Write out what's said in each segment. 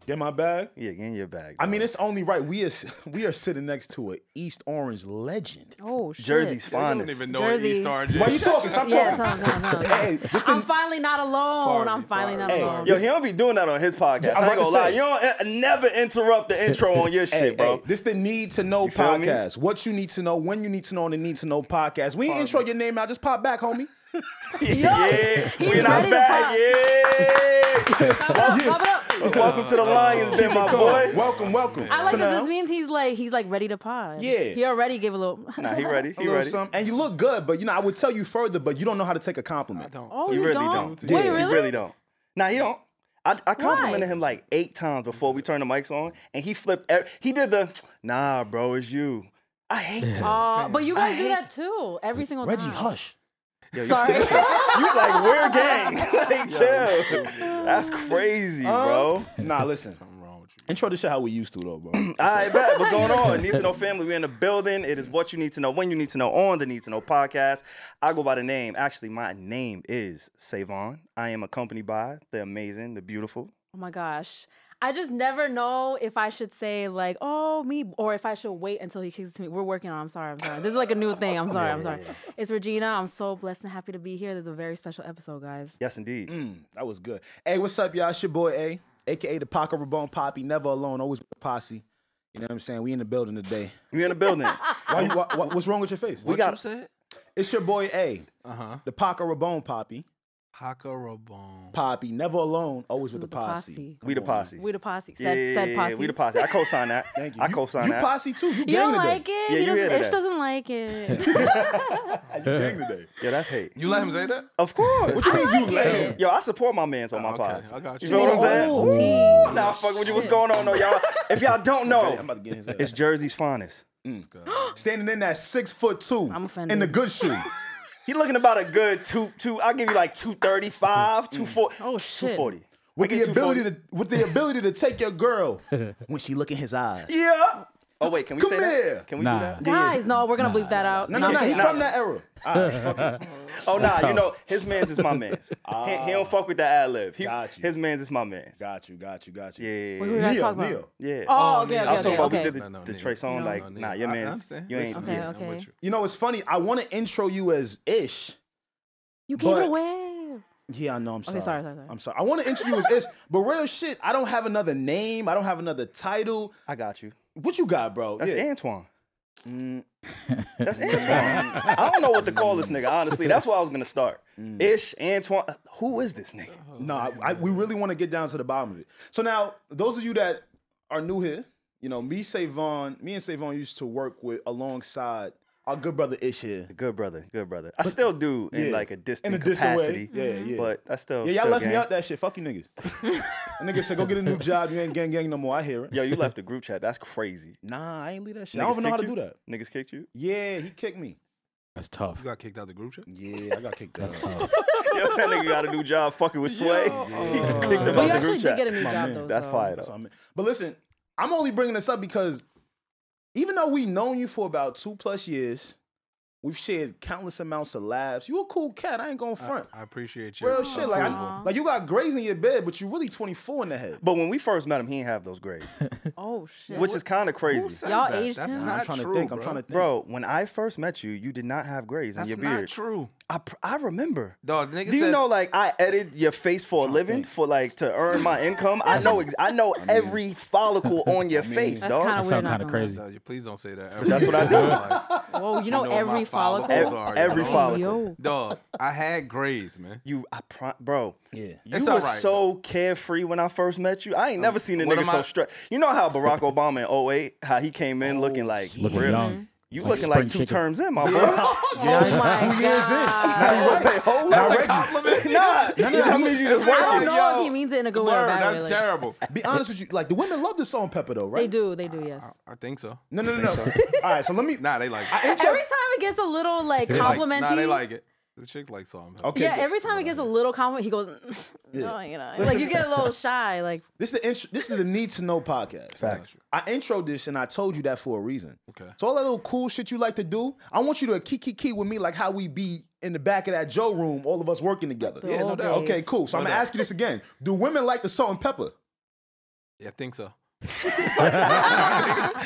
Get my bag? Yeah, get in your bag. I mean, it's only right. We are sitting next to an East Orange legend. Oh, shit. Jersey's I don't finest. even know Jersey. what East Orange is. Why you talking? Stop talking. Yeah, Hey, this I'm the, finally not alone. I'm finally not alone. Yo, he don't be doing that on his podcast. I ain't gonna lie. You don't never interrupt the intro on your shit, bro. This the Need to Know podcast. What you need to know, when you need to know, on the Need to Know podcast. We ain't intro your name out. Just pop back, homie. Yeah, we not back. Yeah. Welcome to the Lions, then, my boy. Welcome. I like that this means he's like ready to pod. Yeah. He already gave a little. Nah, he ready. He ready. And you look good, but I would tell you further, but you don't know how to take a compliment. I don't. Oh, You you really don't? don't. Wait, Yeah, really? You really don't. Nah, he don't. I complimented Why? him like 8 times before we turned the mics on, and he flipped. He did the, nah, bro, it's you. I hate that. But you guys do that too every single Reggie, time. hush. Yo, you Sorry. sick? You like, we're gang. Like, chill. That's crazy, bro. Nah, listen. Something wrong with you. Intro this shit how we used to, though, bro. All right, bet. What's going on? Need to Know family. We're in the building. It is what you need to know, when you need to know on the Need to Know podcast. I go by the name. Actually, my name is SaVon. I am accompanied by the amazing, the beautiful. Oh my gosh. I just never know if I should say like, oh, me, or if I should wait until he kicks it to me. We're working on it. I'm sorry. This is like a new thing. I'm sorry. It's Regina. I'm so blessed and happy to be here. This is a very special episode, guys. Yes, indeed. That was good. Hey, what's up, y'all? It's your boy A, a.k.a. the Paco Rabone Poppy. Never alone, always with the posse. You know what I'm saying? We in the building today. We in the building. What's wrong with your face? What you said? It's your boy A, the Paco Rabone Poppy. Paco Poppy, never alone, always with the posse. We the posse. We the posse. Said posse. We the posse. I co-sign that. Thank you. I co-sign you that. You posse too. You You gang don't today. like it? Yeah, you hear Ish that. doesn't like it. You gang today. Yeah, that's hate. You let him say that? Of course. What you mean you let him? Yo, I support my mans on my Okay, pod. I got you. You know what I'm saying? Oh, team. Nah, fuck with you. What's going on, though, y'all? If y'all don't know, I'm about to get his ass. it's Jersey's finest. Standing in that 6'2". I'm offended. In the good shoe. He looking about a good two. I'll give you like 235, 240. Oh, shit. 240. With I the get ability to take your girl when she look in his eyes. Yeah. Oh wait, can we Come say here. that? Can we do that? Guys, no, we're going to bleep that out. No, he's from that era. Fuck it. Oh nah, you know his man's is my man's. He don't fuck with that ad lib. Got you. His man's is my man's. Got you. Yeah. Who you guys talking about? Neo. Yeah. Oh, okay, I was talking about we okay. did the Trey song like nah, your man's. You ain't. Okay, Yeah. okay. You know, it's funny. I want to intro you as Ish. You gave But- it away. Yeah, I know. I'm sorry. sorry. I'm sorry. I want to intro you as Ish, but real shit, I don't have another name. I don't have another title. I got you. What you got, bro? That's Yeah. Antoine. That's Antoine. I don't know what to call this nigga, honestly. That's where I was gonna start. Ish, Antoine. Who is this nigga? No, we really want to get down to the bottom of it. So now, those of you that are new here, you know, me and SaVon used to work with alongside our good brother Ish here. Good brother. I still do in like a distant capacity. Yeah. But I still. Yeah, y'all still left me gang. out that shit. Fuck you niggas. A nigga said, go get a new job. You ain't gang no more. I hear it. Yo, you left the group chat. That's crazy. Nah, I ain't leave that shit. I don't even know how to do that. Niggas kicked you? Yeah, he kicked me. That's tough. You got kicked out the group chat? Yeah, I got kicked out. That's tough. Yo, that nigga got a new job fucking with Sway. He kicked him We out the actually group did chat. get a new job, man. though. That's so. fire, That's though. what I meant. But listen, I'm only bringing this up because even though we've known you for about 2+ years, we've shared countless amounts of laughs. You a cool cat. I ain't gonna front. I appreciate you. Real shit. Like, like you got grays in your bed, but you really 24 in the head. But when we first met him, he didn't have those grades, Oh, shit. which is kind of Who crazy. says Y'all that? aged That's him? not I'm trying true, to think. bro. I'm trying to think. Bro, when I first met you, you did not have grades in That's your not beard. true. I remember. Dog, the nigga Do you said, know, like, I edit your face for a living, for like to earn my income? I know every follicle on your face, That's dog. kind That of weird. sound not kind of gonna lie. crazy. No, please don't say that. That's what I do. Like, Whoa, you know what every my follicle? are, Every you know? follicle. Yo. Dog, I had grays, man. Bro. Yeah. You It's were alright, so carefree when I first met you. I ain't never seen a what nigga am so I- stressed. You know how Barack Obama in 08, how he came in looking like Looking real. young. You Like looking spring like 2 chicken. terms in, my bro. Oh, my 2 years in. God. Wait, hold That's up. a compliment. Nah, that means you just I don't working. know Yo, if he means it in a good way or Word, bad way. that's like- terrible. Be honest with you. Like, the women love the salt and pepper, though, right? They do, yes. I think so. No. All right, so let me. Nah, they like it. Every time it gets a little, like, They like- complimenting. Nah, they like it. The chicks like salt and pepper. Okay. Yeah, every time it gets a little compliment, he goes, no, you know. Like, you get a little shy. Like, This is the Need to Know podcast. Facts. I introed this and I told you that for a reason. Okay. So all that little cool shit you like to do, I want you to key with me like how we be in the back of that Joe room, all of us working together. the Yeah, no old doubt. days. Okay, cool. So I'm No gonna doubt. ask you this again. Do women like the salt and pepper? Yeah, I think so.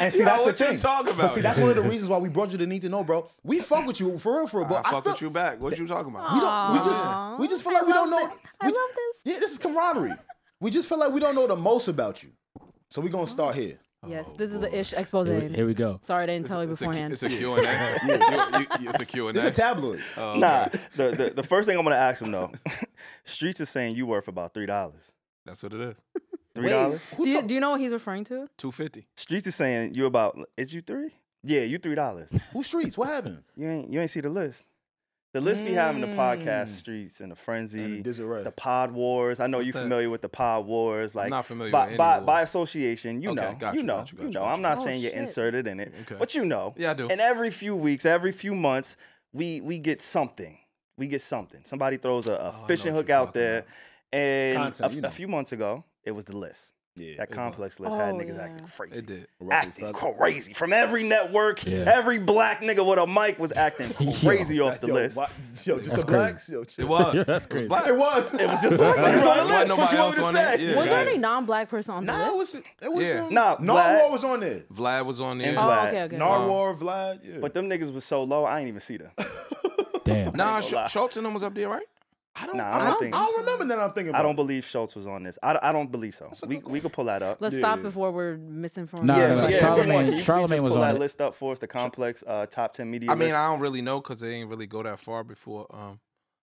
And see, that's the what you thing. talking But about? see, that's one of the reasons why we brought you to Need to Know, bro. We fuck with you for real, but I fuck with you back. What you talking about? We just feel like we don't know. I love this. Yeah, this is camaraderie. We just feel like we don't know the most about you. So we're gonna start here. Yes, this is the ish expose. Here we go. Sorry, I didn't tell you beforehand. It's a Q&A. It's a Q&A. It's a tabloid. Nah, the first thing I'm gonna ask him though, Streets is saying you worth about $3. That's what it is. $3? Do you know what he's referring to? $2.50. Streets is saying you about, is you $3? Yeah, you $3. Who Streets? What happened? You ain't see the list. The list be having the podcast Streets and the Frenzy, And the Disarray. the Pod Wars. I know you're that? familiar with the Pod Wars. Like, not familiar by, with any by, wars. by association, you Okay, know. got You you, know. got you, You got know. you. I'm not Oh, saying you're shit. inserted in it. Okay. But you know. Yeah, I do. And every few weeks, every few months, we get something. We get something. Somebody throws a fishing what hook you're out talking there. And Content, you know. a few months ago, it was the list. Yeah. That it complex was. list had Oh, niggas yeah. acting crazy. It did. Acting crazy. From every network, Yeah. every black nigga with a mic was acting crazy off the list. Yo, just the crazy. blacks. Yo, chill. It was. Yeah, that's crazy. It was. It was just black niggas on the list. What you want me to say? Yeah, Was there got any it. non-black person on the Nah, list? it was. Yeah. Nah, Narwhal Vlad. was on there. Vlad was on there. And Oh, Vlad. okay, okay. Narwhal, Vlad. Yeah. But them niggas was so low, I ain't even see them. Damn. Nah, ain't gonna lie. Schultz and them was up there, right? I don't. Nah, I don't think- I don't remember that. I'm thinking. About I don't believe Schultz was on this. I don't believe so. We could pull that up. Let's Yeah, stop yeah. before we're misinformed. Nah, Yeah, no, yeah. Charlamagne- Can you please Charlamagne just was pull on that it. list up for us, the complex top 10 media I mean, list. I don't really know because they ain't really go that far before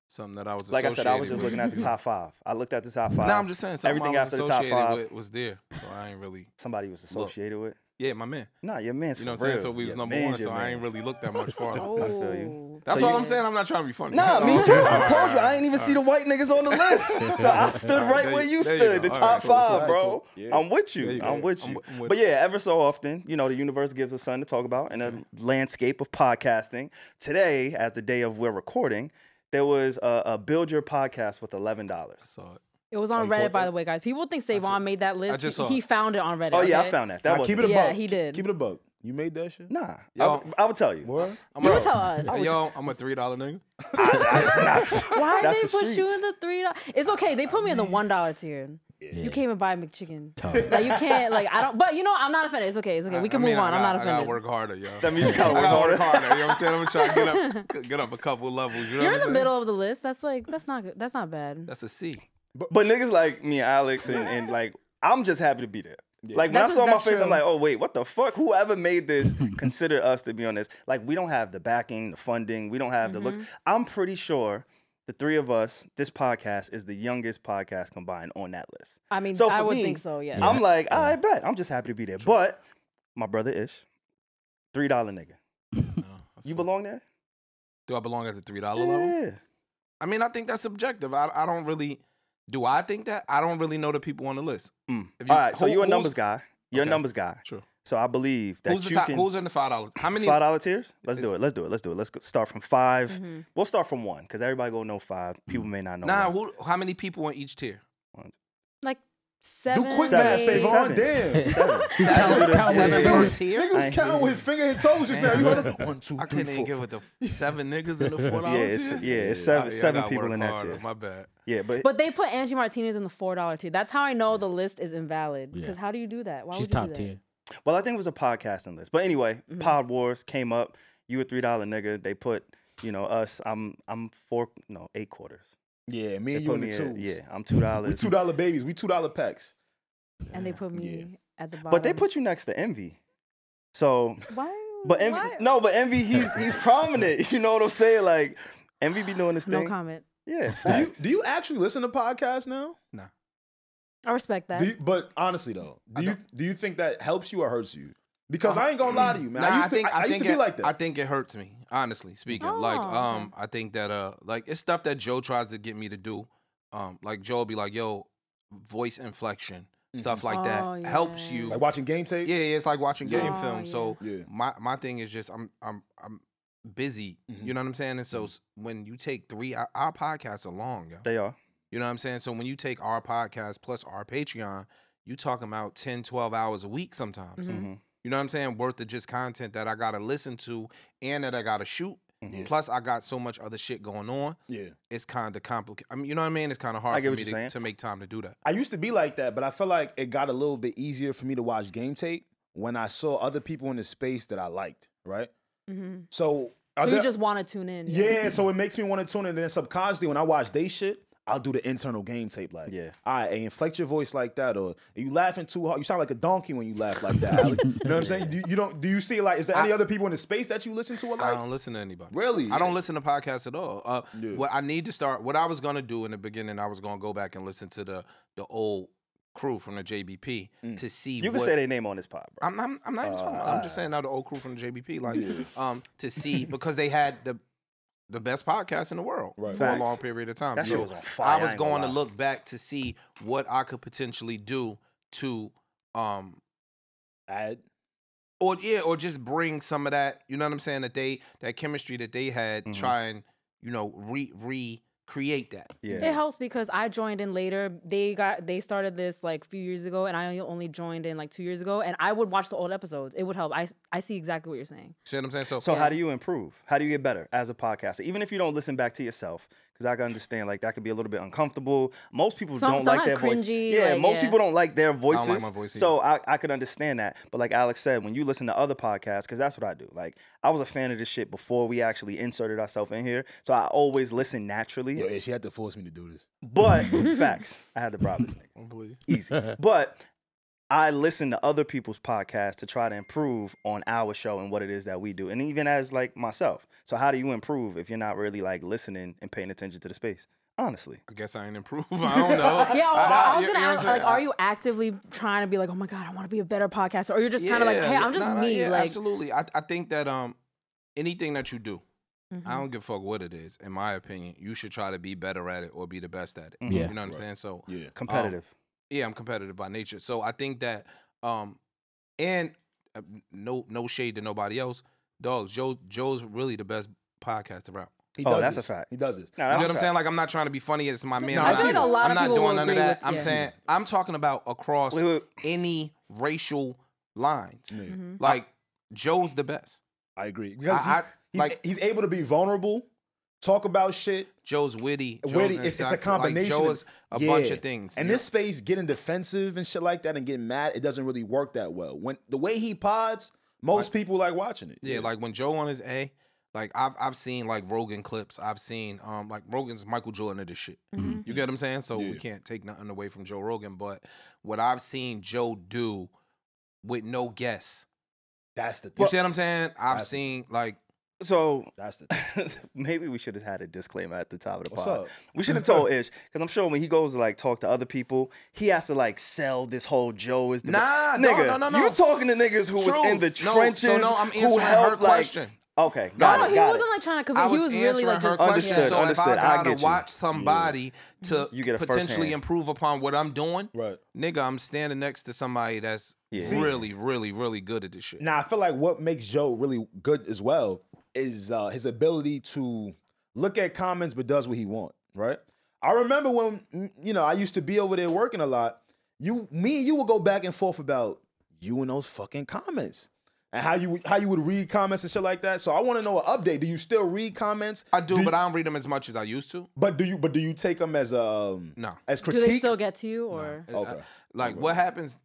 something that I was Like I said, I was associated just with. looking at the top 5. I looked at the top 5. Nah, I'm just saying something Everything I was after the top associated 5. with was there, so I ain't really. Somebody was associated with. Yeah, my man. Nah, your man's You know what for I'm saying? real. So we was Your number man's one, your so I man. ain't really looked that much farther. Oh. I feel you. That's So all you- I'm saying. I'm not trying to be funny. Nah, me too. I told you I ain't even All see the white niggas on the list. So I stood All right, right there where you- you there you stood, go. the All top right, cool. 5, All right, bro. cool. Yeah. I'm with There you. you I'm go. with you. I'm with But you. yeah, ever so often, you know, the universe gives us something to talk about in a landscape of podcasting. Today, as the day of we're recording, there was a Build Your Podcast with $11. I saw it. It was on you Reddit, caught by that? the way, guys. People think SaVon made that list. just saw He it. found it on Reddit. Oh yeah, okay? I found that. That Nah, was keep it a Yeah, buck. he did. Keep it a buck. You made that shit. Nah. Yo. I would tell you. What? You would tell us. Yo, I'm a $3 nigga. Why That's did the they put you streets. in the $3? It's okay. They put me in the $1 tier. Yeah. You can't even buy McChicken. Tough. Like you can't. Like I don't. But you know, I'm not offended. It's okay. It's okay. We can I mean, move on. I'm not I gotta offended. work harder, yo. That means you gotta I work gotta harder. work harder. You know what I'm saying? I'm gonna try to get up a couple levels. You know You're what in the I'm middle of the list. That's not good. That's not bad. That's a C. But niggas like me and Alex and like, I'm just happy to be there. Like when That's- I saw my that's face, I'm true. like, oh wait, what the fuck? Whoever made this consider us to be on this. Like we don't have the backing, the funding, we don't have the looks. I'm pretty sure the three of us, this podcast is the youngest podcast combined on that list. I mean, So I for would me, think so. Yeah. I'm like, I bet. I'm just happy to be there. But my brother Ish, $3 nigga. No, that's You cool. belong there? Do I belong at the $3 level? Yeah. I mean, I think that's subjective. I don't really. Do I think that? I don't really know the people on the list. Mm. If you- All right, so who- you're a who's- numbers guy. You're a Okay. numbers guy. True. So I believe that Who's the you top? can. Who's in the $5? How many? $5 tiers? Let's Is- do it. Let's do it. Let's do it. Let's go start from 5. Mm-hmm. We'll start from 1 because everybody gonna know 5. People may not know. Nah. 1. How many people on each tier? Like Do 7. quick math, eight. SaVon. Seven. Damn. Seven Nigga first tier. Nigga was counting with his finger and toes just now. You heard him? 1, 2, I 3, couldn't even 4. get with the 7 niggas in the $4 Yeah, tier. it's seven I seven gotta people work in that harder. tier. My bad. Yeah, but But they put Angie Martinez in the $4 tier. That's how I know the list is invalid. Yeah. Because how do you do that? Why She's would you top do that? tier. well, I think it was a podcasting list. But anyway, Pod Wars came up. You a $3 nigga. They put us. I'm 8 quarters. Yeah, me They and you put in the me twos. Yeah, I'm $2. We $2 babies. We $2 packs. And they put me Yeah. at the bottom. But they put you next to Envy. So, Why? but Envy, Why? no, but Envy, he's prominent. You know what I'm saying? Like Envy be doing this No thing. comment. Yeah, Do facts. you actually listen to podcasts now? I respect that. But honestly though, do you think that helps you or hurts you? Because I ain't gonna lie to you, man. Nah, I used to be like that. I think it hurts me, honestly speaking. Oh, Like, okay. I think that like it's stuff that Joe tries to get me to do. Like Joe will be like, yo, voice inflection, stuff like Oh, that helps yeah. you. like watching game tape. Yeah, it's like watching game Oh, film. yeah. So Yeah. my thing is just I'm busy. You know what I'm saying? And so when you take our podcasts are long, yo. They are. You know what I'm saying? So when you take our podcast plus our Patreon, you talking about 10, 12 hours a week sometimes. Mhm. You know what I'm saying? Worth of just content that I gotta listen to and that I gotta shoot. Plus, I got so much other shit going on. Yeah. It's kind of complicated. I mean, you know what I mean? It's kind of hard for me to make time to do that. I used to be like that, but I feel like it got a little bit easier for me to watch game tape when I saw other people in the space that I liked, right? So you just want to tune in. Yeah, so it makes me want to tune in. And then subconsciously, when I watch they shit, I'll do the internal game tape like, all right, hey, inflect your voice like that, or you laughing too hard. You sound like a donkey when you laugh like that. Alex. You know what I'm saying? Do you see like? Is there any other people in the space that you listen to? I don't listen to anybody. Really? I don't listen to podcasts at all. What I need to start, what I was gonna do in the beginning, I was gonna go back and listen to the old crew from the JBP to see. You can say their name on this pod, bro. I'm not even talking about. I'm just saying now the old crew from the JBP, like to see because they had the best podcast in the world for a long period of time. That shit was on fire. I was going to look back to see what I could potentially do to add or just bring some of that, you know what I'm saying, that chemistry that they had, try and, you know, recreate that. Yeah. It helps because I joined in later. They started this like a few years ago, and I only joined in like 2 years ago, and I would watch the old episodes. It would help. I see exactly what you're saying. See what I'm saying? So how do you improve? How do you get better as a podcaster? Even if you don't listen back to yourself, because I can understand like that could be a little bit uncomfortable. Most people don't like their voice. Yeah, most people don't like their voices. I don't like my voice either. So I could understand that. But like Alex said, when you listen to other podcasts, because that's what I do. Like I was a fan of this shit before we actually inserted ourselves in here. So I always listen naturally. Yeah, she had to force me to do this. But facts, I had to bribe this nigga. Easy. But I listen to other people's podcasts to try to improve on our show and what it is that we do. And even as like myself. So how do you improve if you're not really like listening and paying attention to the space? Honestly. I guess I ain't improve. I don't know. Yeah, I was going to ask, like, are you actively trying to be like, oh my God, I want to be a better podcaster? Or you're just kind of like, hey, I'm just me. Yeah, like, absolutely. I think that anything that you do, I don't give a fuck what it is. In my opinion, you should try to be better at it or be the best at it. You know what I'm saying? So competitive. I'm competitive by nature. So I think that, and no shade to nobody else. Dogs, Joe's really the best podcaster out. That's a fact. He does this. You know what I'm saying? Like, I'm not trying to be funny. It's my man. I feel like a lot of people I'm not doing none of that. I'm with, saying I'm talking about across any racial lines. Like, Joe's the best. I agree. Because he's able to be vulnerable, talk about shit. Joe's witty. It's a combination. Like, Joe is a bunch of things. And this space, getting defensive and shit like that and getting mad, it doesn't really work that well. When the way he pods, most people like watching it. Yeah, like when Joe on his A, like I've seen like Rogan clips. I've seen like Rogan's Michael Jordan of this shit. You get what I'm saying? So we can't take nothing away from Joe Rogan. But what I've seen Joe do with no guests. That's the thing. You see what I'm saying? I've seen like. So that's the thing. Maybe we should have had a disclaimer at the top of the What's pod. up? We should have told Ish, because I'm sure when he goes to like talk to other people, he has to like sell this whole Joe is the nigga. No. You talking to niggas who was in the trenches, I'm who answering helped her question. Okay, got it. He wasn't like trying to convince. He was really like just understood. So if I gotta get watch somebody to you get a potentially improve upon what I'm doing, right, nigga, I'm standing next to somebody that's really, really, really good at this shit. Now I feel like what makes Joe really good as well is his ability to look at comments but does what he wants, right? I remember when I used to be over there working a lot. Me and you would go back and forth about you and those fucking comments. And how you would read comments and shit like that. So I want to know an update. Do you still read comments? I do, but I don't read them as much as I used to. But do you take them as no as critique? Do they still get to you or okay? Like what happens?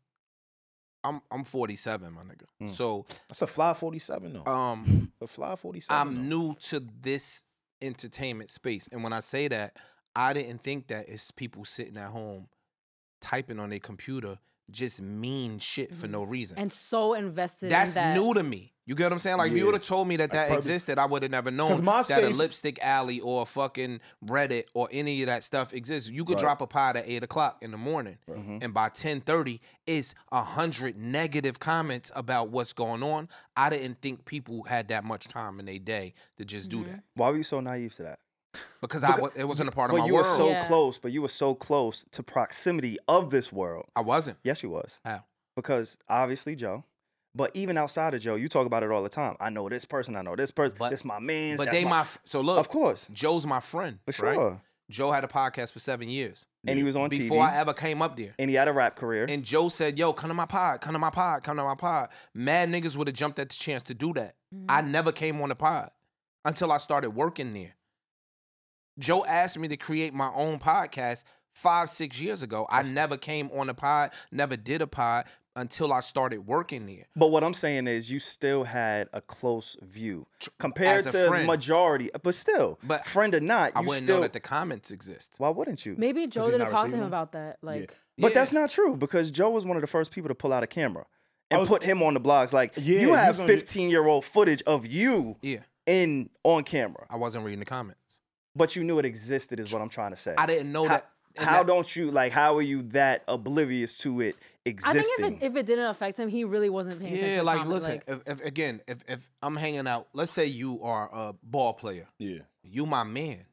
I'm 47, my nigga. So that's a fly 47 though. A fly 47. I'm new to this entertainment space, and when I say that, I didn't think that it's people sitting at home typing on their computer just mean shit for no reason. And so invested That's in that. new to me. You get what I'm saying? Like, if you would have told me that existed, I would have never known that a Lipstick Alley or a fucking Reddit or any of that stuff exists. You could drop a pod at 8 o'clock in the morning, and by 10:30, it's 100 negative comments about what's going on. I didn't think people had that much time in their day to just do that. Why were you so naive to that? Because it wasn't a part of my you world. Were so close, but you were so close to proximity of this world. I wasn't. Yes, you was. How? Because obviously Joe, but even outside of Joe, you talk about it all the time. I know this person. I know this person. This my man. But they so look. Of course, Joe's my friend. For sure. Right? Joe had a podcast for 7 years, and he was on before TV. I ever came up there. And he had a rap career. And Joe said, "Yo, come to my pod. Come to my pod. Come to my pod." Mad niggas would have jumped at the chance to do that. I never came on the pod. until I started working there. Joe asked me to create my own podcast 5-6 years ago. I never came on a pod, never did a pod until I started working there. But what I'm saying is you still had a close view compared to the majority, but still, but friend or not, I wouldn't know that the comments exist. Why wouldn't you? Maybe Joe didn't talk to him about that. Like, But that's not true because Joe was one of the first people to pull out a camera and put him on the blogs. Like, you have 15-year-old footage of you on camera. I wasn't reading the comments. But you knew it existed is what I'm trying to say. I didn't know that. How don't you, like, how are you that oblivious to it existing? I think if it didn't affect him, he really wasn't paying attention. Yeah, like, listen, if I'm hanging out, let's say you are a ball player. Yeah. You my man,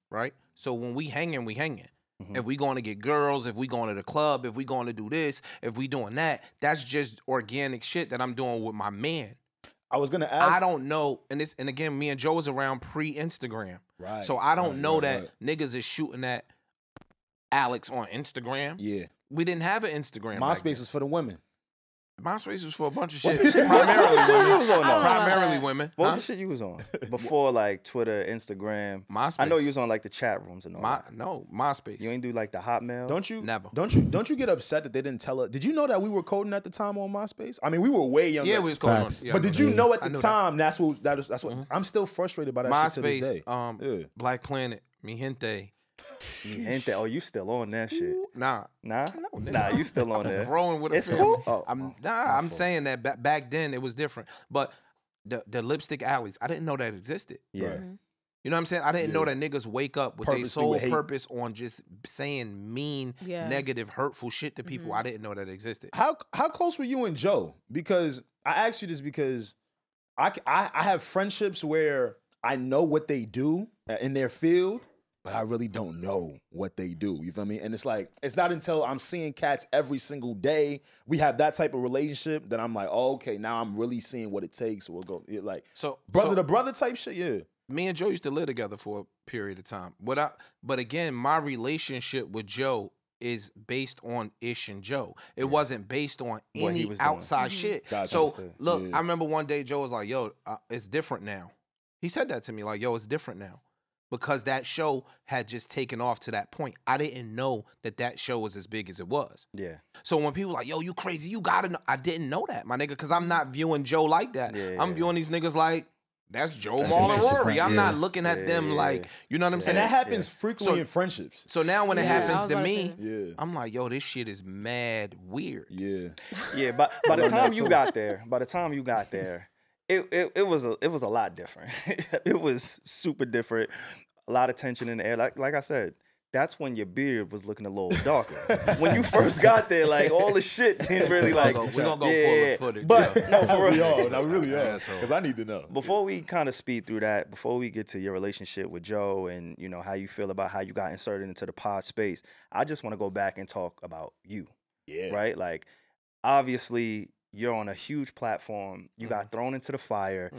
right? So when we hanging, we hanging. If we going to get girls, if we going to the club, if we going to do this, if we doing that, that's just organic shit that I'm doing with my man. I was gonna ask. I don't know, and again, me and Joe was around pre-Instagram, right? So I don't know that niggas is shooting at Alex on Instagram. Yeah, we didn't have an Instagram. MySpace was for the women. MySpace was for a bunch of shit. Primarily women. What was the shit you was on before, like Twitter, Instagram? MySpace. I know you was on like the chat rooms and all. No, MySpace. You ain't do like the Hotmail. Don't you? Never. Don't you get upset that they didn't tell us? Did you know that we were coding at the time on MySpace? I mean, we were way younger. Yeah, we was coding on. Yeah, but did you know at the time that's what I'm still frustrated by that MySpace, shit to this day. Black Planet, Mi Gente. Oh, you still on that shit? Nah, you still on there. Growing with a it's family. Cool? I'm saying that back then it was different. But the lipstick alleys, I didn't know that existed. Yeah. Mm-hmm. You know what I'm saying? I didn't know that niggas wake up with their sole purpose on just saying mean, negative, hurtful shit to people. I didn't know that existed. How close were you and Joe? Because I asked you this because I have friendships where I know what they do in their field, but I really don't know what they do. You feel me? And it's like, it's not until I'm seeing cats every single day, we have that type of relationship, that I'm like, oh, okay, now I'm really seeing what it takes. We'll go like brother to brother type shit. Yeah. Me and Joe used to live together for a period of time. But again, my relationship with Joe is based on Ish and Joe. It wasn't based on any outside shit. So look, I remember one day Joe was like, yo, it's different now. He said that to me, like, yo, it's different now. Because that show had just taken off to that point. I didn't know that show was as big as it was. Yeah. So when people like, yo, you crazy, you gotta know. I didn't know that, my nigga, because I'm not viewing Joe like that. Yeah, I'm viewing these niggas like, that's Joe, Mal, and Rory. I'm not looking at them like, you know what I'm saying? And that happens frequently in friendships. So now when it happens to me, I'm like, yo, this shit is mad weird. Yeah. Yeah, but by the time you got there, it was a lot different. It was super different. A lot of tension in the air. Like I said, that's when your beard was looking a little darker. When you first got there, like all the shit didn't really like. We're gonna go pull the footage. But no, for real. I really are. Because I need to know. Before we kind of speed through that, before we get to your relationship with Joe and you know how you feel about how you got inserted into the pod space, I just want to go back and talk about you. Yeah. Right? Like, obviously, you're on a huge platform. You got thrown into the fire.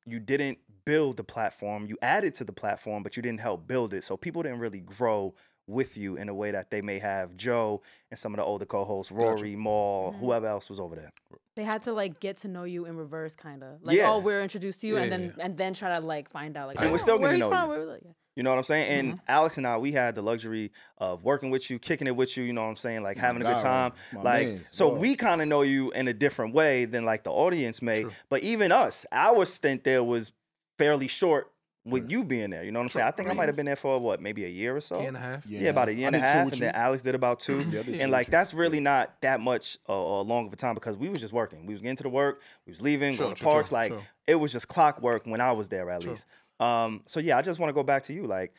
You didn't build the platform. You added to the platform, but you didn't help build it. So people didn't really grow with you in a way that they may have Joe and some of the older co-hosts, Rory, Mal, whoever else was over there. They had to like get to know you in reverse, kind of. Like, oh, we're introduced to you, and then try to like find out like, and we're still where getting he's to know from. you. You know what I'm saying? And Alex and I, we had the luxury of working with you, kicking it with you, you know what I'm saying? Like having a good time. Like, so we kind of know you in a different way than like the audience may. True. But even us, our stint there was fairly short with you being there. You know what I'm saying? I think I might have been there for what, maybe a year or so? Year and a half. Yeah, about a year and a half. And then Alex did about 2. And like, that's really not that much or long of a time because we was just working. We was getting to the work. We was leaving, going to parks. Like, it was just clockwork when I was there at least. So yeah, I just want to go back to you, like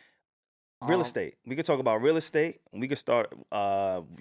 real estate. We could talk about real estate. We could start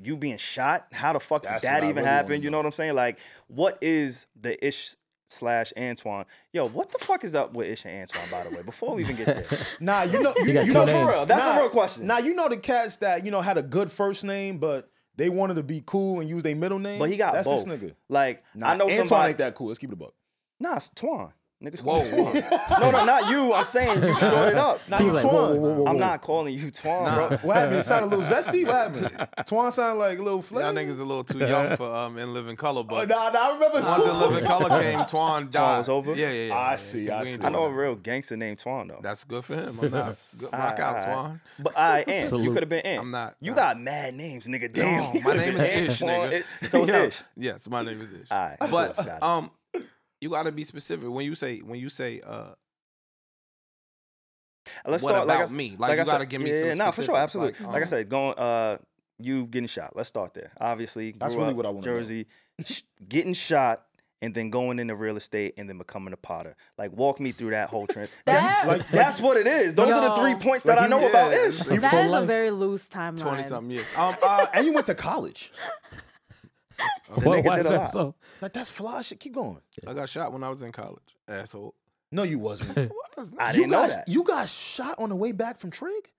you being shot. How the fuck did that even happen? You know what I'm saying? Like, what is the Ish/Antoine? Yo, what the fuck is up with Ish and Antoine, by the way? Before we even get there. Nah, you know for real. That's a real question. Nah, you know the cats that, you know, had a good first name, but they wanted to be cool and use their middle name. But he got that's both. This nigga. Like, I know Antoine somebody ain't that cool. Let's keep it a buck. Nah, it's Twan. Niggas Whoa, whoa. No, not you. I'm saying you short it up. Not you, like, Twan. I'm not calling you Twan, bro. What happened? It sounded a little zesty? What happened? Twan sounded like a little flavor? Y'all niggas a little too young for In Living Color, but I remember. once In Living Color came, Twan died. Twan was over? Yeah. I see. I know a real gangster named Twan, though. That's good for him. I'm not. Good rock out, Twan. But Ant, you could have been Ant. I'm not. You got mad names, nigga. Damn. No, my name is Ish, nigga. So it's Ish. Yes, my name is Ish. All right. But you gotta be specific when you say let's what start about me? Like you gotta give me some for sure, specifics, absolutely. Like I said, going you getting shot. Let's start there. Obviously, that's really what I want to know. Jersey, getting shot and then going into real estate and then becoming a potter. Like, walk me through that whole trend. That's what it is. Those are the 3 points that I know about Ish. That is a very loose timeline. 20-something years. And you went to college. Why is that so? Like, that's fly shit. Keep going. I got shot when I was in college, asshole. No, you wasn't. I didn't know that. You got shot on the way back from Trig?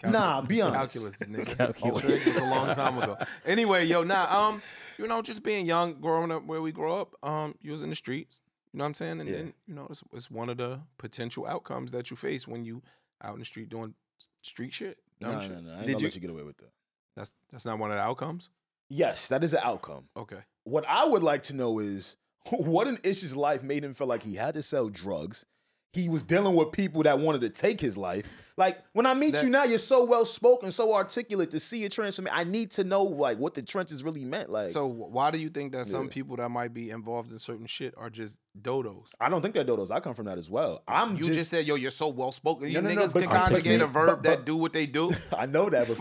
Nah, be honest. Calculus, nigga. Trig was a long time ago. Anyway, you know, just being young, growing up where we grew up, you was in the streets. You know what I'm saying? And then, you know, it's one of the potential outcomes that you face when you out in the street doing street shit. Dumb shit. No. I ain't gonna let you get away with that. That's not one of the outcomes? Yes, that is an outcome. Okay. What I would like to know is what in Ish's life made him feel like he had to sell drugs. He was dealing with people that wanted to take his life. Like, when I meet you now, you're so well-spoken, so articulate. To see your transformation, I need to know, like, what the trenches really meant. Like, so why do you think that some people that might be involved in certain shit are just dodos? I don't think they're dodos. I come from that as well. You just said, yo, you're so well-spoken. You No, niggas but can conjugate a verb that do what they do. I know that, but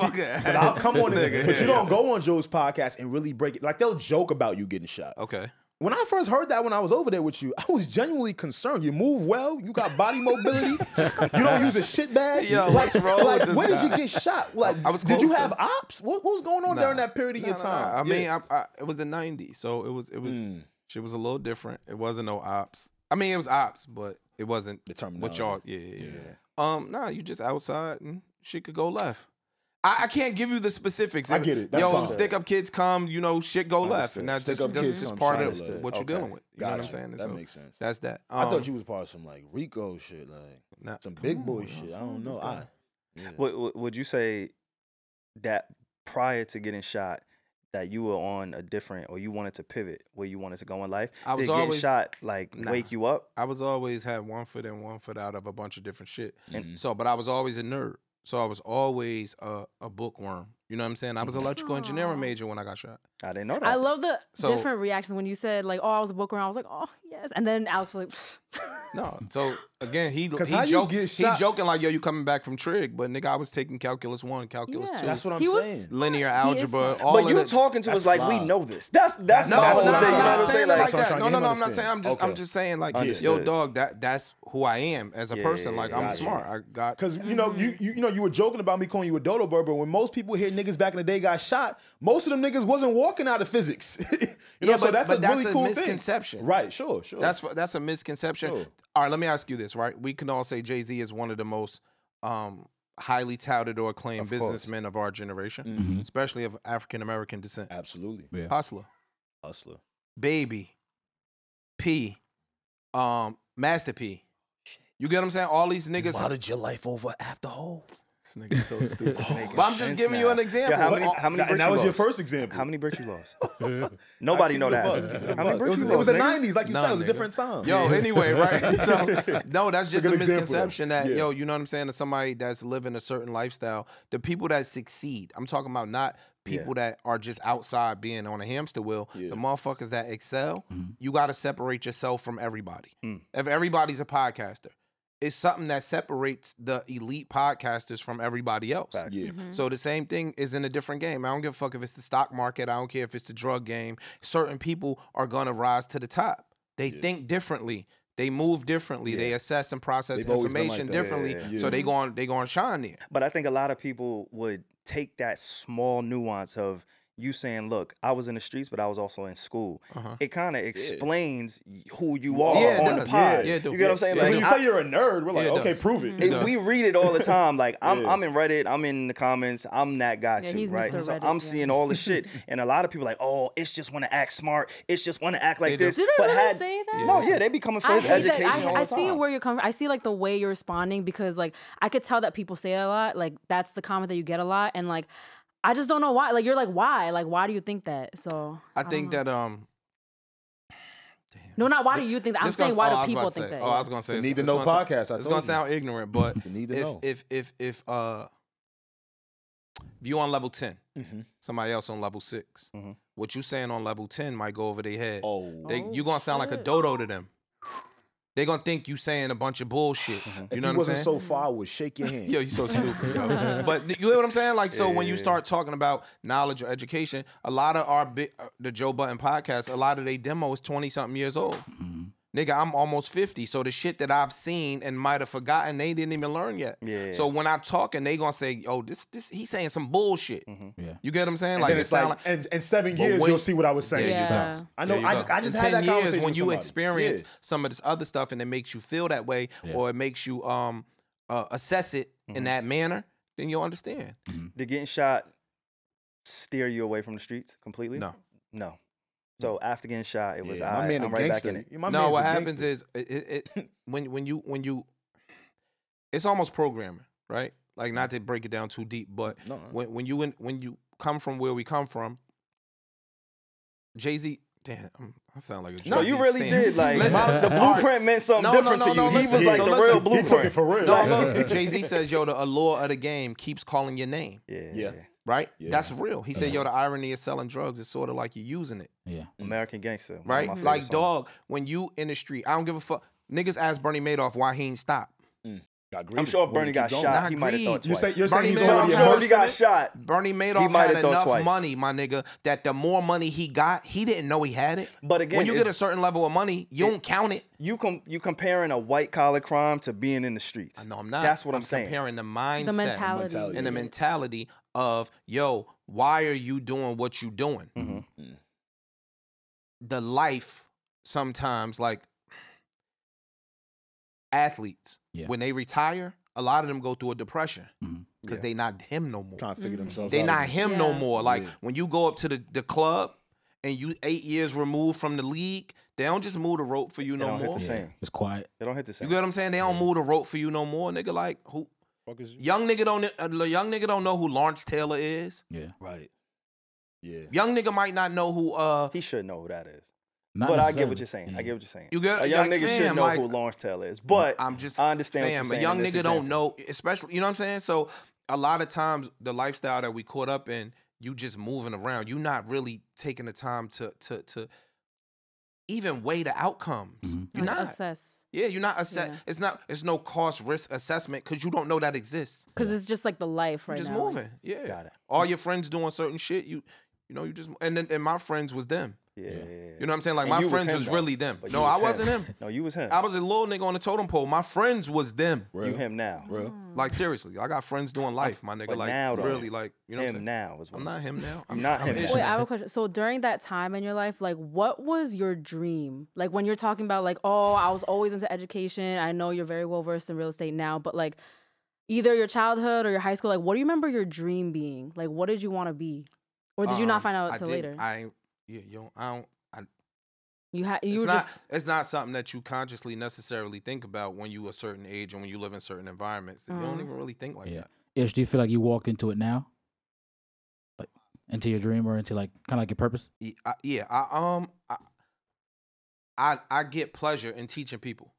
I'll come on nigga. But you don't go on Joe's podcast and really break it. Like, they'll joke about you getting shot. Okay. When I first heard that when I was over there with you, I was genuinely concerned. You move well. You got body mobility. You don't use a shit bag. Yo, like, what's wrong with this when did guy? you get shot? Like, did you have ops? What was going on during that period of your time? I mean, it was the 90s, so it was shit was a little different. It wasn't no ops. I mean, it was ops, but it wasn't the terminology. what y'all. Yeah. You just outside and shit could go left. I can't give you the specifics. I get it. That's fine. Stick up kids come, you know, shit go left. And that's just part of what you're dealing with. You know what I'm saying? That makes sense. That's that. I thought you was part of some, like, Rico shit, like some big boy shit. I don't know. Would you say that prior to getting shot, that you were on a different, or you wanted to pivot where you wanted to go in life? I was Did getting shot, like, wake you up? I was always had one foot in, one foot out of a bunch of different shit. But I was always a nerd. So I was always a bookworm. You know what I'm saying? I was an electrical engineering major when I got shot. I didn't know that. I love the different reactions when you said, like, oh, I was a bookworm. I was like, oh, yes. And then Alex was like, no. So again, he joking like, yo, you coming back from Trig, but nigga, I was taking calculus 1, calculus 2. That's what I'm saying. Linear algebra. But you talking to us like we know this. That's my whole thing. I'm not saying like that. No, I'm not saying. I'm just saying, like, yo, dog, that's who I am as a person. Like, I'm smart. I got, because you know you were joking about me calling you a dodo bird, but when most people hear niggas back in the day got shot, most of them niggas wasn't walking out of physics. So that's a really cool misconception. Thing. Right? Sure. That's a misconception. Sure. All right, let me ask you this. Right, we can all say Jay-Z is one of the most highly touted or acclaimed businessmen of our generation, especially of African American descent. Absolutely. Yeah. Hustler. Baby. P. Master P. You get what I'm saying? All these niggas. How did your life over after Hov? This nigga's so stupid. But I'm just giving you an example. How many bricks and that was you your lost? first example. How many bricks you lost? Nobody know that. How many bricks you lost? It was the nigga? 90s, like you said. It was a different time. Yo, anyway, right? So, no, that's just a misconception example, that, yo, you know what I'm saying? That somebody that's living a certain lifestyle, the people that succeed, I'm talking about not people that are just outside being on a hamster wheel, the motherfuckers that excel, you got to separate yourself from everybody. If everybody's a podcaster, it's something that separates the elite podcasters from everybody else. So the same thing is in a different game. I don't give a fuck if it's the stock market. I don't care if it's the drug game. Certain people are going to rise to the top. They think differently. They move differently. They assess and process information differently. So they going to shine there. But I think a lot of people would take that small nuance of, you saying, look, I was in the streets, but I was also in school. It kind of explains who you are on the pod. Yeah, you get what I'm saying? Like, when you say you're a nerd, we're like, okay, prove it. We read it all the time. Like, I'm in Reddit, I'm in the comments, I'm that guy too, he's right? Mr. So Reddit, I'm seeing all the shit. And a lot of people like, oh, it's just want to act smart. It's just want to act like this. Do they really say that? No, they be coming for his education all the time. I see where you're coming. I see like the way you're responding, because like I could tell that people say it a lot. Like that's the comment that you get a lot, and like I just don't know why. Like you're like, why? Like why do you think that? So I think that no, not why do you think that? I'm saying why do people think that? Oh, I was gonna say the Need to Know podcast. It's gonna sound ignorant, but if you on level 10, somebody else on level 6, what you saying on level 10 might go over their head. You gonna sound like a dodo to them. They gonna think you saying a bunch of bullshit. You know what I'm saying? If you wasn't so far, I would shake your hand. Yo, you so stupid, yo. But you hear what I'm saying? Like, so when you start talking about knowledge or education, a lot of the Joe Budden Podcast, a lot of their demo is 20-something years old. Nigga, I'm almost 50, so the shit that I've seen and might have forgotten, they didn't even learn yet. So when I'm talking, they gonna say, "Oh, this, he's saying some bullshit." You get what I'm saying? And like it's like, in 7 years, you'll see what I was saying. I know. I just had that conversation. 10 years, when you experience some of this other stuff, and it makes you feel that way, or it makes you assess it in that manner, then you'll understand. Did getting shot steer you away from the streets completely? No. So after getting shot, it was I'm right back in it. No, what happens is when you it's almost programming, right? Like, not to break it down too deep, but when you come from where we come from, Jay-Z. Damn, I sound like a Jay-Z. No, you really did. Like, listen, the blueprint meant something different to you. He was like the real blueprint. He took it for real. No, Jay-Z says, yo, the allure of the game keeps calling your name. Yeah. Right? That's real. He said, yo, the irony of selling drugs is sort of like you're using it. American Gangster. Right? Like, dog, when you in the street, I don't give a fuck. Niggas asked Bernie Madoff why he ain't stopped. I'm sure if Bernie got shot, he might have thought twice. You're saying he's I'm sure if he got shot, Bernie Madoff had enough money, my nigga, that the more money he got, he didn't know he had it. But again, when you get a certain level of money, you don't count it. You comparing a white collar crime to being in the streets. No, I'm not. That's what I'm saying. Comparing the mindset, the mentality. And the mentality of, yo, why are you doing what you doing? The life sometimes, like athletes, when they retire, a lot of them go through a depression because they not him no more. Trying to figure themselves out. They not him no more. Like when you go up to the club and you 8 years removed from the league, they don't just move the rope for you no more. Hit the same. It's quiet. They don't hit the same. You get what I'm saying? They don't move the rope for you no more, nigga. Like who? Young nigga don't know who Lawrence Taylor is. Right. Young nigga might not know who. He should know who that is. Not but I get what you're saying. I get what you're saying. You get a young like, nigga should know who Lawrence Taylor is. But I understand what you're saying. A young nigga don't know, especially, you know what I'm saying? So a lot of times the lifestyle that we caught up in, you just moving around. You not really taking the time to even weigh the outcomes. You're not assess. You're not assess. It's no cost risk assessment because you don't know that exists. Because it's just like the life right now. Just moving. Got it. All your friends doing certain shit. You know, you just and my friends was them. You know what I'm saying? Like, and my friends was really them. No, I wasn't him. No, you was him. I was a little nigga on the totem pole. My friends was them. You him now. Like, seriously. I got friends doing life, my nigga. Like, now, really, like, you know what I'm saying? Now is I'm not him now. I'm not him now. Wait, I have a question. So during that time in your life, like, what was your dream? Like, when you're talking about, like, oh, I was always into education. I know you're very well versed in real estate now, but, like, either your childhood or your high school, like, what do you remember your dream being? Like, what did you want to be? Or did you not find out until later? It's not something that you consciously necessarily think about when you a certain age and when you live in certain environments. You don't even really think like that. Ish, do you feel like you walked into it now? Like into your dream or into like kind of like your purpose? I get pleasure in teaching people.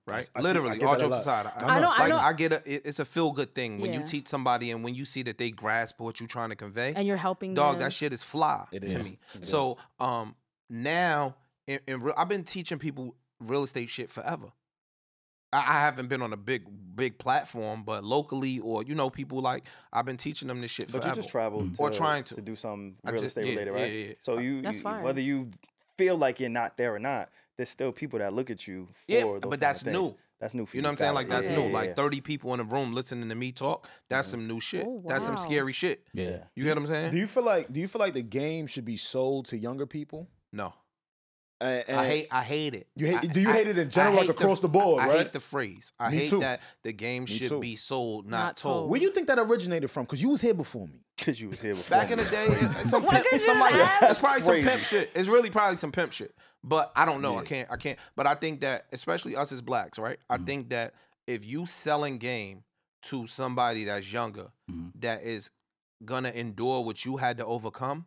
Right? Literally, all all jokes aside. I know. I get it's a feel good thing when you teach somebody and when you see that they grasp what you're trying to convey. And you're helping them. Dog, that shit is fly to me. So now I've been teaching people real estate shit forever. I haven't been on a big platform, but locally or people like I've been teaching them this shit forever. But you just traveled or trying to do some real estate related, right? Yeah. So whether you feel like you're not there or not, there's still people that look at you for those but that's new. That's new for you know what I'm saying? Like, that's new. Like, Yeah. 30 people in a room listening to me talk, that's some new shit. Oh, That's some wow. scary shit. Yeah. You get what I'm saying? Do you feel like the game should be sold to younger people? No. And I hate it. You hate? Do you hate it in general, like across the board? I right? hate the phrase. I Me hate too. that the game should be sold, not told. Where you think that originated from? Because you was here before me. Because you was here before. Back in the day, it's some pimp, it's probably some pimp shit. It's really probably some pimp shit. But I don't know. Yeah. I can't. But I think that, especially us as blacks, right? I think that if you selling game to somebody that's younger, that is gonna endure what you had to overcome,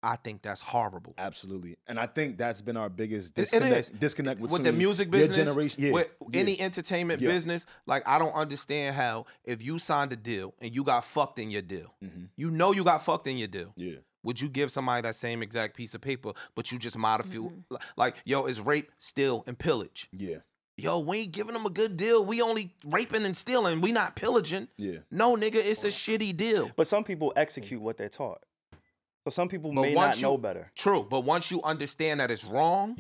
I think that's horrible. Absolutely. And I think that's been our biggest It is. disconnect with the music business, generation. with any entertainment business. Like, I don't understand how, if you signed a deal and you got fucked in your deal, you know you got fucked in your deal. Yeah. Would you give somebody that same exact piece of paper, but you just modify, like, yo, it's rape, steal, and pillage. Yeah. Yo, we ain't giving them a good deal. We only raping and stealing. We not pillaging. Yeah. No, nigga, it's a shitty deal. But some people execute what they're taught. So some people may not know better. True, but once you understand that it's wrong,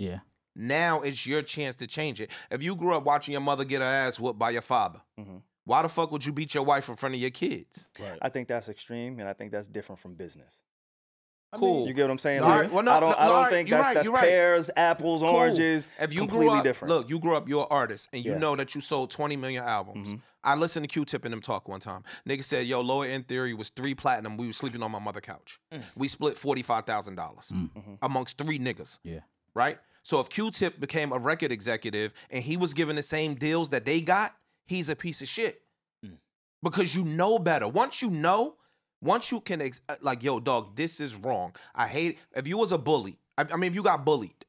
now it's your chance to change it. If you grew up watching your mother get her ass whooped by your father, why the fuck would you beat your wife in front of your kids? Right. I think that's extreme, and I think that's different from business. Cool. You get what I'm saying? No, Like, well, no, I don't no, think you're that's right. pears, apples, oranges. If you completely grew up, different. look, you grew up, you're an artist, and you know that you sold 20 million albums. I listened to Q-Tip and them talk one time. Nigga said, yo, Lower End Theory was 3 platinum. We was sleeping on my mother's couch. We split $45,000 amongst 3 niggas. Yeah. Right? So if Q-Tip became a record executive and he was given the same deals that they got, he's a piece of shit. Because you know better. Once you can, like, yo, dog, this is wrong. I hate, if you was a bully, I mean, if you got bullied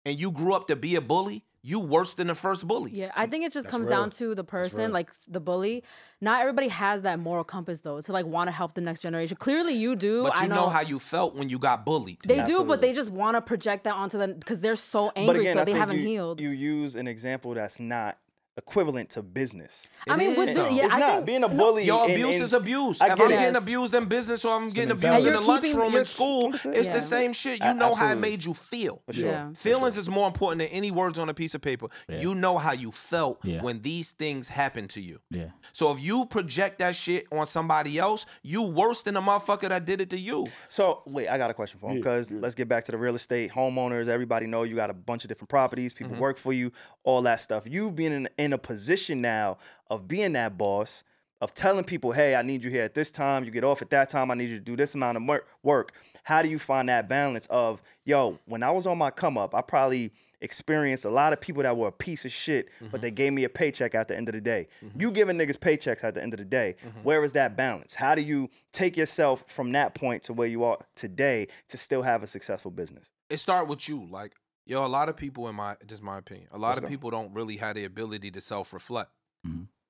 and you grew up to be a bully, you worse than the first bully. Yeah, I think it just comes down to the person, like the bully. Not everybody has that moral compass, though, to like want to help the next generation. Clearly you do. But you know how you felt when you got bullied. They do, but they just want to project that onto them because they're so angry, again, so I they think haven't healed. You use an example that's not equivalent to business. I mean, with It's I not. think Being a bully. Yo, abuse is abuse. I If get I'm it. getting abused in business or I'm getting abused mentality. in the And you're lunchroom in school, keeping- it's Yeah. the same shit. You know how it Absolutely. made you feel. For sure. Yeah. Feelings is more important than any words on a piece of paper. Yeah. You know how you felt Yeah. when these things happened to you. Yeah. So if you project that shit on somebody else, you worse than the motherfucker that did it to you. So wait, I got a question for him because let's get back to the real estate homeowners. Everybody know you got a bunch of different properties. People work for you, all that stuff. You being in a position now of being that boss, of telling people, hey, I need you here at this time. You get off at that time. I need you to do this amount of work. How do you find that balance of, yo, when I was on my come up, I probably experienced a lot of people that were a piece of shit, but they gave me a paycheck at the end of the day. You giving niggas paychecks at the end of the day. Where is that balance? How do you take yourself from that point to where you are today to still have a successful business? It start with you. Like, yo, a lot of people, just my opinion, a lot of people don't really have the ability to self-reflect.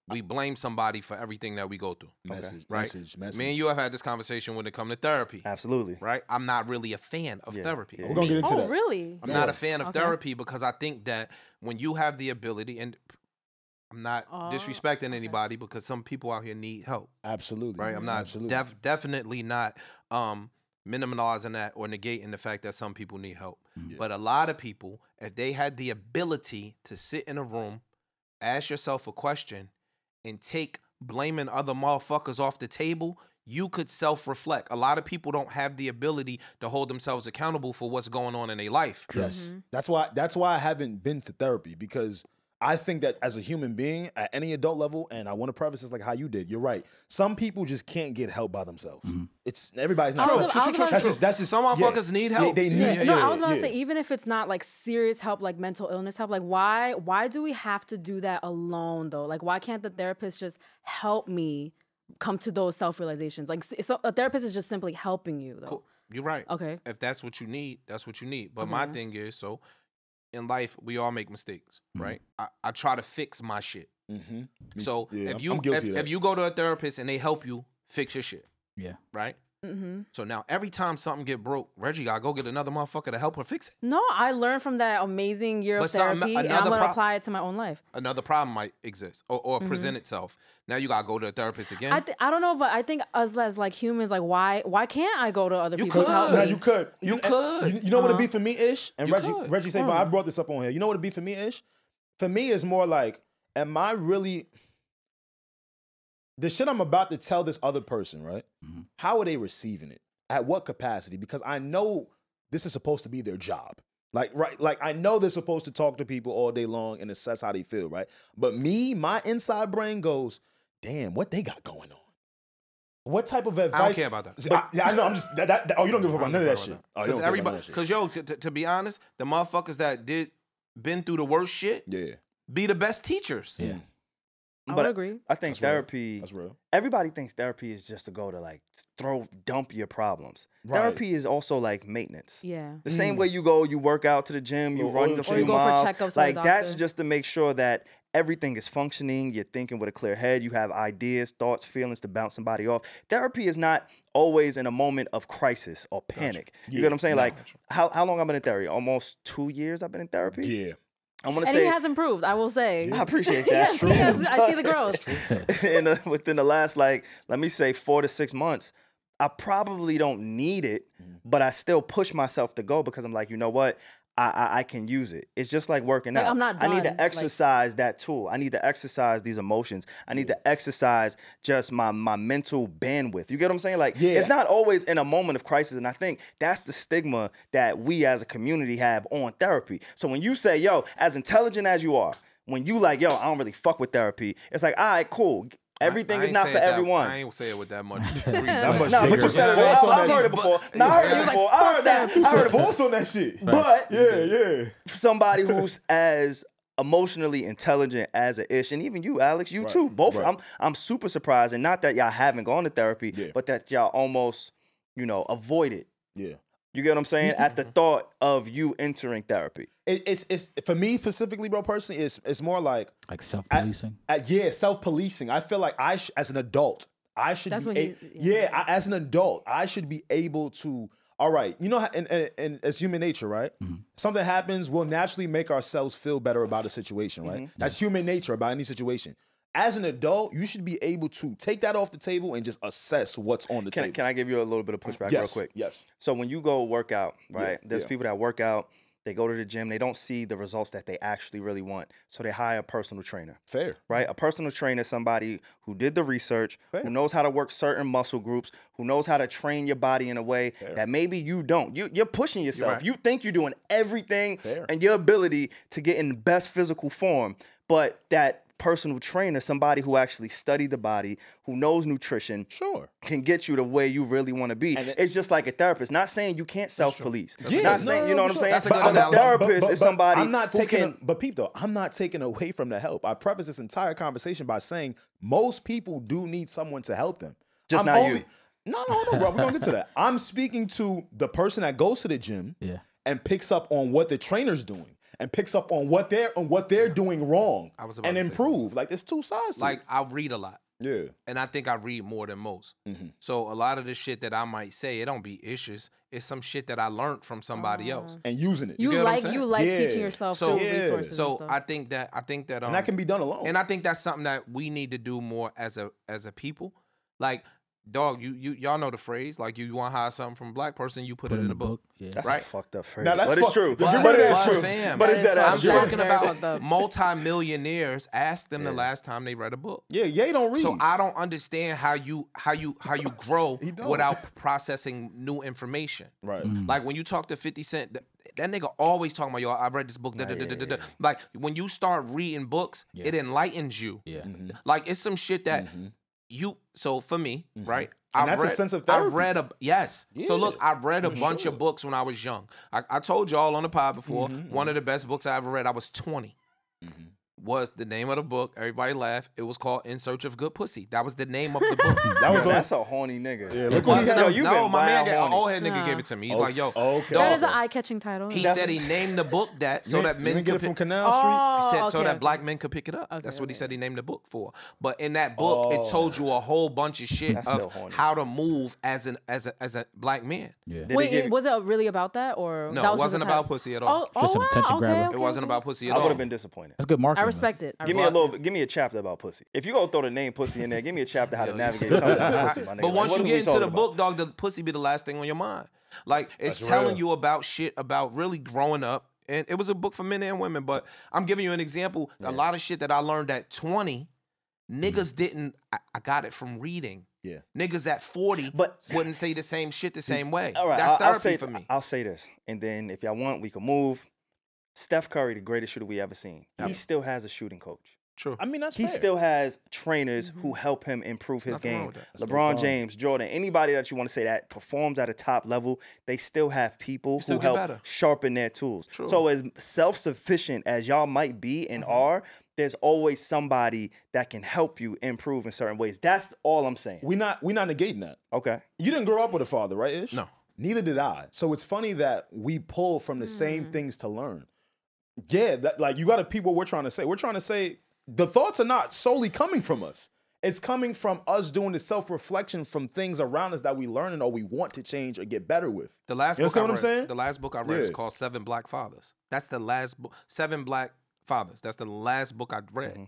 We blame somebody for everything that we go through. Message. Me and you have had this conversation when it comes to therapy. Absolutely. Right? I'm not really a fan of therapy. We're gonna get into that. Really? I'm not a fan of therapy because I think that when you have the ability, and I'm not disrespecting anybody because some people out here need help. Absolutely. Right? I'm not definitely not minimalizing that or negating the fact that some people need help. But a lot of people, if they had the ability to sit in a room, ask yourself a question, and take blaming other motherfuckers off the table, you could self-reflect. A lot of people don't have the ability to hold themselves accountable for what's going on in their life. Yes. That's why I haven't been to therapy, because I think that as a human being at any adult level, and I want to preface this like how you did, you're right. Some people just can't get help by themselves. It's everybody's not. That's just some motherfuckers need help. They need. I was about to say, even if it's not like serious help, like mental illness help, like why do we have to do that alone though? Like, why can't the therapist just help me come to those self-realizations? Like, so a therapist is just simply helping you though. Cool. You're right. Okay. If that's what you need, that's what you need. But my thing is, so in life, we all make mistakes, right? I try to fix my shit. So if you go to a therapist and they help you fix your shit, right? So now every time something get broke, Regi gotta go get another motherfucker to help her fix it. No, I learned from that amazing year of therapy, and I'm gonna apply it to my own life. Another problem might exist or present itself. Now you gotta go to a therapist again. I don't know, but I think us as like humans, like why can't I go to other people to help No, me? you could. You could. You know what it'd be for me, Ish? And Regi said, but I Mm. brought this up on here. You know what it'd be for me, Ish? For me, it's more like, am I really... The shit I'm about to tell this other person, right? How are they receiving it? At what capacity? Because I know this is supposed to be their job. Like, right? Like, I know they're supposed to talk to people all day long and assess how they feel, right? But me, my inside brain goes, damn, what they got going on? What type of advice? I don't care about that. I know. I'm just oh, you don't give a fuck about none of that shit. Because everybody, because yo, to be honest, the motherfuckers that been through the worst shit, be the best teachers. Yeah. I would agree. I think therapy. That's real. Everybody thinks therapy is just to go to like dump your problems. Right. Therapy is also like maintenance. Yeah. The same way you go, you work out to the gym, you run a few you go miles. for checkups with like a that's doctor. just to make sure that everything is functioning. You're thinking with a clear head. You have ideas, thoughts, feelings to bounce somebody off. Therapy is not always in a moment of crisis or panic. You get what I'm saying? Like how long I've been in therapy? Almost 2 years I've been in therapy. Yeah. I'm gonna And say he has improved, I will say. I appreciate that. Yes, he has, I see the growth. Within the last, like, let me say 4 to 6 months, I probably don't need it, but I still push myself to go because I'm like, you know what? I can use it. It's just like working Like, out. I'm not I need done. to exercise that tool. I need to exercise these emotions. I need to exercise just my mental bandwidth. You get what I'm saying? Like, it's not always in a moment of crisis. And I think that's the stigma that we as a community have on therapy. So when you say, yo, as intelligent as you are, when you like, yo, I don't really fuck with therapy, it's like, all right, cool. Everything is not for everyone. I ain't say it with that much. Nah, but you said it. I've heard it before. Nah, I heard it before. I heard that. I heard force on that shit. But Yeah. for somebody who's as emotionally intelligent as a Ish, and even you, Alex, you too. Both. Right. I'm super surprised, and not that y'all haven't gone to therapy, but that y'all almost, avoid it. Yeah. You get what I'm saying? At the thought of you entering therapy. It's for me specifically, bro. Personally, it's more like self-policing. Self-policing. I feel like as an adult, I should That's be when as an adult, I should be able to. All right, you know, and it's human nature, right? Something happens, we'll naturally make ourselves feel better about a situation, right? That's human nature about any situation. As an adult, you should be able to take that off the table and just assess what's on the table. Can I give you a little bit of pushback real quick? Yes. So when you go work out, right? There's yeah. people that work out, they go to the gym, they don't see the results that they actually really want. So they hire a personal trainer. Fair. Right? A personal trainer is somebody who did the research, who knows how to work certain muscle groups, who knows how to train your body in a way that maybe you don't. You're pushing yourself. Right. You think you're doing everything and your ability to get in the best physical form, but that personal trainer, somebody who actually studied the body, who knows nutrition, can get you the way you really want to be. And it's just like a therapist. Not saying you can't self-police. Not saying, you know what I'm saying? That's a good A therapist is somebody I'm not who taking, can... but Pete, though, I'm not taking away from the help. I preface this entire conversation by saying most people do need someone to help them. Just not you. No, bro. We're going to get to that. I'm speaking to the person that goes to the gym and picks up on what the trainer's doing. And picks up on what they're doing wrong and improve. Like there's two sides to it. Like I read a lot. Yeah. And I think I read more than most. So a lot of the shit that I might say, it don't be issues. It's some shit that I learned from somebody else. And using it. You get what I'm like saying? teaching yourself through resources. So and stuff. I think that and that can be done alone. And I think that's something that we need to do more as a people. Like, dog, y'all know the phrase, like you want to hire something from a black person, you put it in a book. Yeah. That's right? a fucked up phrase. Now, that's but it's true. But it's true. Fam, But it's that I'm true. talking about multi-millionaires. Ask them the last time they read a book. Yeah, they don't read. So I don't understand how you grow without processing new information. Right. Like when you talk to 50 Cent, that nigga always talking about, yo, I read this book. Like when you start reading books, it enlightens you. Yeah. Like it's some shit that so for me, right? And that's a sense of therapy. I've read So look, I've read a bunch of books when I was young. I told y'all on the pod before, one of the best books I ever read, I was 20. was the name of the book. Everybody laughed. It was called In Search of Good Pussy. That was the name of the book. That's a horny nigga. Yeah, look what he had. No, my man, an old head nigga gave it to me. He's like, yo, okay. That is an eye-catching title. He said he named the book that so that men get could it from Canal Street. He said okay, so that black men could pick it up. Okay, That's what he said he named the book for. But in that book, it told you a whole bunch of shit of how to move as a black man. Yeah. Wait, was it really about that or No, that it wasn't about pussy at all. Just an attention grabber. It wasn't about pussy at all. I would have been disappointed. That's good marketing. I respect it. Give me a chapter about pussy. If you gonna throw the name pussy in there, give me a chapter how to navigate something about pussy, my nigga. But once Like, you what get into the about? book, dog, the pussy be the last thing on your mind. Like, it's telling you about shit about really growing up. And it was a book for men and women, but I'm giving you an example. A lot of shit that I learned at 20, niggas didn't, I got it from reading. Yeah. Niggas at 40 wouldn't say the same shit the same way. All right, That's therapy for me. I'll say this, and then if y'all want, we can move. Steph Curry, the greatest shooter we ever seen. He still has a shooting coach. True. I mean, that's He fair. still has trainers who help him improve his Nothing wrong game. with that. LeBron James, Jordan, anybody that you want to say that performs at a top level, they still have people still who get help better. sharpen their tools. True. So as self-sufficient as y'all might be and are, there's always somebody that can help you improve in certain ways. That's all I'm saying. We not negating that. Okay. You didn't grow up with a father, right, Ish? No. Neither did I. So it's funny that we pull from the same things to learn. Yeah, that, like you got to peep what we're trying to say. We're trying to say the thoughts are not solely coming from us. It's coming from us doing the self-reflection from things around us that we learn or we want to change or get better with. The last You book understand I what I'm read, saying? the last book I read is called 7 Black Fathers. That's the last book. 7 Black Fathers. That's the last book I read.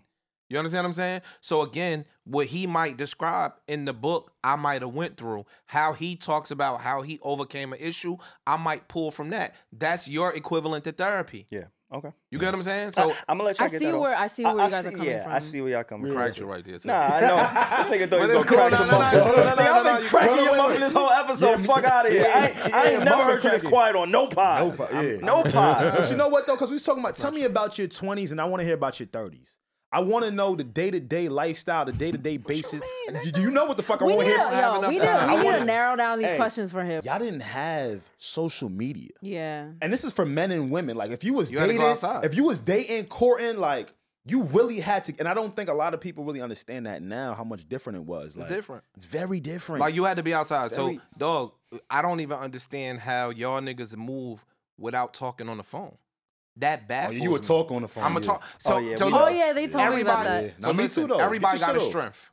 You understand what I'm saying? So again, what he might describe in the book, I might have went through. How he talks about how he overcame an issue, I might pull from that. That's your equivalent to therapy. Yeah. Okay. You get what I'm saying? So I'm gonna let y'all get that off. I see where you guys are coming from. I see where y'all coming from. cracked you right there. So. Nah, I know. This nigga thought he was it's gonna cool. crack some No, muffins. I've been cracking your wait, muffin this whole episode. Fuck out of here. I ain't never heard you this quiet on no pod. No pod. But you know what though? Because we was talking about. Tell me about your 20s, and I want to hear about your 30s. I want to know the day-to-day lifestyle, the day-to-day basis. Do you know what the fuck I want to hear? We need to narrow down these questions for him. Y'all didn't have social media. Yeah. And this is for men and women. Like if you was had to dating, go outside. if you was dating, courting, like you really had to. And I don't think a lot of people really understand that now. How much different it was. Like, It's different. It's very different. Like you had to be outside. Very- So, dog, I don't even understand how y'all niggas move without talking on the phone. That baffles you would me. talk on the phone. I'm gonna talk. So, yeah, so we look, know. Yeah, they told me about that. Yeah. So Now, me listen, too, though. everybody Get your got a shit strength.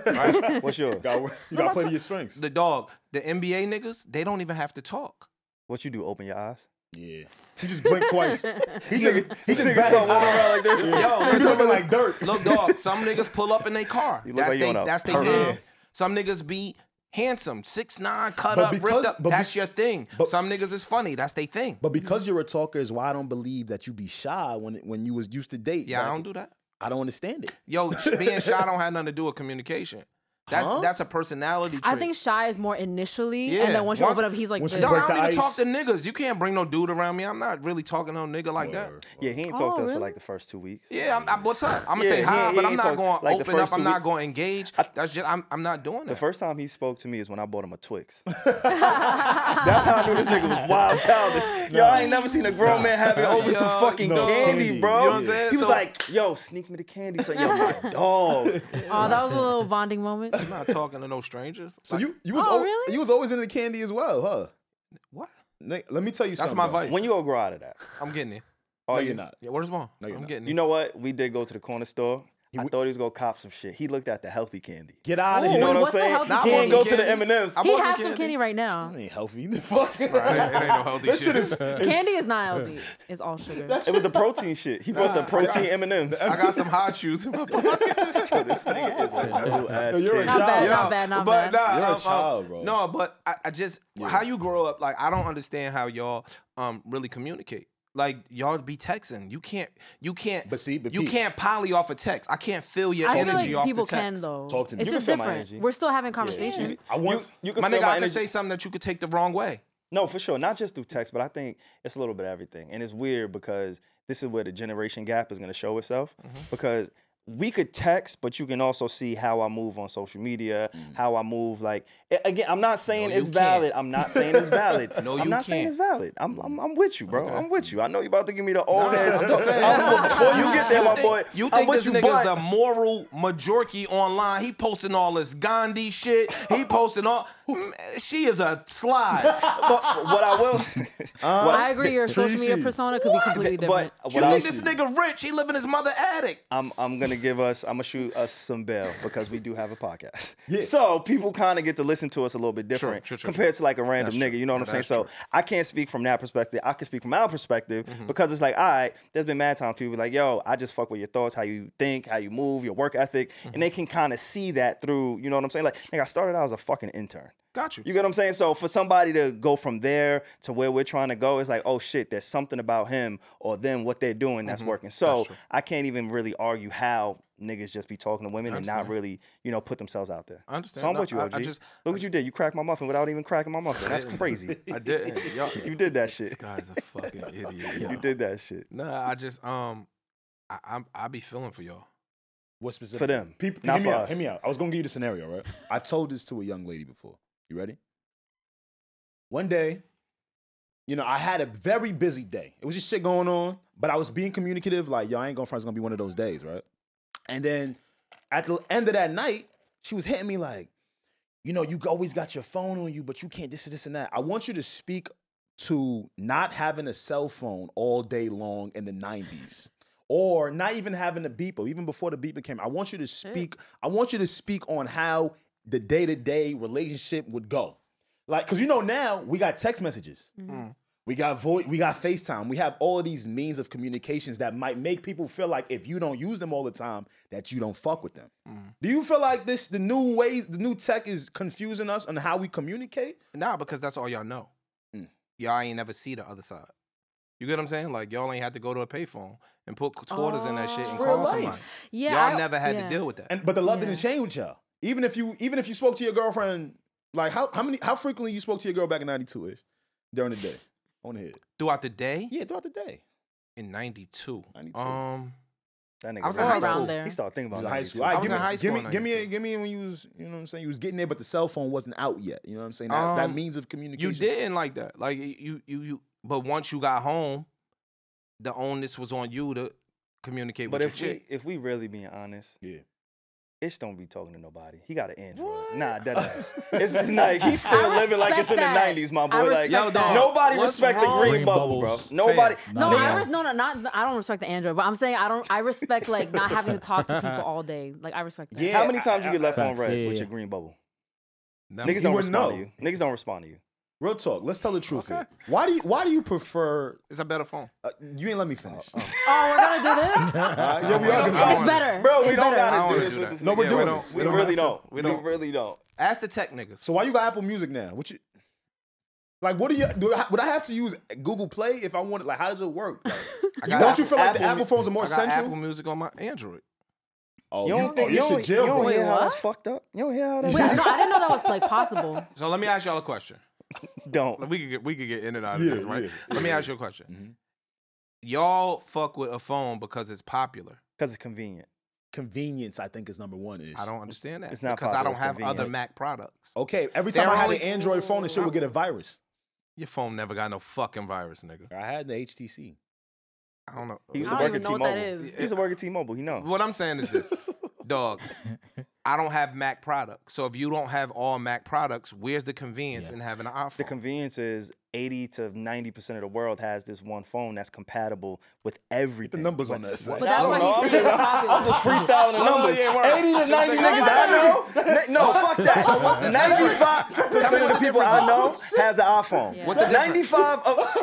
Right? What's yours? You got to play to your strengths. The dog, the NBA niggas, they don't even have to talk. What you do? Open your eyes? Yeah. He just blinked twice. He just Niggas back start his walking eye. around like this. Yo, He looking like dirt. Look, dog, some niggas pull up in their car. You look like you on a That's their permit. thing. Some niggas be handsome, 6'9", cut But up, because- ripped up. but That's be- your thing. but- Some niggas is funny. That's their thing. But because you're a talker is why I don't believe that you be shy when you was used to date. Yeah, I back don't do that. I don't understand it. Yo, being shy don't have nothing to do with communication. That's a personality trait. I think shy is more initially, Yeah. and then once you Once- open up, he's like once this. you No, I break don't the even talk ice. to niggas. You can't bring no dude around me. I'm not really talking to no nigga like that. Yeah, he ain't talked to us for really? like the first 2 weeks. Yeah, what's up? I'm gonna Yeah, say hi, he but I'm ain't not talk- going to like the open up. first I'm 2 not weeks. going to engage. That's just I'm not doing that. The first time he spoke to me is when I bought him a Twix. That's how I knew this nigga was wild childish. Yo, I ain't never seen a grown man having over some fucking candy, bro. You know what I'm saying? He was So- like, yo, sneak me the candy. So, yo, my dog. Oh, that was a little bonding moment. I'm not talking to no strangers. So Like, you was really? you was always into candy as well, huh? what? Nick, let me tell you That's something. my bro. vice. When you gonna grow out of that? I'm getting it. No, you're not. Yeah, where's Vaughn? No, you're I'm not. getting it. You know what? We did go to the corner store. I thought he was gonna cop some shit. He looked at the healthy candy. Get out of Ooh, here. You know wait, what I'm what's the saying? healthy Nah, I He want ain't some go to the candy. M&Ms. I He want some has some candy right now. It ain't healthy. Fuck. Right, it ain't no healthy That shit is. Candy is not healthy. It's all sugar. It was the protein shit. He brought the protein M&Ms. I got some hot shoes in my pocket. This nigga is a little ass You're a kid. Not bad, Yo, not bad, not but bad. You're a child, bro. No, but I just how you grow up. Like I don't understand how y'all really communicate. Like y'all be texting. You can't. But see, but you Pete- can't poly off a text. I can't feel your I feel energy like off people the text. can though. Talk to me. It's You just can feel my different. energy. We're still having conversation. I once. You can My feel nigga, I energy. could say something that you could take the wrong way. No, for sure. Not just through text, but I think it's a little bit of everything. And it's weird because this is where the generation gap is going to show itself. Because we could text, but you can also see how I move on social media, how I move. Like, again, I'm not saying it's valid. I'm not saying it's valid. I'm not saying it's valid. I'm with you, bro. Okay. I'm with you. I know you about to give me the old ass stuff. Before you get there, my boy. You think this nigga's the moral majority online? He posting all this Gandhi shit. He posting all. She is a slide. But what I will. I agree. Your social media persona could be completely different. But you think this nigga rich? He live in his mother attic. I'm gonna shoot us some bail because we do have a podcast. Yeah. So people kind of get to listen to us a little bit different compared to like a random nigga. You know what I'm saying? So I can't speak from that perspective. I can speak from our perspective because it's like, all right, there's been mad times people be like, yo, I just fuck with your thoughts, how you think, how you move, your work ethic, and they can kind of see that through. You know what I'm saying? Like, nigga, I started out as a fucking intern. Got you. You get what I'm saying? So for somebody to go from there to where we're trying to go, it's like, oh shit, there's something about him or them, what they're doing that's working. So I can't even really argue how niggas just be talking to women and not really, you know, put themselves out there. I understand. So I'm with you, OG. Look what you did. You cracked my muffin without even cracking my muffin. That's crazy. I did. You did that shit. This guy's a fucking idiot. You did that shit. Nah, I just I be feeling for y'all. What specific? For them. People, not for us. Hear me out. I was gonna give you the scenario, right? I told this to a young lady before. You ready? One day, you know, I had a very busy day. It was just shit going on, but I was being communicative, like, yo, I ain't gonna front, it's gonna be one of those days, right? And then at the end of that night, she was hitting me like, you know, you always got your phone on you, but you can't this and that. I want you to speak to not having a cell phone all day long in the 90s. Or not even having a beeper, even before the beeper came. I want you to speak on how the day-to-day relationship would go. Like, because you know now, we got text messages. We got we got FaceTime. We have all of these means of communications that might make people feel like if you don't use them all the time, that you don't fuck with them. Do you feel like the new tech is confusing us on how we communicate? Nah, because that's all y'all know. Y'all ain't never see the other side. You get what I'm saying? Like, y'all ain't had to go to a payphone and put quarters in that shit and call somebody. Yeah, y'all never had to deal with that. But the love didn't change with y'all. Even if you spoke to your girlfriend, like how frequently you spoke to your girl back in 92-ish during the day on the head? Throughout the day? Yeah, throughout the day. In 92. That nigga I was in high school. He started thinking about high school. I was in high school. Give me when you was, you know what I'm saying, you was getting there, but the cell phone wasn't out yet. You know what I'm saying? That means of communication. You didn't like that. Like you but once you got home, the onus was on you to communicate with your chick. If we really being honest, yeah. Ish don't be talking to nobody. He got an Android. Nah, that ass. It's like he's still living like it's in the 90s, my boy. Like, yo, dog, nobody respect the green bubble, bro. Nobody. I don't respect the Android, but I'm saying I respect like not having to talk to people all day. Like I respect that. Yeah, how many times you get left on red with your green bubble? Niggas don't respond to you. Niggas don't respond to you. Real talk. Let's tell the truth here. Why do you prefer? It's a better phone. You ain't let me finish. Oh, we're gonna do this? Yeah, we are gonna. It's better. Bro, we don't better. gotta do this with this. No, we're doing this. We really don't. We really don't. Ask the tech niggas. So why you got Apple Music now? What you like? What do you do? Would I have to use Google Play if I wanted? Like, how does it work? Like, don't you feel like the Apple phones are more central? Apple Music on my Android. Oh, you don't hear how that's fucked up? You don't hear how that's fucked up? I didn't know that was like possible. So let me ask y'all a question. Don't. We could get in and out of this, right? Yeah. Let me ask you a question. Y'all fuck with a phone because it's popular. Because it's convenient. Convenience, I think, is number one. I don't understand that. It's not because popular, I don't have other Mac products. Okay, every time I had an Android phone, the shit would get a virus. Your phone never got no fucking virus, nigga. I had the HTC. I don't know. He used to work at T-Mobile. He used to work at T-Mobile. He know. What I'm saying is this, dog. I don't have Mac products. So if you don't have all Mac products, where's the convenience in having an iPhone? The convenience is 80 to 90% of the world has this one phone that's compatible with everything. The numbers on that But side. that's why he's saying it's popular. I'm just freestyling the numbers. 80 to 90 niggas I know. No, fuck that. So what's the 95% of the people I know has an iPhone. Yeah. What's the 95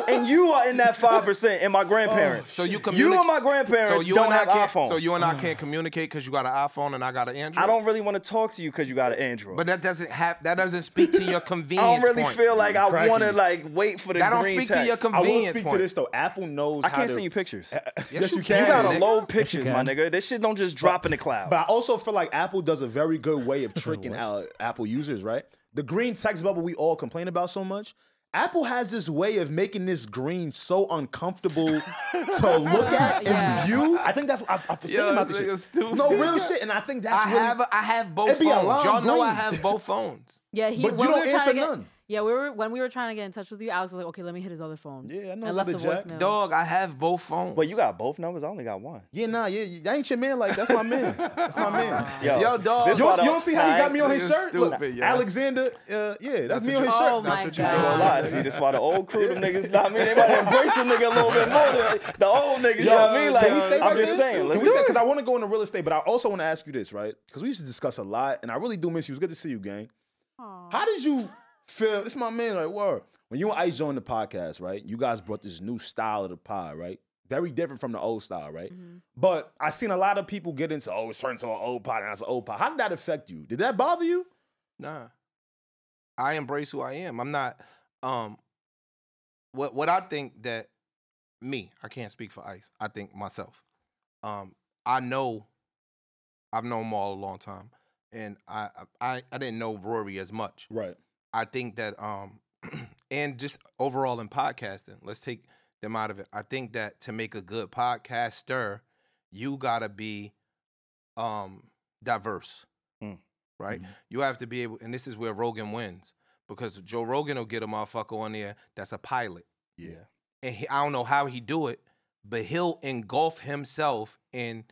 and you are in that 5% and my grandparents. So you and my grandparents don't have iPhones. So you and I can't communicate because you got an iPhone and I got an Android? I don't really want to talk to you because you got an Android. But that doesn't speak to your convenience. I don't really point. feel like I want to like wait for the that green don't speak text. to your convenience. I will speak to this though. Apple knows. I can't send you pictures. Yes, you can. You gotta load pictures, my nigga. This shit don't just drop in the cloud. But I also feel like Apple does a very good way of tricking Apple users, right? The green text bubble we all complain about so much. Apple has this way of making this green so uncomfortable to look at and view. I think that's what I was thinking about this shit. Stupid. No, real shit. And I think that's I have both phones. Y'all know I have both phones. Yeah, but you don't answer none. Yeah, when we were trying to get in touch with you, Alex was like, okay, let me hit his other phone. Yeah, I know. I left the voicemail. Dog, I have both phones. But you got both numbers? I only got one. Yeah, nah, that ain't your man. Like, that's my man. That's my man. Yo, dog. You don't see how he got me on his shirt? Stupid, Look, yo. Alexander, that's me on his shirt. Oh That's my what you God. do a lot. See, that's why the old crew, them niggas, not me. They might embrace the nigga a little bit more than the old niggas. You know what I mean? Like, Can we stay I'm right just there? saying. Let's Can we do stay? it. Because I want to go into real estate, but I also want to ask you this, right? Because we used to discuss a lot, and I really do miss you. It's good to see you, gang. Aw. How did you feel? This is my man, like, word. When you and Ice joined the podcast, right? You guys brought this new style of the pod, right? Very different from the old style, right? Mm-hmm. But I seen a lot of people get into, it's turned to an old pod, and that's an old pod. How did that affect you? Did that bother you? Nah. I embrace who I am. I'm not what I think that I can't speak for Ice. I think myself. I've known Mal a long time. And I didn't know Rory as much. Right. I think that and just overall in podcasting, let's take them out of it. I think that to make a good podcaster, you gotta be diverse. Right? Mm-hmm. You have to be able, and this is where Rogan wins, because Joe Rogan will get a motherfucker on there that's a pilot. Yeah. And I don't know how he do it, but he'll engulf himself in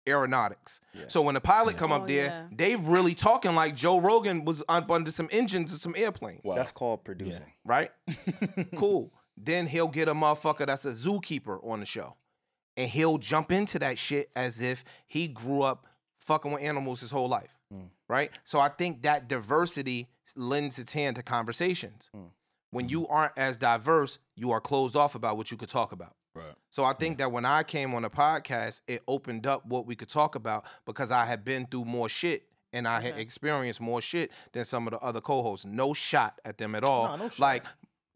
aeronautics. Yeah. So when the pilot come up there, they really talking like Joe Rogan was up under some engines of some airplane. Wow. That's called producing. Right? Cool. Then he'll get a motherfucker that's a zookeeper on the show. And he'll jump into that shit as if he grew up fucking with animals his whole life. Right? So I think that diversity lends its hand to conversations. When you aren't as diverse, you are closed off about what you could talk about. Right. So I think that when I came on the podcast, it opened up what we could talk about because I had been through more shit and I had experienced more shit than some of the other co-hosts. No shot at them at all. No shot. Like,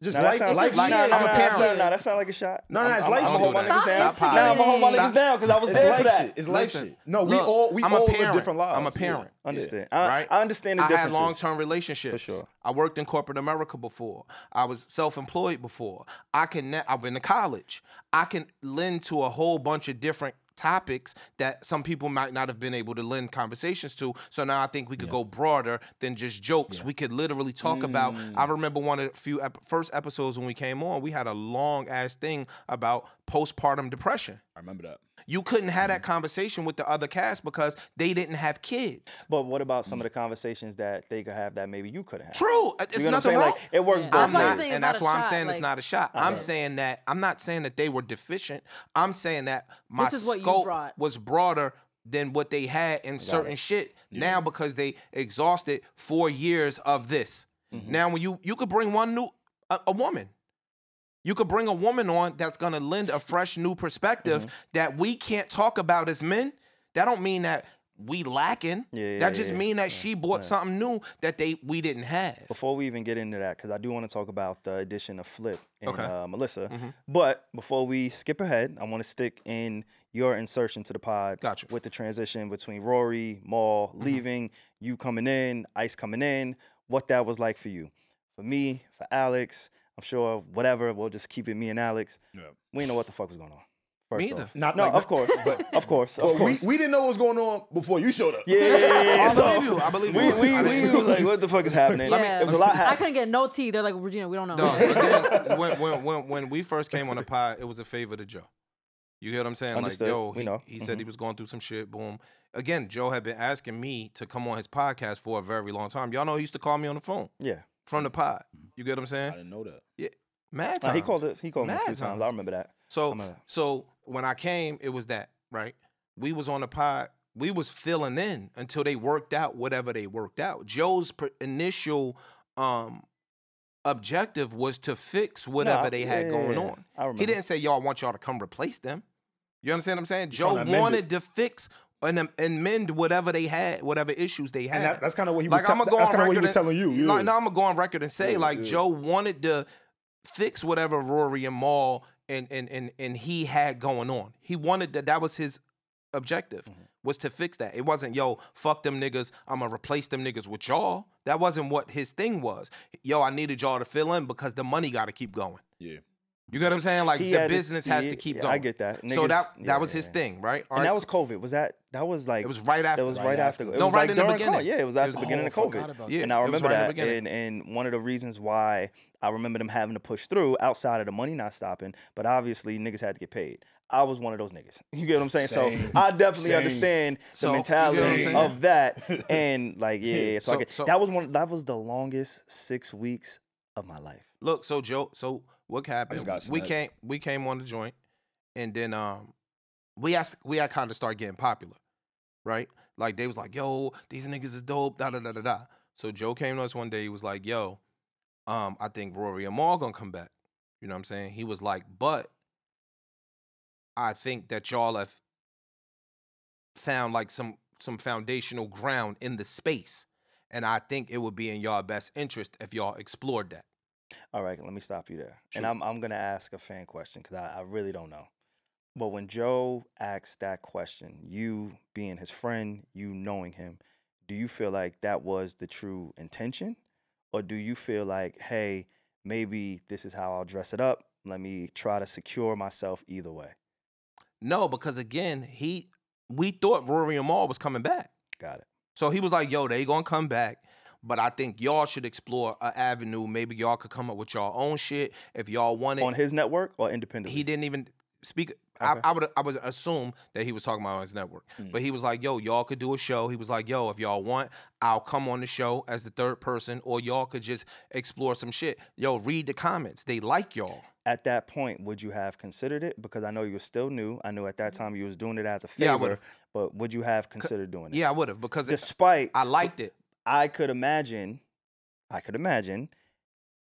just I'm a parent. No, that sound like a shot. No, it's life shit. I'm gonna hold my niggas down because I was there for that. It's life shit. No, we all live different lives. I'm a parent. Understand. Right? I understand the differences. I had long-term relationships. For sure. I worked in corporate America before. I was self-employed before. I've been to college. I can lend to a whole bunch of different topics that some people might not have been able to lend conversations to. So now I think we could go broader than just jokes. We could literally talk about, I remember one of the first episodes when we came on, we had a long ass thing about postpartum depression. I remember that. You couldn't have that conversation with the other cast because they didn't have kids. But what about some of the conversations that they could have that maybe you couldn't have? True. It's nothing wrong. Like, it works both ways. And that's why I'm saying it's not a shot. I'm saying that, I'm not saying that they were deficient. I'm saying that my scope was broader than what they had in certain shit. Now because they exhausted 4 years of this. Now when you could bring a woman. You could bring a woman on that's gonna lend a fresh new perspective that we can't talk about as men. That don't mean that we lacking. That just mean that she brought something new that we didn't have. Before we even get into that, because I do want to talk about the addition of Flip and Melyssa. But before we skip ahead, I want to stick in your insertion to the pod with the transition between Rory, Mal leaving, you coming in, Ice coming in, what that was like for you. For me, for Alex, I'm sure whatever, we'll just keep it me and Alex. Yeah. We didn't know what the fuck was going on. Me either. Of course. But of course. We didn't know what was going on before you showed up. Yeah. I believe you. We was like, what the fuck is happening? Yeah. It was a lot happening. I couldn't get no tea. They're like, Regina, we don't know. No, again, when we first came on the pod, it was a favor to Joe. You get what I'm saying? Understood. Like, yo, he said he was going through some shit, boom. Again, Joe had been asking me to come on his podcast for a very long time. Y'all know he used to call me on the phone. Yeah. From the pod. You get what I'm saying? I didn't know that. Yeah. Mad times. He called me a few times. I remember that. So when I came, it was that, right? We was on the pod. We was filling in until they worked out whatever they worked out. Joe's initial objective was to fix whatever they had going on. He didn't say, I want y'all to come replace them. You understand what I'm saying? Joe wanted to fix and mend whatever they had, whatever issues they had. And that's kind of what he was telling you. Now I'm gonna go on record and say, Joe wanted to fix whatever Rory and Mal and he had going on. He wanted that was his objective was to fix that. It wasn't, yo, fuck them niggas, I'm gonna replace them niggas with y'all. That wasn't what his thing was. Yo, I needed y'all to fill in because the money got to keep going. Yeah. You get what I'm saying? Like, the business has to keep going. I get that. Niggas, so that was his thing, right? And that was COVID. That was like... It was right after. It was right after. No, right in the beginning. Yeah, it was after the beginning of COVID. Yeah, and I remember that. And one of the reasons why I remember them having to push through, outside of the money not stopping, but obviously niggas had to get paid. I was one of those niggas. You get what I'm saying? So I definitely understand the mentality of that. And like, yeah. So that was the longest 6 weeks of my life. Look, so Joe, what happened? We came on the joint, and then we had kind of started getting popular, right? Like, they was like, yo, these niggas is dope, da da da da da. So Joe came to us one day. He was like, yo, I think Rory Mal gonna come back. You know what I'm saying? He was like, but I think that y'all have found like some foundational ground in the space, and I think it would be in y'all best interest if y'all explored that. All right, let me stop you there. Sure. And I'm gonna ask a fan question because I really don't know. But when Joe asked that question, you being his friend, you knowing him, do you feel like that was the true intention? Or do you feel like, hey, maybe this is how I'll dress it up. Let me try to secure myself either way. No, because again, we thought Rory Mal was coming back. Got it. So he was like, yo, they gonna come back. But I think y'all should explore an avenue. Maybe y'all could come up with y'all own shit if y'all want it. On his network or independently? He didn't even speak. Okay. I would assume that he was talking about on his network. But he was like, yo, y'all could do a show. He was like, yo, if y'all want, I'll come on the show as the third person, or y'all could just explore some shit. Yo, read the comments. They like y'all. At that point, would you have considered it? Because I know you were still new. I knew at that time you was doing it as a favor. Yeah, I would've. But would you have considered doing it? Yeah, I would have. Because despite I liked it. I could imagine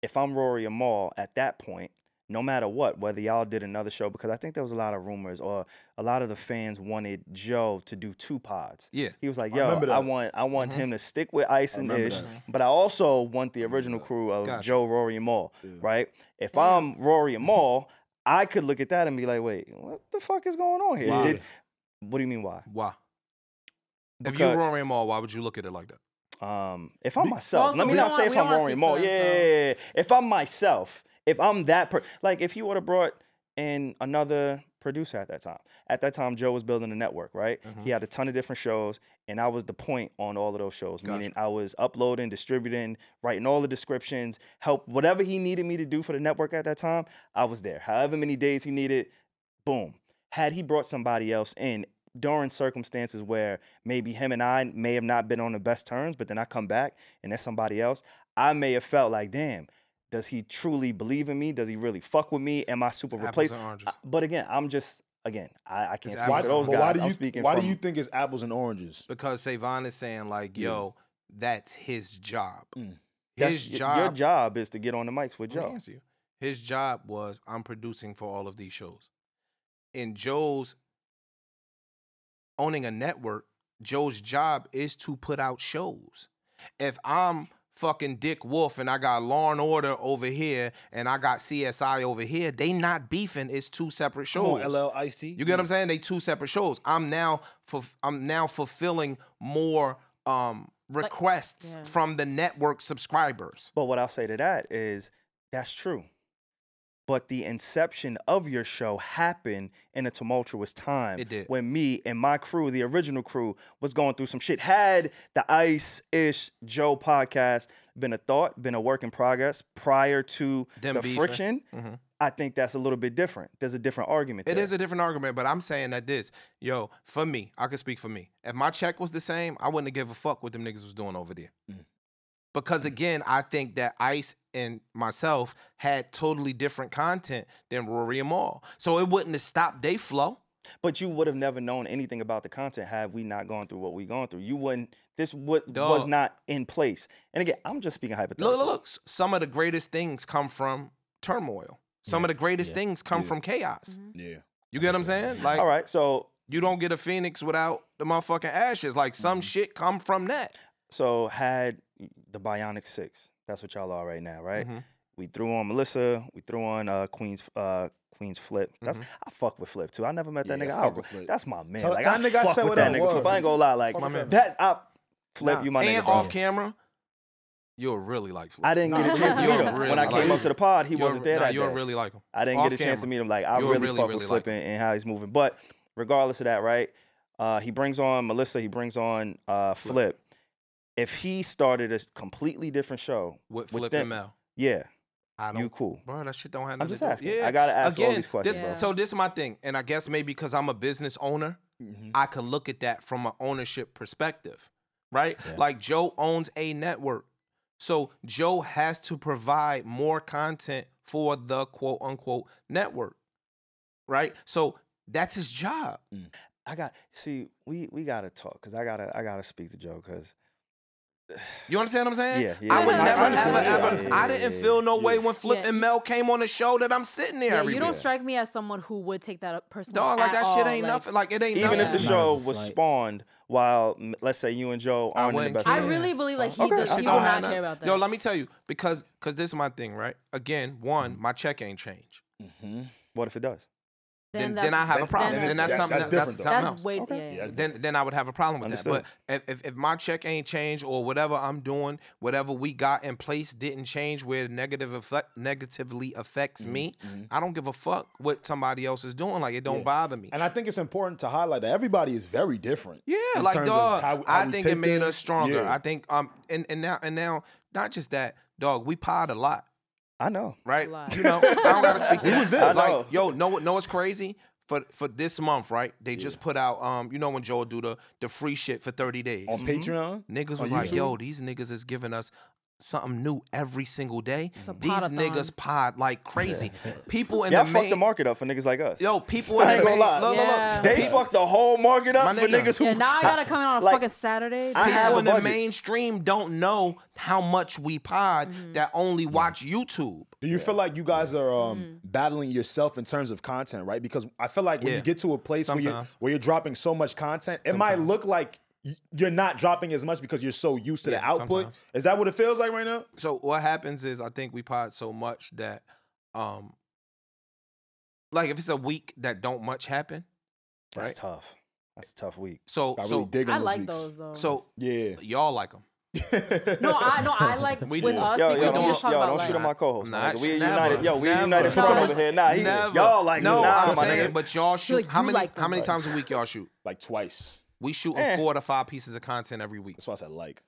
if I'm Rory Mal at that point, no matter what, whether y'all did another show, because I think there was a lot of rumors, or a lot of the fans wanted Joe to do 2 pods. Yeah. He was like, yo, I want him to stick with Ice and Ish, but I also want the original crew of Joe, Rory, and Mal, right? If I'm Rory and Mal, I could look at that and be like, wait, what the fuck is going on here? Why? What do you mean, why? Why? If you're Rory and Mal, why would you look at it like that? If I'm myself, let me not say if I'm Rory Mal. Yeah. If I'm myself, if I'm that like if you would have brought in another producer at that time, Joe was building a network, right? He had a ton of different shows, and I was the point on all of those shows, meaning I was uploading, distributing, writing all the descriptions, help whatever he needed me to do for the network at that time, I was there. However many days he needed, boom. Had he brought somebody else in during circumstances where maybe him and I may have not been on the best terms, but then I come back and there's somebody else, I may have felt like, damn, does he truly believe in me? Does he really fuck with me? Am I super replaced? But again, I can't speak for those guys. Why do you think it's apples and oranges? Because SaVon is saying like, yo, that's his job. Your job is to get on the mics with Joe. His job was, I'm producing for all of these shows. In Joe's owning a network, Joe's job is to put out shows. If I'm fucking Dick Wolf and I got Law and Order over here and I got CSI over here, they not beefing. It's 2 separate shows. LLIC. You get what I'm saying? They 2 separate shows. I'm now fulfilling more requests from the network subscribers. But what I'll say to that is that's true. But the inception of your show happened in a tumultuous time. It did. When me and my crew, the original crew, was going through some shit. Had the Ice-ish Joe podcast been a thought, been a work in progress prior to the friction, I think that's a little bit different. There's a different argument there. It is a different argument, but I'm saying that for me, I can speak for me. If my check was the same, I wouldn't have give a fuck what them niggas was doing over there. Because again, I think that Ice and myself had totally different content than Rory and Mal. So it wouldn't have stopped their flow. But you would have never known anything about the content had we not gone through what we gone through. You wouldn't, was not in place. And again, I'm just speaking hypothetically. Look, some of the greatest things come from turmoil. Some of the greatest things come from chaos. Yeah. You get what I'm saying? Like, all right, so you don't get a phoenix without the motherfucking ashes. Like some shit come from that. So had the Bionic 6. That's what y'all are right now, right? We threw on Melyssa. We threw on QueenzFlip. That's I fuck with Flip too. I never met that nigga. fuck with Flip. That's my man. Tell Like that I nigga I fuck said with what that up, nigga. what? Flip. I ain't gonna lie. Like my man. Flip, you my nigga. And bro. off camera, you'll really like Flip. I didn't get a chance to meet him really when I came like up to the pod. He wasn't there that day. You'll really like him. I didn't get a chance to meet him. Like I really fuck with Flip and how he's moving. But regardless of that, right? He brings on Melyssa. He brings on Flip. If he started a completely different show with Flip and Mel, yeah, I don't. You cool, bro? That shit don't have I'm nothing just to do. asking. Yeah, I gotta ask all again, these questions. bro. So this is my thing, and I guess maybe because I'm a business owner, I could look at that from an ownership perspective, right? Yeah. Like Joe owns a network, so Joe has to provide more content for the quote unquote network, right? So that's his job. We gotta talk because I gotta speak to Joe because You understand what I'm saying? Yeah. I would I never, understand. ever. Yeah. I didn't feel no way when Flip Yeah. and Mel came on the show that I'm sitting there. Yeah, every you don't week. strike me as someone who would take that personally. Dog, like at that shit all. ain't Like, nothing. Like it ain't even nothing. if the Yeah. show It's was like- spawned while let's say you and Joe I aren't in the wouldn't best. I care. really believe like he Okay. does. Shit He don't will have not nothing. care about that. Yo, let me tell you, because this is my thing, right? Again, one, my check ain't changed. What if it does? Then I have a problem. then Then that's something that's that's different, something That's else. way. Okay. Yeah. Then I would have a problem with Understood. that. But if my check ain't changed or whatever I'm doing, whatever we got in place didn't change where it negatively affects me, I don't give a fuck what somebody else is doing. Like it don't bother me. And I think it's important to highlight that everybody is very different. Yeah, in like terms of dog, how I we think take it made things. us stronger. Yeah. I think and now not just that, dog, we pod a lot. I know. Right? A lot. You know, I don't gotta speak to Who that. was that? I know. Like, yo, know what's crazy? For this month, right? They just put out you know when Joe do the free shit for 30 days. On Patreon? Niggas On was like, YouTube? yo, these niggas is giving us something new every single day. a These podathon. niggas pod like crazy. People in Y'all the fucked main the market up for niggas like us. Yo, people in I the ain't gonna main lie. look, Yeah. They fucked the whole market up My for nigga. niggas who. Yeah, now I gotta come in on a Like, fucking Saturday. I have people a in the budget. mainstream don't know how much we pod that only watch YouTube. Do you feel like you guys are battling yourself in terms of content, right? Because I feel like when Yeah. you get to a place Sometimes. where you're dropping so much content, it might look like you're not dropping as much because you're so used to the output. sometimes. Is that what it feels like right now? So what happens is I think we pod so much that like if it's a week that don't much happen, That's right? tough. That's a tough week. So I really dig on I those like weeks. those though. so Yeah. y'all like them. no, I like We with do. us Yo, because yo, we just talk yo, about don't like. shoot on my co-host. Nah, We never, united. Yo, we never. united for some over here. Nah, Never. y'all like no, nah, I'm my saying, nigga. but y'all shoot. like, how you many like how them, many but- times a week y'all shoot? Like twice. We shooting 4 to 5 pieces of content every week, That's why I said like.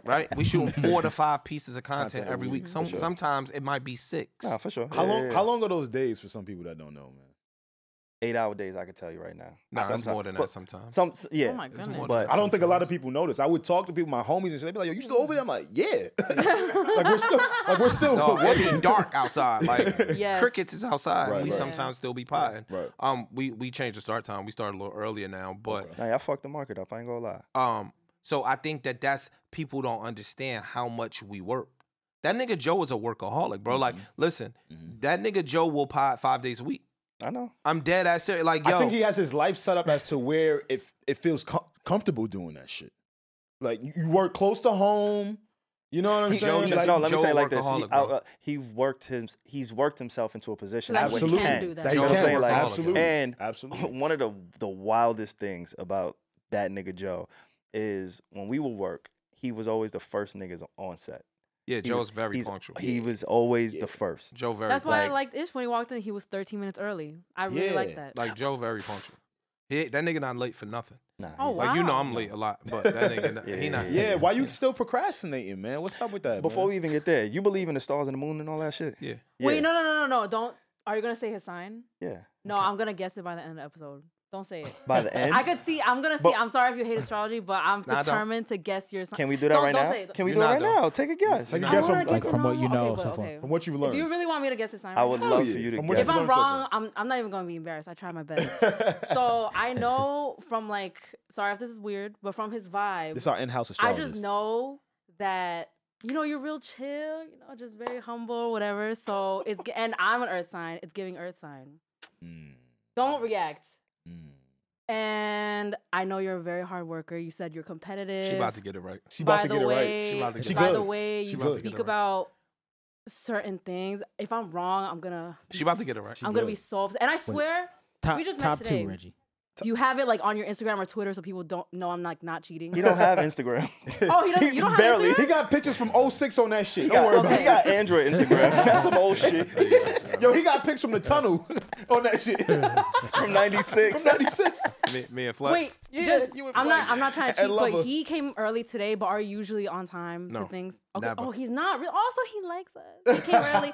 right? We shooting 4 to 5 pieces of content every week. for sure. Sometimes it might be 6. Nah, for sure. How long? Yeah. How long are those days for some people that don't know, man? 8-hour days, I can tell you right now. Nah, it's Sometimes- more than that sometimes. Yeah. Oh my It's goodness. more But- than I don't think a lot of sometimes. people notice. I would talk to people, my homies, and they'd be like, "Yo, you still over there?" I'm like, "Yeah." like we're still Dog, it be dark outside. Like Yes. crickets is outside. Right, we right. sometimes still be potting. Right. We changed the start time. We started a little earlier now, but Nah, y'all fucked the market up. I ain't gonna lie. so I think that's people don't understand how much we work. That nigga Joe is a workaholic, bro. Like, listen, that nigga Joe will pod 5 days a week. I know. I'm dead ass serious. Like, yo, I think he has his life set up as to where it feels comfortable doing that shit. Like you work close to home. You know what I'm saying? Joe- Like, No, let me Joe say it like this. workaholic, bro. He's worked himself into a position Like, that he way absolutely. he can can. do that. That he You know what I'm can. saying? Like, Absolutely. And Absolutely. one of the wildest things about that nigga Joe is when we would work, he was always the first niggas on set. yeah, Joe's very punctual. He was always the first. Joe very That's why I like- liked Ish when he walked in. He was 13 minutes early. I really Yeah. like that. like Joe very punctual. That nigga not late for nothing. Nah, Oh, he's- Like you know Wow. I'm late a lot, but that nigga he not. Yeah, why you still procrastinating, man? What's up with that? Before man? we even get there, you believe in the stars and the moon and all that shit? Yeah. Wait, no. Don't. Are you gonna say his sign? Yeah. No, I'm gonna guess it by the end of the episode. Don't say it. By the end, I could see. I'm gonna see. But- I'm sorry if you hate astrology, but I'm Nah, don't. determined to guess your sign. can we do that Don't- right don't now? say it. Can we You're do it not, right though. now? Take a guess. Take a I guess wanna from, get to from what you know okay, but so far. okay. from what you've learned. Do you really want me to guess his sign? I would right? love yeah. for you to From what guess. If you've I'm learned so wrong, I'm not even gonna be embarrassed. I try my best. So I know from like, sorry if this is weird, but from his vibe, This is our in-house I astrologist. just know that you're real chill. Just very humble, whatever. So and I'm an Earth sign. It's giving Earth sign. Mm, Don't react. mm. And I know you're a very hard worker. You said you're competitive. She about to get it right. She about By to the get it right. way, She about to get it by right. the way She you good. speak Get it right. about certain things. If I'm wrong, I'm gonna. She about to get it right. I'm gonna be so upset. And I swear, we just met top today. 2, Reggie. Do you have it like on your Instagram or Twitter so people don't know I'm like not cheating? He don't have Instagram. Oh, he doesn't. You don't have barely. Instagram? He got pictures from 06 on that shit. Don't worry about He got Android Instagram. That's some old shit. Yo, he got pics from the tunnel on that shit. From 96. From 96. Me and Flex. Wait, Yeah, just, you and I'm Flex. not trying to And cheat, but Lover. he came early today. But are you usually on time No, to things? Okay. never. Oh, he's not. Also, he likes us. He came early.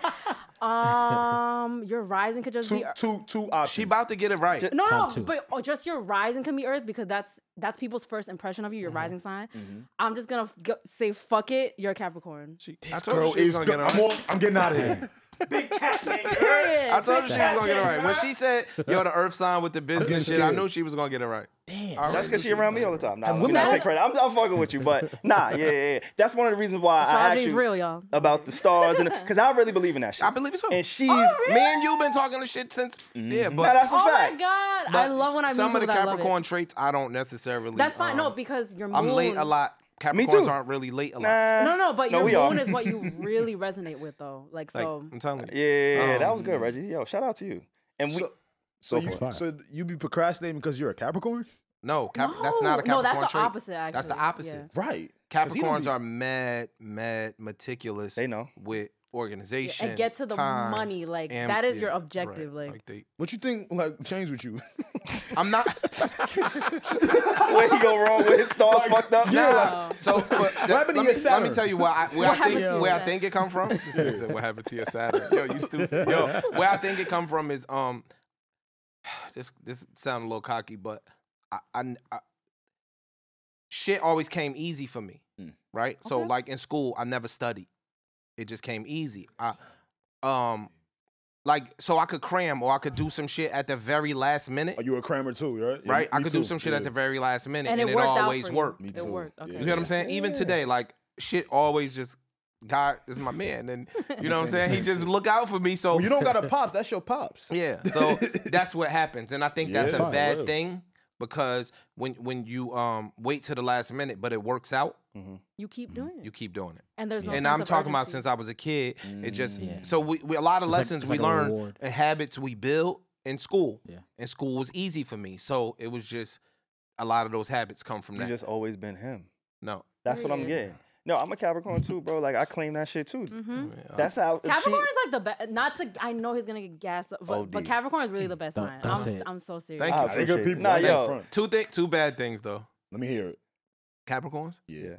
Your rising could just be. Two options. She about to get it right. No, Top 2. but just your rising can be Earth because that's people's first impression of you. Your rising sign. I'm just gonna say fuck it. You're a Capricorn. I told you she was gonna get it right. I'm getting out of here. Period. I told you she was gonna get it right. When she said, yo, the earth sign with the business shit, I scared. knew she was gonna get it right. Damn. That's because she around me all the time. Nah, let me women not don't- take credit. I'm fucking with you, but nah, yeah. That's one of the reasons why I Astrology asked is you real, y'all. about the stars, and because I really believe in that shit. I believe it too. And she's, Me and you been talking to shit since, yeah, nah, but that's a Oh fact. my god, but I love when I meet some of the people that love Capricorn it. traits I don't necessarily. That's fine. No, because your moon. I'm late a lot. Me Capricorns too. aren't really late a lot. Nah. No, but No, we your are. moon is what you really resonate with, though. Like Like, so. I'm telling you. Yeah, that was good, Reggie. Yo, shout out to you. And we, So you be procrastinating because you're a Capricorn? No, that's not a Capricorn No, that's the trait. opposite. Actually, That's the opposite. Yeah. Right. 'Cause he don't Capricorns be- are mad meticulous. They know. With organization And get to the time, money. Like and- that is your yeah, objective. right. Like they, What you think like changed with you? I'm not. where he go wrong with his stars fucked up? Nah. So happened to your let me Saturn? tell you where I What happened to your think Saturn? it come from. This nigga said, what happened to your Saturn? Yo, you stupid. Yo, where I think it come from is this sound a little cocky, but I shit always came easy for me, right? So Okay. like in school, I never studied. It just came easy. Like so I could cram or I could do some shit at the very last minute. Are you a crammer too, right? Yeah, Right? I me could too. do some shit Yeah. at the very last minute, and and it it worked out always for you. worked. Me It too. worked. Okay. Yeah. You hear what I'm saying? Even today, like shit always just God is my man, and you know what I'm saying. He just look out for me. So Well, you don't got a pops. That's your pops. yeah, so that's what happens, and I think that's Yeah. a bad Real. thing because when you wait to the last minute, but it works out, You keep doing it. you keep doing it. And there's no. And sense I'm of talking about urgency. since I was a kid. It just Yeah. so we a lot of lessons it's we like a learn reward. and habits we build in school. Yeah. And school was easy for me, so it was just a lot of those habits come from You that. just always been him. No, That's what I'm Period. getting. No, I'm a Capricorn too, bro. Like I claim that shit too. That's how. Capricorn is like the best. Not to. I know he's gonna get gassed, up, but OD. Capricorn is really the best sign. don't say it. I'm so serious. Thank I you. They appreciate good it. people. Nah, on that yo. front. Two bad things though. Let me hear it. Capricorns. Yeah.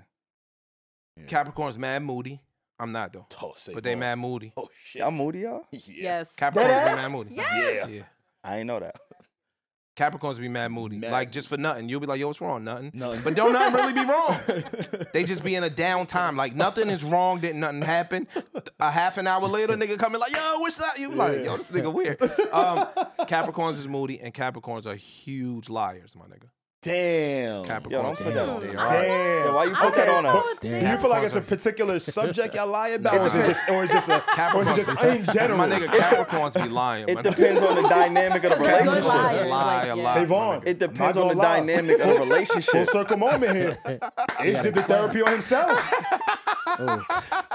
Capricorn's mad moody. I'm not though, Oh, say but they more. mad moody. Oh shit. I'm moody, y'all. Yeah. Yes. Capricorns be mad moody. Yes. Yeah. I ain't know that. Capricorns be mad moody. Mad. Like just for nothing. You'll be like, yo, what's wrong? Nothing. Nothing. But don't nothing really be wrong. They just be in a downtime. Like nothing is wrong, didn't nothing happen. A half an hour later, nigga coming like, yo, what's up? You be like, yo, this nigga weird. Capricorns is moody and Capricorns are huge liars, my nigga. Damn. Capricorns. Yo, don't put that on They me. are. Damn. Yo, why you put that on us? Do you feel like it's a particular subject y'all lie about, or is it just, or is just in general? My nigga, Capricorns be lying. It my depends on the dynamic of the They're good relationship. liars. Lie Like, a yeah. lot. SaVon. my nigga. It depends on the Not gonna lie. dynamic of the Full relationship. circle moment here. H did the therapy on himself.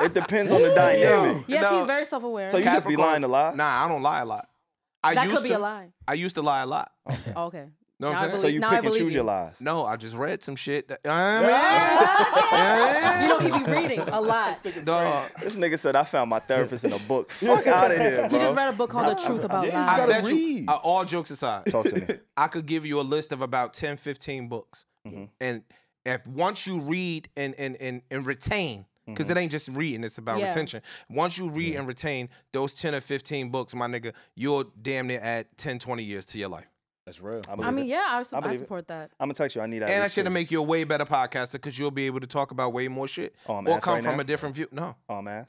It depends on the dynamic. Yes, No. he's very self-aware. So you just be lying a lot. Nah, I don't lie a lot. I that used could be to. a lie. I used to lie a lot. Oh, okay. Know what I'm saying? So you Now I pick and believe choose you. your lies. No, I just read some shit. That, You know, he be reading a lot. Dog. This nigga said I found my therapist in a book. Fuck out of here, He just bro. read a book called The Truth About yeah, you Lies. gotta bet you, read. all jokes aside, Talk to me. I could give you a list of about 10, 15 books. And if once you read and retain, because it ain't just reading, it's about Yeah. retention. Once you read and retain those 10 or 15 books, my nigga, you'll damn near add 10, 20 years to your life. That's real. I mean, yeah, I believe it. support that. I'm gonna text you. I need that. And I list should too. make you a way better podcaster because you'll be able to talk about way more shit. Oh, I'm or ass come right from now? a different view. No. Oh, I'm ass.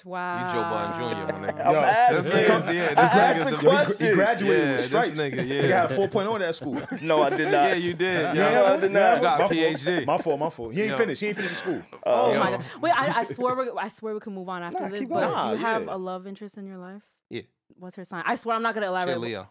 Wow. You Joe Budden Jr., my nigga. I'm Yo, asking. This nigga, yeah, this I asked nigga's the the question. He graduated Yeah, with this stripes. nigga, He yeah. got a 4.0 at that school. No, I did not. Yeah, you did. No, Yeah. I did not. You got a My fault. PhD. My fault. He ain't Yo. finished. He ain't finished in school. Oh Yo. my god. Wait, I swear we can move on after Nah, this. keep But going. do you Nah, have yeah. a love interest in your life? Yeah. What's her sign? I swear I'm not gonna Shit, elaborate. Leo.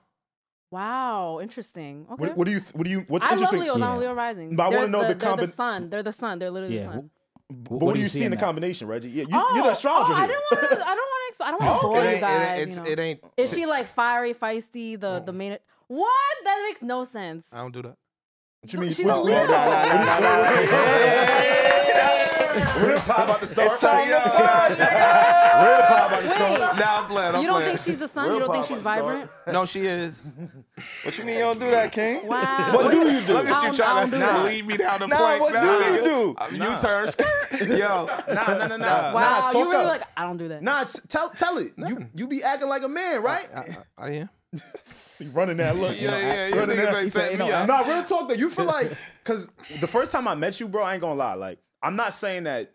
Wow, interesting. Okay. What do you? What's I love interesting? Leos. I'm Yeah. Leo rising. But I wanna know the they're the combi- sun. They're the sun. They're literally the Yeah. sun. But what do you see in the combination, Reggie? Yeah, you're the astrologer here. I don't want to bore you guys. It ain't. Is she like fiery, feisty? The main. What? That makes no sense. I don't do that. What you mean? She's a Leo. Real pop about to start. It's time to pod, nigga. Real pop about to start. Nah, I'm playing. You don't think she's a sun? You don't think she's vibrant? No, she is. What you mean you don't do that, King? Wow. What do you do? Look at you trying to lead me down the plank. What do you do? You turn. Yo. Nah. Wow, you really up. like, I don't do that. Nah, tell it. You be acting like a man, right? I am. You running that look. Yeah. You niggas ain't setting me up. Nah, real talk though. You feel like, because the first time I met you, bro, I ain't gonna lie. Like, I'm not saying that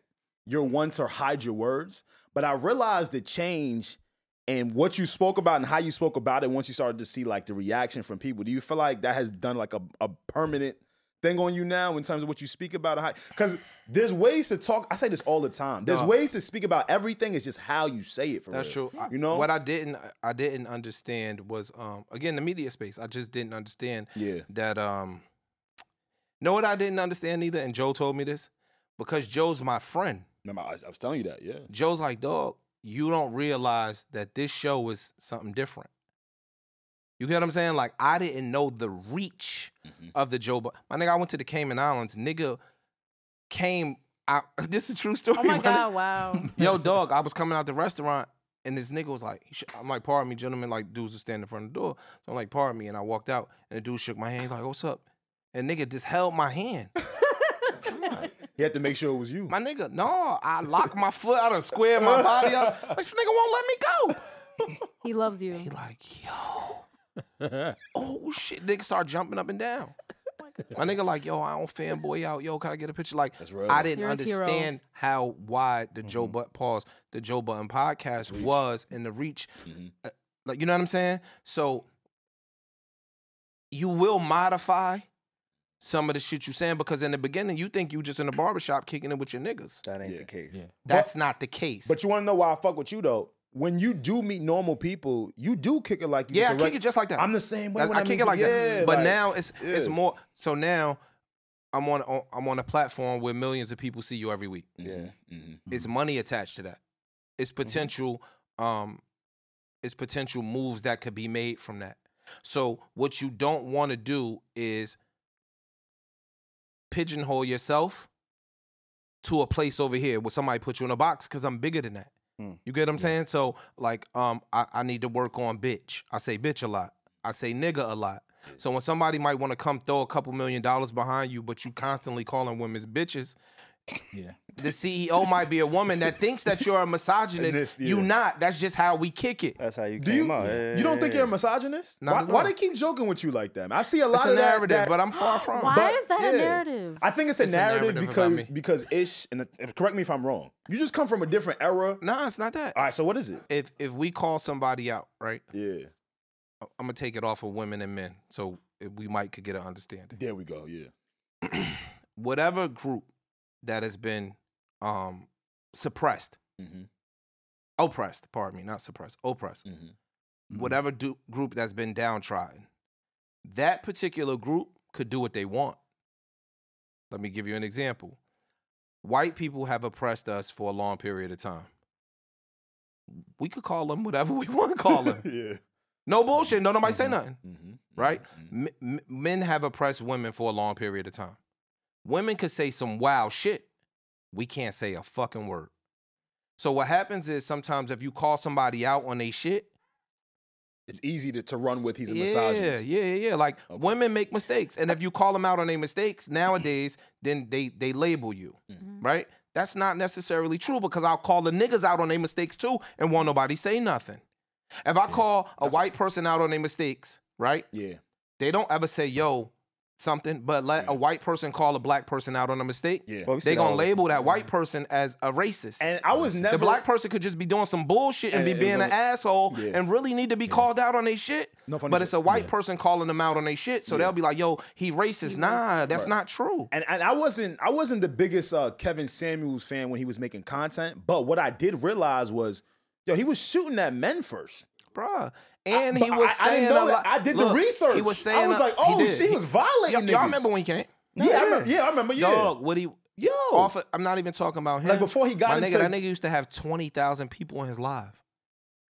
you're one to hide your words, but I realized the change in what you spoke about and how you spoke about it once you started to see like the reaction from people. Do you feel like that has done like a permanent thing on you now in terms of what you speak about? Because there's ways to talk. I say this all the time. There's ways to speak about everything. It's just how you say it. That's real. true. You know what I didn't understand was again the media space. I just didn't understand that know what I didn't understand either, and Joe told me this because Joe's my friend. No, I was telling you that. Yeah. Joe's like, dog, you don't realize that this show is something different. You get what I'm saying? Like, I didn't know the reach of the Joe Budden. My nigga, I went to the Cayman Islands. Nigga came out. This is a true story. Oh, my God, wow. Yo, dog, I was coming out the restaurant, and this nigga was like, I'm like, pardon me, gentlemen. Like, dudes was standing in front of the door. So I'm like, pardon me. And I walked out, and the dude shook my hand. He's like, what's up? And nigga just held my hand. He had to make sure it was you. My nigga, no. I locked my foot. I done squared my body up. This nigga won't let me go. He loves you. He like, yo. Oh, shit. Nigga start jumping up and down. My nigga like, yo, I don't fanboy out. Yo, can I get a picture? Like, that's real. I didn't understand how wide the Joe Budden podcast was and the reach. Like, you know what I'm saying? So you will modify some of the shit you saying because in the beginning you think you just in the barbershop kicking it with your niggas. That ain't the case. Yeah. That's not the case. But you want to know why I fuck with you though? When you do meet normal people, you do kick it like you. Yeah, I kick it just like that. I'm the same way. When I kick it like that. But like, now it's more. So now I'm on a platform where millions of people see you every week. Yeah, it's money attached to that. It's potential. It's potential moves that could be made from that. So what you don't want to do is pigeonhole yourself to a place over here where somebody put you in a box because I'm bigger than that. You get what I'm saying? So like I need to work on bitch. I say bitch a lot. I say nigga a lot. So when somebody might want to come throw a couple $1 million behind you, but you constantly calling women's bitches, the CEO might be a woman that thinks that you're a misogynist. You not. That's just how we kick it. That's how you came out. You don't think you're a misogynist? Why they keep joking with you like that? Man? I see a lot of narrative, that, but I'm far from. Why is that a narrative? I think it's a narrative because Ish, and correct me if I'm wrong, you just come from a different era. Nah, it's not that. All right, so what is it? If we call somebody out, right? Yeah. I'm gonna take it off of women and men, so we might could get an understanding. There we go. Yeah. Whatever group that has been suppressed, oppressed. Pardon me, not suppressed. Oppressed. Whatever group that's been downtrodden, that particular group could do what they want. Let me give you an example. White people have oppressed us for a long period of time. We could call them whatever we want to call them. Yeah. No bullshit. No, nobody say nothing. Right? Men have oppressed women for a long period of time. Women could say some wild shit. We can't say a fucking word. So what happens is sometimes if you call somebody out on they shit, it's easy to run with he's a misogynist. Yeah. Like women make mistakes. And if you call them out on their mistakes nowadays, then they label you. Right? That's not necessarily true because I'll call the niggas out on their mistakes too and won't nobody say nothing. If I call a white person out on their mistakes, right? Yeah. They don't ever say, yo, something, but let a white person call a black person out on a mistake. Yeah. They gonna label that white person as a racist. And I was never... The black person could just be doing some bullshit and be being an asshole and really need to be called out on their shit. But it's a white person calling them out on their shit, so they'll be like, yo, he racist. Nah, that's not true. And I wasn't the biggest Kevin Samuels fan when he was making content, but what I did realize was, yo, he was shooting at men first. Bruh. And he was saying a lot. I did the research. He was saying, I was like, oh, he was violating niggas. Y'all remember when he came? Yeah, I remember. Yeah. Dog, what he Yo. I'm not even talking about him. Like before he got into... That nigga used to have 20,000 people in his live.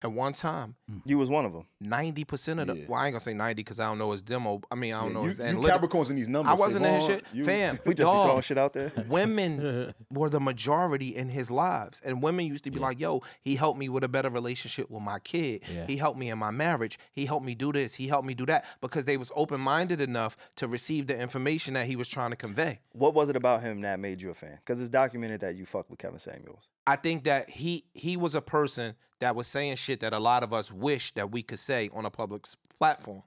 At one time. You was one of them. 90% of them. Well, I ain't gonna say 90 because I don't know his demo. I mean, I don't know his analytics. You Capricorns in these numbers. I wasn't in his shit. Fam, we just be throwing shit out there. Women were the majority in his lives. And women used to be like, yo, he helped me with a better relationship with my kid. Yeah. He helped me in my marriage. He helped me do this. He helped me do that. Because they was open-minded enough to receive the information that he was trying to convey. What was it about him that made you a fan? Because it's documented that you fucked with Kevin Samuels. I think that he was a person that was saying shit that a lot of us wish that we could say on a public platform.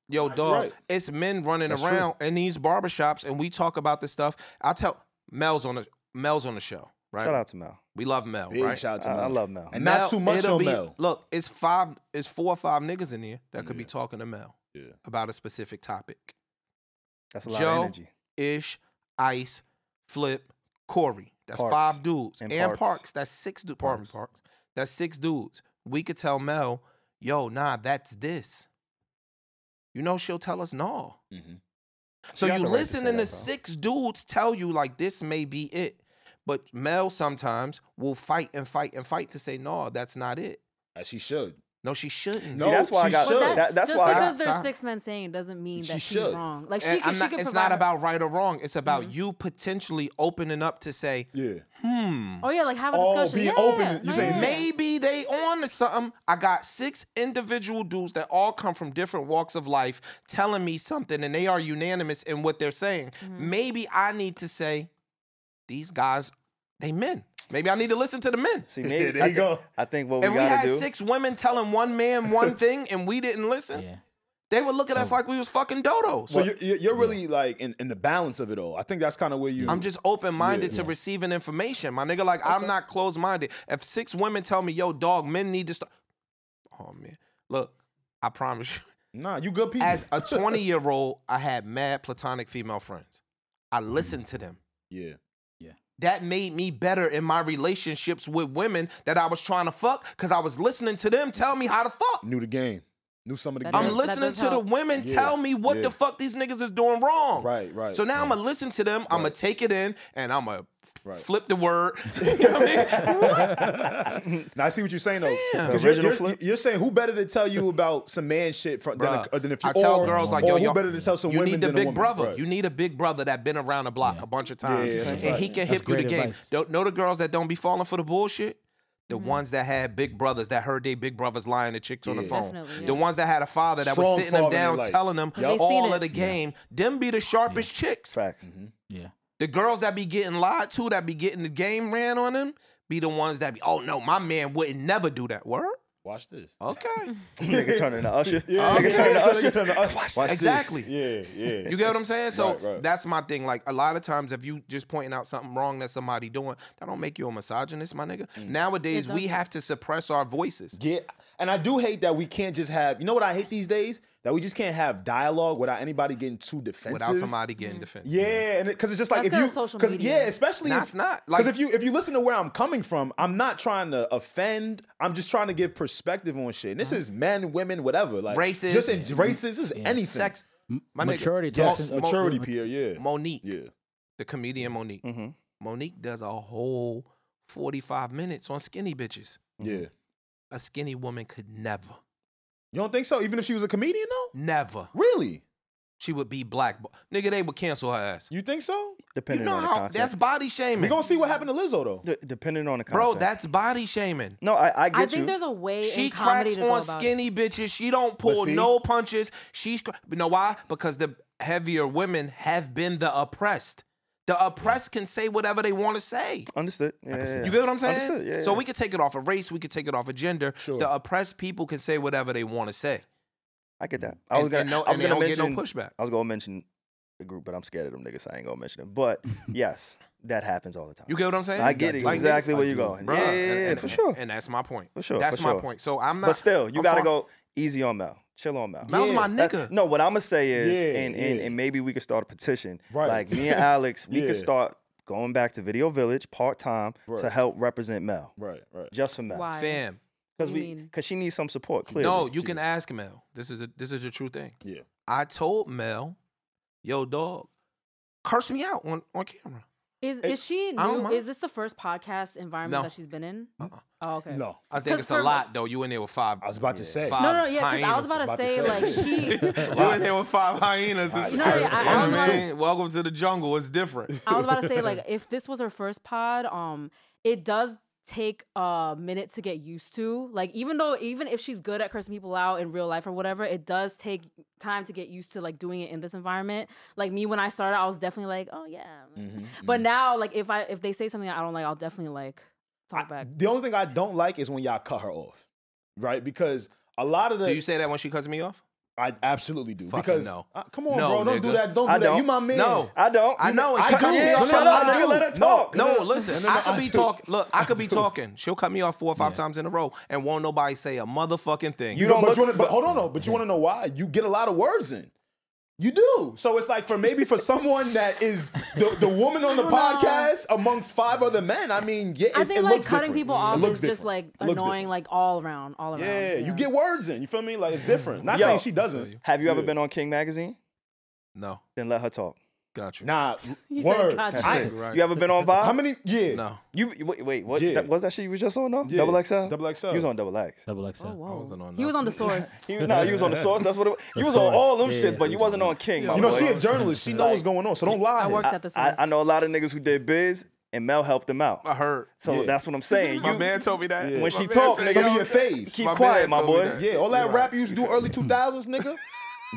Yo, dog, it's men running around in these barbershops and we talk about this stuff. I'll tell Mel's on the show, right? Shout out to Mel. We love Mel, Big right? Shout out to Mel. I love Mel. And Mel, not too much on Mel. Look, it's 4 or 5 niggas in here that could be talking to Mel about a specific topic. That's a lot of energy. Ish, Ice, Flip, Corey. That's Parks. 5 dudes. And Parks. That's 6 dudes. Pardon me, Parks. That's 6 dudes. We could tell Mel, yo, nah, that's this. You know, she'll tell us no. So you listening to 6 dudes tell you like this may be it. But Mel sometimes will fight and fight and fight to say, no, that's not it. As she should. No, she shouldn't. No, see, that's why I got. That's just why because there's 6 men saying doesn't mean that she's wrong. Like she could it's not about right or wrong. It's about you potentially opening up to say, oh yeah, like have a discussion. Being open. You saying maybe they on to something. I got 6 individual dudes that all come from different walks of life telling me something, and they are unanimous in what they're saying. Maybe I need to say, these guys, they men. Maybe I need to listen to the men. See, maybe there you go. I think what we gotta do. If we had 6 women telling one man one thing and we didn't listen, they would look at us like we was fucking dodos. So you're really like in the balance of it all. I think that's kind of where you... I'm just open-minded to receiving information. My nigga, like, I'm not closed-minded. If 6 women tell me, yo, dog, men need to start... Oh, man. Look, I promise you. Nah, you good people. As a 20-year-old, I had mad platonic female friends. I listened to them. Yeah. That made me better in my relationships with women that I was trying to fuck because I was listening to them tell me how to fuck. Knew the game. Knew some of the game. I'm listening to the women tell me what the fuck these niggas is doing wrong. Right. So now I'm going to listen to them. I'm going to take it in and I'm going to flip the word. You know what I mean? Now I see what you're saying though. You're saying who better to tell you about some man shit than if you... I tell girls like, yo, who better to tell some women need the than a big woman? brother. Right. You need a big brother that been around the block a bunch of times. And he can hit you the game. Know the girls that don't be falling for the bullshit? The ones that had big brothers that heard they big brothers lying to chicks on the phone. The ones that had a father that was sitting them down telling them all of the game. Them be the sharpest chicks. Facts. Yeah. The girls that be getting lied to, that be getting the game ran on them, be the ones that be, oh no, my man wouldn't never do that. Word? Watch this. Okay. Nigga turning to Usher. Nigga turning to Usher. Exactly. Yeah. You get what I'm saying? So right. that's my thing. Like a lot of times if you just pointing out something wrong that somebody doing, that don't make you a misogynist, my nigga. Nowadays, we have to suppress our voices. Yeah. And I do hate that we can't just have, you know what I hate these days? That we just can't have dialogue without anybody getting too defensive. Without somebody getting defensive. Yeah, and because it's just like that's social media. Especially it's not like, because if you listen to where I'm coming from, I'm not trying to offend. I'm just trying to give perspective on shit. And this is men, women, whatever, like races, just in races, this is anything. Sex, my maturity, yes, maturity, Pierre. Yeah, Monique, the comedian Monique. Monique does a whole 45 minutes on skinny bitches. Yeah, a skinny woman could never. You don't think so? Even if she was a comedian, though? Never. Really? She would be black. Nigga, they would cancel her ass. You think so? Depending on the content. That's body shaming. We're going to see what happened to Lizzo, though. Depending on the content. Bro, that's body shaming. No, I get you. I think there's a way she in comedy cracks to go on about skinny bitches. She don't pull no punches. You know why? Because the heavier women have been the oppressed. The oppressed can say whatever they want to say. Understood. Yeah. You get what I'm saying? Understood. Yeah, so we could take it off of race. We could take it off of gender. Sure. The oppressed people can say whatever they want to say. I get that. I was gonna mention no pushback. I was gonna mention the group, but I'm scared of them niggas. So I ain't gonna mention them. But yes, that happens all the time. You get what I'm saying? I get exactly where you're going. Bro, yeah, for sure. And that's my point. For sure. That's my point. So I'm not. But still, you gotta go easy on Mel. Chill on Mel. Mel's my nigga. No, what I'm gonna say is, and maybe we could start a petition. Right. Like me and Alex, we could start going back to Video Village part-time to help represent Mel. Right. Just for Mel. Why? Fam. Because she needs some support, clearly. No, you can ask Mel. This is a true thing. Yeah. I told Mel, yo, dog, curse me out on camera. Is she new? Is this the first podcast environment that she's been in? Oh, okay. No. I think it's a lot, though. You in there with 5. I was about to say. No, yeah, because I was about to say, like, she... You in there with 5 hyenas. Welcome to the jungle. It's different. I was about to say, like, if this was her first pod, it does take a minute to get used to. Like, even if she's good at cursing people out in real life or whatever, it does take time to get used to, like, doing it in this environment. Like, me, when I started, I was definitely like, oh, yeah. But now, like, if they say something I don't like, I'll definitely, like, talk back. The only thing I don't like is when y'all cut her off, right? Because a lot of the... Do you say that when she cuts me off? I absolutely do. Fucking because no. Come on, bro. Don't do that. Don't do that. You my man. No, I don't. I know. Shut up, nigga. Let her talk. No, listen. I could be talking. Look, I could be talking. She'll cut me off 4 or 5 times in a row, and won't nobody say a motherfucking thing. You don't. But hold on, though. But you want to know why? You get a lot of words in. You do. So it's like for someone that is the woman on the podcast amongst 5 other men, I mean, yeah, I think it like looks cutting different. people off is just like annoying, like all around. Yeah, you get words in. You feel me? Like it's different. Not saying she doesn't. Have you ever been on King Magazine? No. Then let her talk. Got you. Nah, word. You ever been on Vibe? How many? Yeah. No. Wait, what? Yeah. Was that shit you was just on though? Yeah. Double XL? Double XL. You was on Double X. Double XL. Oh, whoa. I wasn't on that. He was on The Source. You was on The Source. That's what it was. You was on all them shit, but you wasn't on King. You know, she a journalist. She knows what's going on, so don't lie. I worked at The Source. I know a lot of niggas who did biz, and Mel helped them out. I heard. So that's what I'm saying. My man told me that. When she talk, nigga, Some of your faves. keep quiet, my boy. Yeah, all that rap you used to do early 2000s, nigga.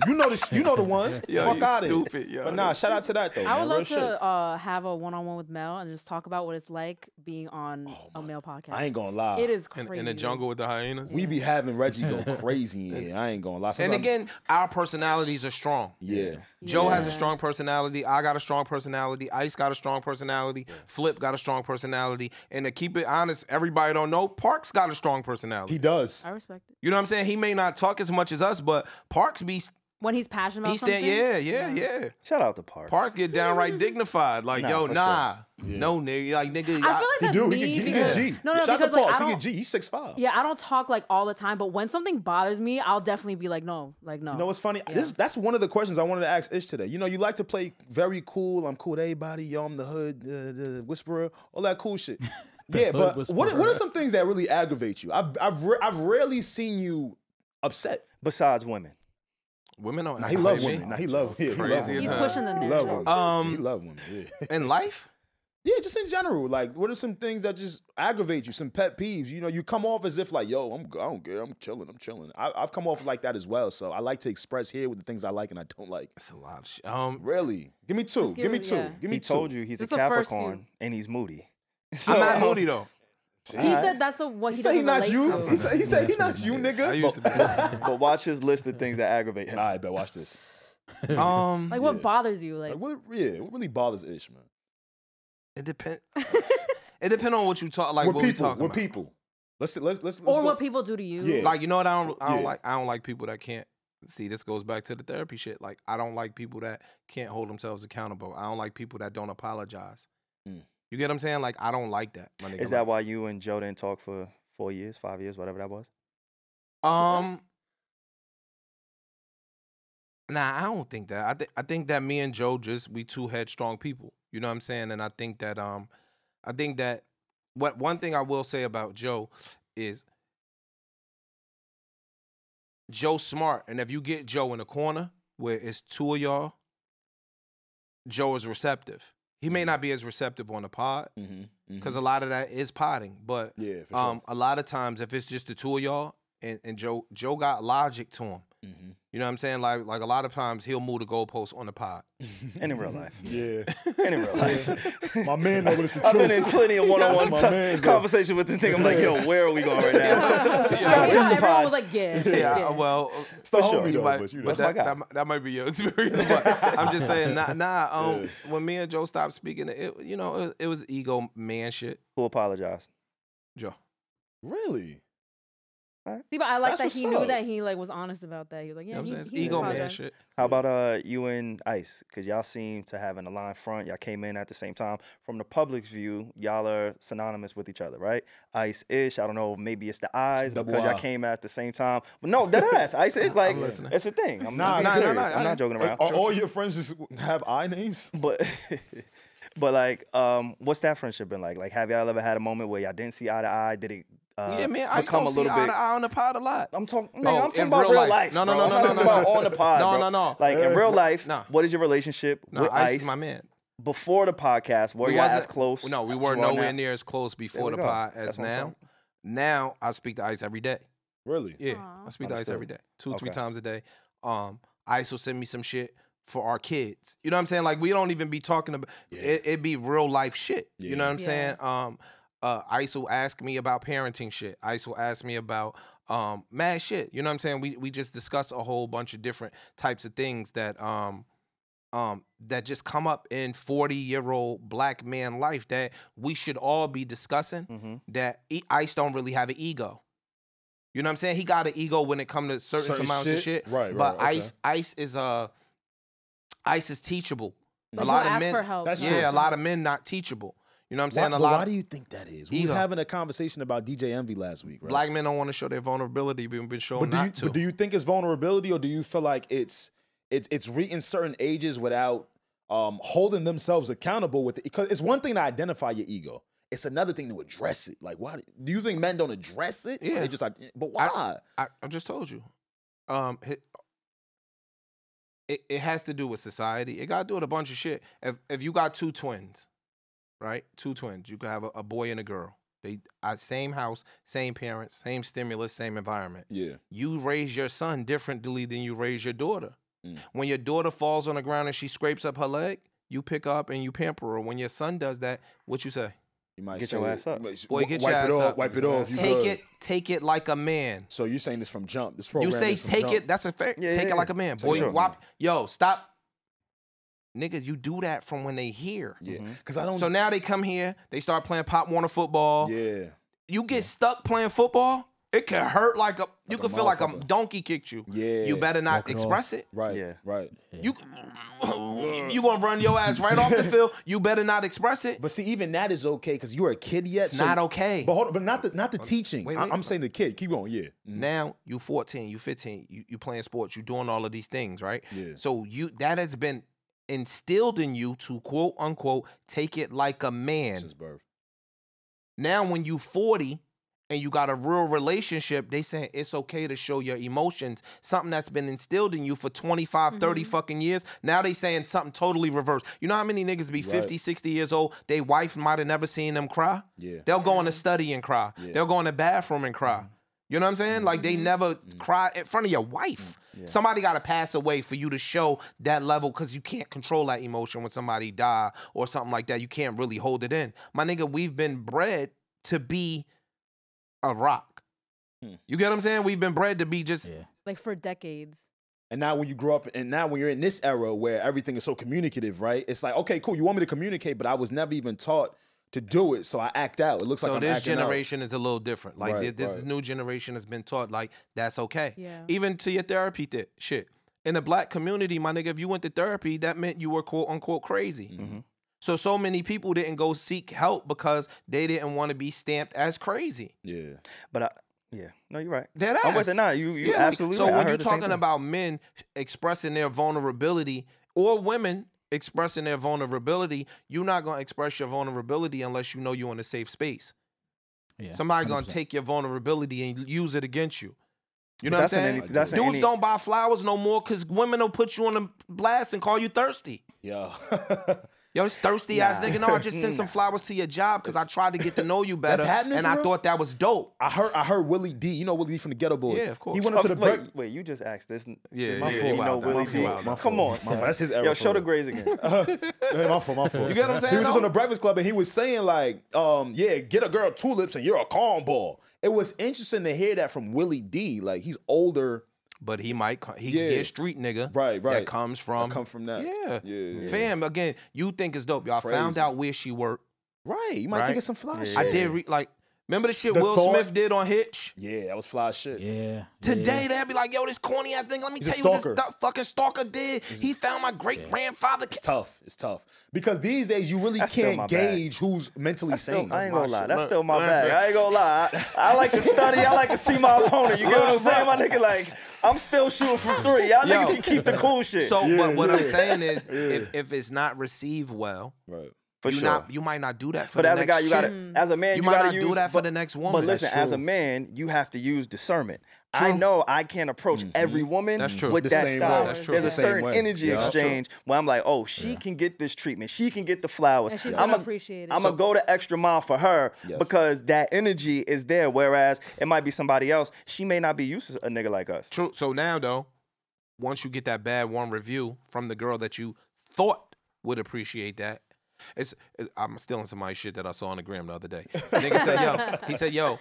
You know the ones. Yo, Fuck out of it. Yo, but nah, shout out to that though. I would man. love to have a one-on-one with Mel and just talk about what it's like being on a male podcast. I ain't gonna lie. It is crazy. In the jungle with the hyenas. We be having Reggie go crazy in here. I ain't gonna lie. And again, our personalities are strong. Yeah. Joe has a strong personality. I got a strong personality. Ice got a strong personality. Flip got a strong personality. And to keep it honest, everybody don't know, Parks got a strong personality. He does. I respect it. You know what I'm saying? He may not talk as much as us, but Parks be... When he's passionate about something? Yeah. Shout out to Parks. Parks get downright dignified. Like, no, nigga. Like, nigga. I feel like that's me he because... get G. No, Shout because out to like, Parks. I He don't... get G. He's 6'5". Yeah, I don't talk like all the time, but when something bothers me, I'll definitely be like, no. You know what's funny? Yeah. That's one of the questions I wanted to ask Ish today. You know, you like to play very cool. I'm cool with everybody. Yo, I'm the hood, the whisperer, all that cool shit. Yeah, but what are some things that really aggravate you? I've rarely seen you upset. Besides women. Women don't. Nah, he love women. Nah, he love. Yeah, crazy. He's pushing the He neck. love women. He love women. Yeah. In life? Yeah, just in general. Like, what are some things that just aggravate you? Some pet peeves. You know, you come off as if like, yo, I don't care. I'm chilling. I've come off like that as well. So I like to express here with the things I like and I don't like. That's a lot of shit. Really? Give me two. Give me two. Yeah. Give me He two. told you he's a Capricorn and he's moody. So, I'm not moody though. He said that's what he doesn't relate you. to. He said he not you, nigga. I used to be. But watch his list of things that aggravate him. All right, bet. Watch this. Like what bothers you? Like what really bothers Ish, man? It depends. It depends on what you talk. Like what we talking about. With people. Let's or go. what people do to you. Yeah. Like, you know what I don't like people that can't see. This goes back to the therapy shit. Like, I don't like people that can't hold themselves accountable. I don't like people that don't apologize. You get what I'm saying? Like, I don't like that, my nigga. Is that why you and Joe didn't talk for 4 years, 5 years, whatever that was? Nah, I don't think that. I think that me and Joe we two headstrong people. You know what I'm saying? And I think that one thing I will say about Joe is Joe's smart. And if you get Joe in a corner where it's two of y'all, Joe is receptive. He may not be as receptive on the pod because a lot of that is podding. But yeah, for sure. a lot of times if it's just the two of y'all and Joe got logic to him. You know what I'm saying? Like a lot of times he'll move the goalposts on the pod. And in real life. Yeah. And in real life. My man know it's the I've truth. been in plenty of one-on-one conversations with this nigga. I'm like, yo, where are we going right now? It's not just the Everyone pod. was like, yeah. Well, For sure. homie, though, but you know. that might be your experience. But I'm just saying, when me and Joe stopped speaking, it was ego man shit. Who apologized? Joe. Really? See, but I like That's that he what's knew up. that he like was honest about that. He was like, yeah, You know what I'm saying? It's he ego man apologized. shit. How about you and Ice? Because y'all seem to have an aligned front. Y'all came in at the same time. From the public's view, y'all are synonymous with each other, right? Ice-ish. I don't know. Maybe it's the eyes Double because y'all I. came at the same time. But no, that ass. Ice is like, listening. it's a thing. I'm Nah, being nah, serious. nah, I'm not joking around. Are all your friends just have I names? But But like, what's that friendship been like? Like, have y'all ever had a moment where y'all didn't see eye to eye? Did it yeah, man, I become a little bit eye to eye on the pod a lot. I'm talking about real life. No. I'm not talking about on the pod. No. Like in real life, what is your relationship with Ice? Is my man. Before the podcast, were you as close? No, we were nowhere near as close before the pod as now. Now I speak to Ice every day. Really? Yeah, I speak to Ice every day, 2-3 times a day. Ice will send me some shit for our kids. You know what I'm saying? Like we don't even be talking about it be real life shit. You know what I'm saying? Ice will ask me about parenting shit. Ice will ask me about mad shit. You know what I'm saying? We just discuss a whole bunch of different types of things that that just come up in 40-year-old black man life that we should all be discussing. That Ice don't really have an ego. You know what I'm saying? He got an ego when it comes to certain amounts of shit. Right. But Ice is teachable. Like a lot of men, for help. a lot of men not teachable. You know what I'm saying? Why do you think that is? We was having a conversation about DJ Envy last week, right? Black men don't want to show their vulnerability. We've been shown not to. But do you think it's vulnerability, or do you feel like it's reaching certain ages without holding themselves accountable with it? Because it's one thing to identify your ego. It's another thing to address it. Like, why do you think men don't address it? Yeah. They just like, but why? I just told you. It has to do with society. It got to do with a bunch of shit. If you got two twins, right? Two twins. You could have a boy and a girl. They same house, same parents, same stimulus, same environment. Yeah. You raise your son differently than you raise your daughter. When your daughter falls on the ground and she scrapes up her leg, you pick her up and you pamper her. When your son does that, what you say? You might get your ass up. Boy, get your ass up. Wipe it off. Take it like a man. So you're saying this from jump. This program You say is from take jump. it. That's a fair. Take it like a man. Boy, yo, stop. Nigga, you do that from when they here. Yeah. Because I don't. So now they come here. They start playing Pop Warner football. Yeah. You get stuck playing football. It can hurt like a. You can feel like a donkey kicked you. Yeah. You better not express it. Right. Yeah. Right. You gonna run your ass right off the field. You better not express it. But see, even that is okay because you're a kid yet. It's not okay. But hold on, but not the teaching. Wait. I'm saying the kid. Keep going. Yeah. Now you 14, you 15, you playing sports, you doing all of these things, right? Yeah. So that has been instilled in you to quote unquote take it like a man. Since birth. Now when you 40 and you got a real relationship, they saying it's okay to show your emotions. Something that's been instilled in you for 25, 30 fucking years. Now they saying something totally reversed. You know how many niggas be 50, 60 years old, they wife might have never seen them cry? Yeah. They'll go in the study and cry. Yeah. They'll go in the bathroom and cry. You know what I'm saying? Like they never cry in front of your wife. Yeah. Somebody got to pass away for you to show that level because you can't control that emotion when somebody die or something like that. You can't really hold it in. My nigga, we've been bred to be a rock. You get what I'm saying? We've been bred to be just like for decades. And now when you grow up, and now when you're in this era where everything is so communicative, right? It's like, okay, cool, you want me to communicate, but I was never even taught to do it, so I act out. It looks like I'm acting out. So this generation is a little different. Like this new generation has been taught like that's okay. Yeah. Even to your therapy shit. In the black community, my nigga, if you went to therapy, that meant you were quote unquote crazy. So many people didn't go seek help because they didn't want to be stamped as crazy. Yeah. But no, you're right. I'm with it now. You absolutely so right. when you're talking about men expressing their vulnerability or women expressing their vulnerability, you're not going to express your vulnerability unless you know you're in a safe space. Yeah, somebody going to take your vulnerability and use it against you. You know what I'm saying? Dudes don't buy flowers no more because women will put you on a blast and call you thirsty. Yeah. Yo, this thirsty ass nigga. No, I just sent some flowers to your job because I tried to get to know you better. And I thought that was dope. I heard Willie D. You know Willie D from the Ghetto Boys. Yeah, of course. He went up to the break. Wait, you just asked this. Yeah, you know Willie D. Come on, that's his era. Yo, show the grays again. My fault. You get what I'm saying? He was just on the Breakfast Club and he was saying like, get a girl tulips and you're a cornball. It was interesting to hear that from Willie D. Like he's older. But he a street nigga. Right. That comes from. Come from that. Yeah. Fam, again, you think it's dope. Y'all found out where she worked. Right. You might think it's some fly shit. I did remember the shit Will Smith did on Hitch? Yeah, that was fly shit. Yeah. Today they'd be like, yo, this corny ass thing. Let me tell you what this fucking stalker did. He found my great grandfather. It's tough. Because these days you really can't gauge who's mentally sane. I ain't gonna lie. That's still my bag. I ain't gonna lie. I like to study. I like to see my opponent. You get what I'm saying, my nigga? Like, I'm still shooting from three. Y'all niggas can keep the cool shit. So what I'm saying is if it's not received well, For sure. You might not do that for but the as next a guy, you chick. gotta, as a man, You you might gotta not use, do that for the next woman. But listen, That's as true. a man, you have to use discernment. True. I know I can't approach every woman That's true. with The that same style. way. That's true. There's a The same certain way. energy Yeah. exchange where I'm like, oh, she can get this treatment. She can get the flowers. And she's gonna appreciate it. I'm gonna go the extra mile for her because that energy is there. Whereas it might be somebody else. She may not be used to a nigga like us. True. So now though, once you get that bad one review from the girl that you thought would appreciate that, I'm stealing somebody's shit that I saw on the gram the other day. Nigga said, he said, yo,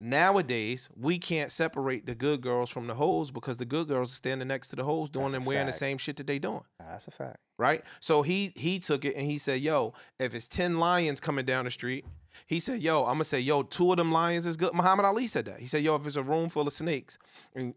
nowadays we can't separate the good girls from the hoes because the good girls are standing next to the hoes doing and wearing the same shit that they doing. That's a fact. Right? So he took it and he said, yo, if it's 10 lions coming down the street, he said, yo, I'm gonna say, yo, 2 of them lions is good. Muhammad Ali said that. He said, yo, if it's a room full of snakes and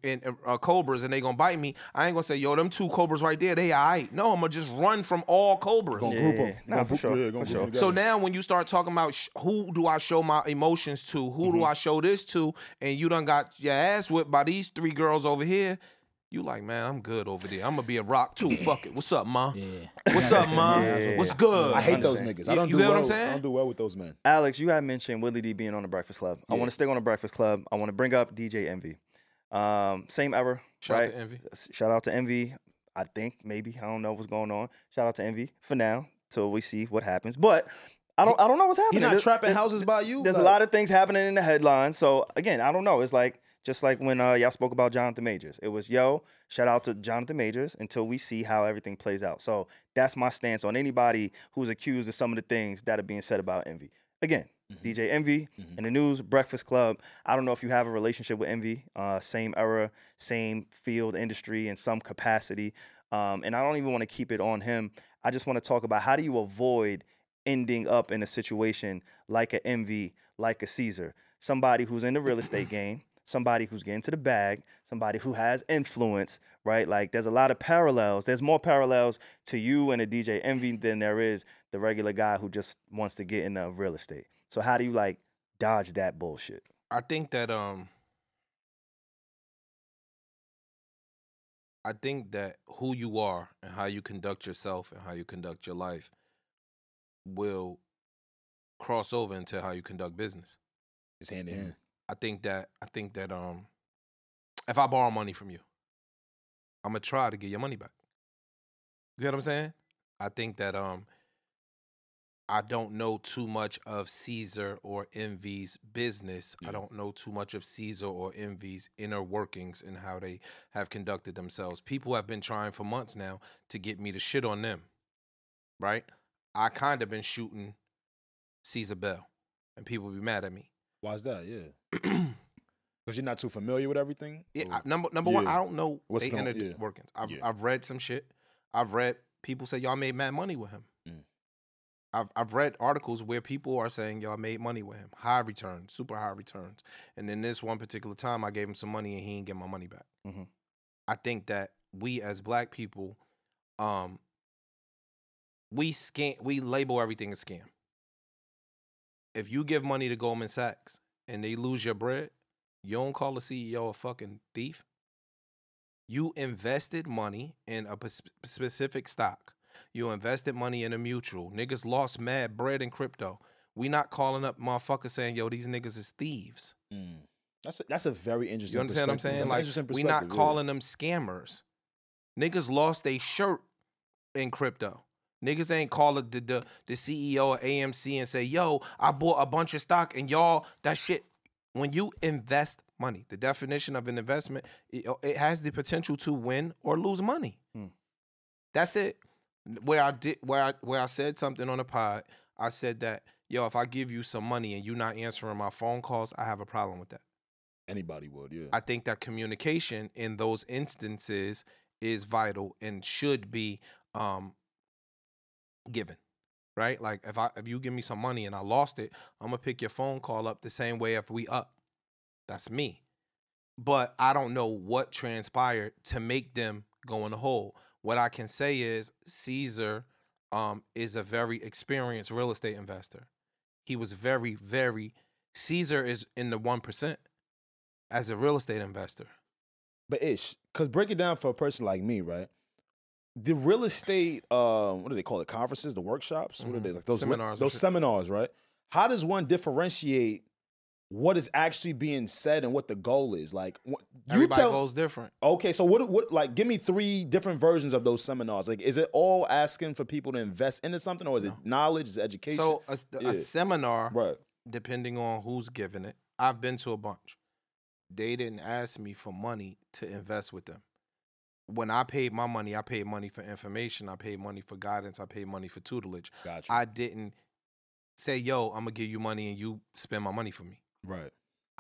cobras and they gonna bite me, I ain't gonna say, yo, them 2 cobras right there, they all right. No, I'm gonna just run from all cobras. Gonna group them. Nah, for sure. So now when you start talking about who do I show my emotions to, who do I show this to, and you done got your ass whipped by these 3 girls over here, you like, man, I'm good over there. I'm gonna be a rock too. Fuck it. What's up, ma? Yeah. What's up, ma? What's good? I hate those niggas. I don't You do get well. what I'm saying? I don't do well with those men. Alex, you had mentioned Willie D being on the Breakfast Club. I want to stick on the Breakfast Club. I want to bring up DJ Envy. Same era, Shout right? out to Envy. Shout out to Envy. I think maybe I don't know what's going on. Shout out to Envy for now till we see what happens. But I don't know what's happening. He not There's- trapping houses by you? There's a lot of things happening in the headlines. So again, I don't know. It's like just like when y'all spoke about Jonathan Majors. It was, yo, shout out to Jonathan Majors until we see how everything plays out. So that's my stance on anybody who's accused of some of the things that are being said about Envy. Again, DJ Envy in the news, Breakfast Club. I don't know if you have a relationship with Envy. Same era, same field, industry in some capacity. And I don't even want to keep it on him. I just want to talk about how do you avoid ending up in a situation like a Envy, like a Caesar, somebody who's in the real estate game, somebody who's getting to the bag, somebody who has influence, right? Like there's a lot of parallels. There's more parallels to you and a DJ Envy than there is the regular guy who just wants to get into real estate. So how do you like dodge that bullshit? I think that who you are and how you conduct yourself and how you conduct your life will cross over into how you conduct business. It's hand in hand. I think that if I borrow money from you, I'm gonna try to get your money back. You get what I'm saying? I think that I don't know too much of Caesar or Envy's business. I don't know too much of Caesar or Envy's inner workings and how they have conducted themselves. People have been trying for months now to get me to shit on them, right? I kind of been shooting Caesar Bell, and people be mad at me. Why is that? Yeah. Because you're not too familiar with everything? Yeah, number one, I don't know What's they inner workings. I've read some shit. I've read people say y'all made mad money with him. I've read articles where people are saying y'all made money with him. High returns, super high returns. And then this one particular time I gave him some money and he didn't get my money back. I think that we as black people, we label everything a scam. If you give money to Goldman Sachs and they lose your bread, you don't call the CEO a fucking thief. You invested money in a specific stock. You invested money in a mutual. Niggas lost mad bread in crypto. We not calling up motherfuckers saying, yo, these niggas is thieves. That's a very interesting. You understand what I'm saying? Like, we not calling them scammers. Niggas lost their shirt in crypto. Niggas ain't call it the CEO of AMC and say, yo, I bought a bunch of stock and y'all, that shit. When you invest money, the definition of an investment, it has the potential to win or lose money. That's it. Where I said something on the pod, I said that, yo, if I give you some money and you not answering my phone calls, I have a problem with that. Anybody would, yeah. I think that communication in those instances is vital and should be given, right? Like if you give me some money and I lost it, I'm gonna pick your phone call up the same way if we up. That's me. But I don't know what transpired to make them go in the hole. What I can say is Caesar is a very experienced real estate investor. He was very, very, Caesar is in the 1% as a real estate investor. But because break it down for a person like me, right? the real estate, what do they call it? Conferences, the workshops? What are they like? Those seminars. Those seminars, right? How does one differentiate what is actually being said and what the goal is? Like, everybody goes different. Okay, so what? Like, give me 3 different versions of those seminars. Like, is it all asking for people to invest into something, or is it knowledge, is it education? So a seminar, right? Depending on who's giving it, I've been to a bunch. They didn't ask me for money to invest with them. When I paid my money, I paid money for information. I paid money for guidance. I paid money for tutelage. Gotcha. I didn't say, yo, I'm going to give you money and you spend my money for me. Right.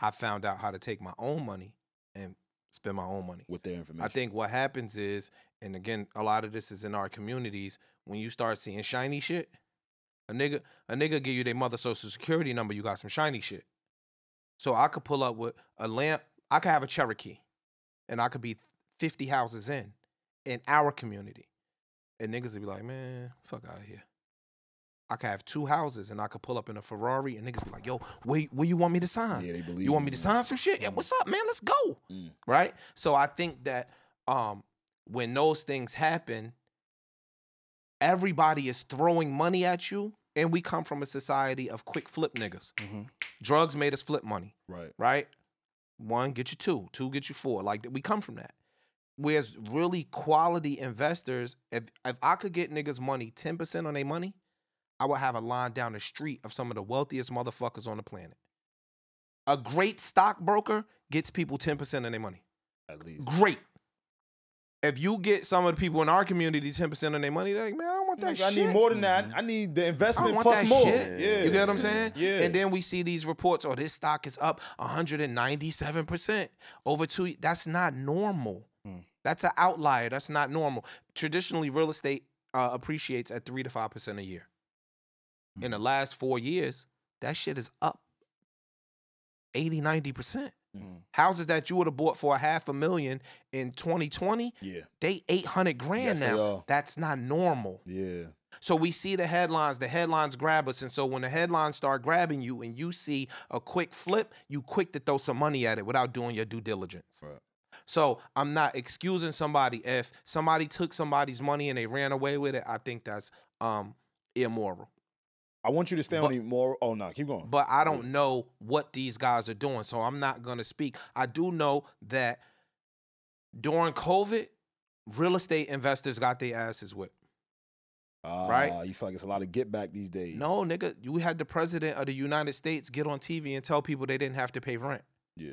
I found out how to take my own money and spend my own money. With their information. I think what happens is, and again, a lot of this is in our communities, when you start seeing shiny shit, a nigga give you their mother social security number, you got some shiny shit. So I could pull up with a lamp, I could have a Cherokee, and I could be 50 houses in our community. And niggas would be like, man, fuck out of here. I could have 2 houses and I could pull up in a Ferrari and niggas be like, yo, where you want me to sign? Yeah, they believe you want me to sign some shit? Yeah, what's up, man? Let's go. Right? So I think that when those things happen, everybody is throwing money at you, and we come from a society of quick flip niggas. Drugs made us flip money. Right? 1 get you 2, 2 get you 4. Like, we come from that. Whereas really quality investors, if I could get niggas money, 10% on their money, I would have a line down the street of some of the wealthiest motherfuckers on the planet. A great stockbroker gets people 10% of their money. At least. Great. If you get some of the people in our community 10% of their money, they're like, man, I don't want that shit. I need more than that. I need the investment plus plus more. Shit. Yeah. You get what I'm saying? Yeah. And then we see these reports, oh, this stock is up 197% over 2 years. That's not normal. That's an outlier. That's not normal. Traditionally, real estate appreciates at 3 to 5% a year. In the last 4 years, that shit is up 80, 90%. Houses that you would have bought for $500,000 in 2020, they 800 grand now. That's not normal. Yeah. So we see the headlines grab us. And so when the headlines start grabbing you and you see a quick flip, you quick to throw some money at it without doing your due diligence. Right. So I'm not excusing somebody. If somebody took somebody's money and they ran away with it, I think that's immoral. I want you to stay on the more. Oh, no, keep going. But I don't know what these guys are doing, so I'm not going to speak. I do know that during COVID, real estate investors got their asses whipped. Right? You feel like it's a lot of get back these days. No, nigga. You had the president of the United States get on TV and tell people they didn't have to pay rent. Yeah.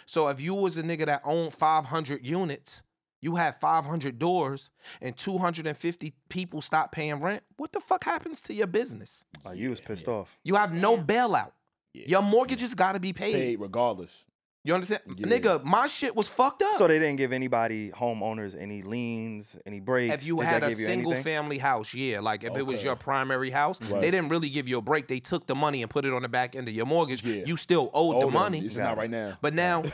So if you was a nigga that owned 500 units, you had 500 doors, and 250 people stopped paying rent, what the fuck happens to your business? You was pissed off. You have no bailout. Your mortgages got to be paid. Paid regardless. You understand? Nigga, my shit was fucked up. So they didn't give anybody, homeowners, any liens, any breaks? If you had a single family house, like if it was your primary house, they didn't really give you a break. They took the money and put it on the back end of your mortgage. You still owed the money. It's not right now. But now,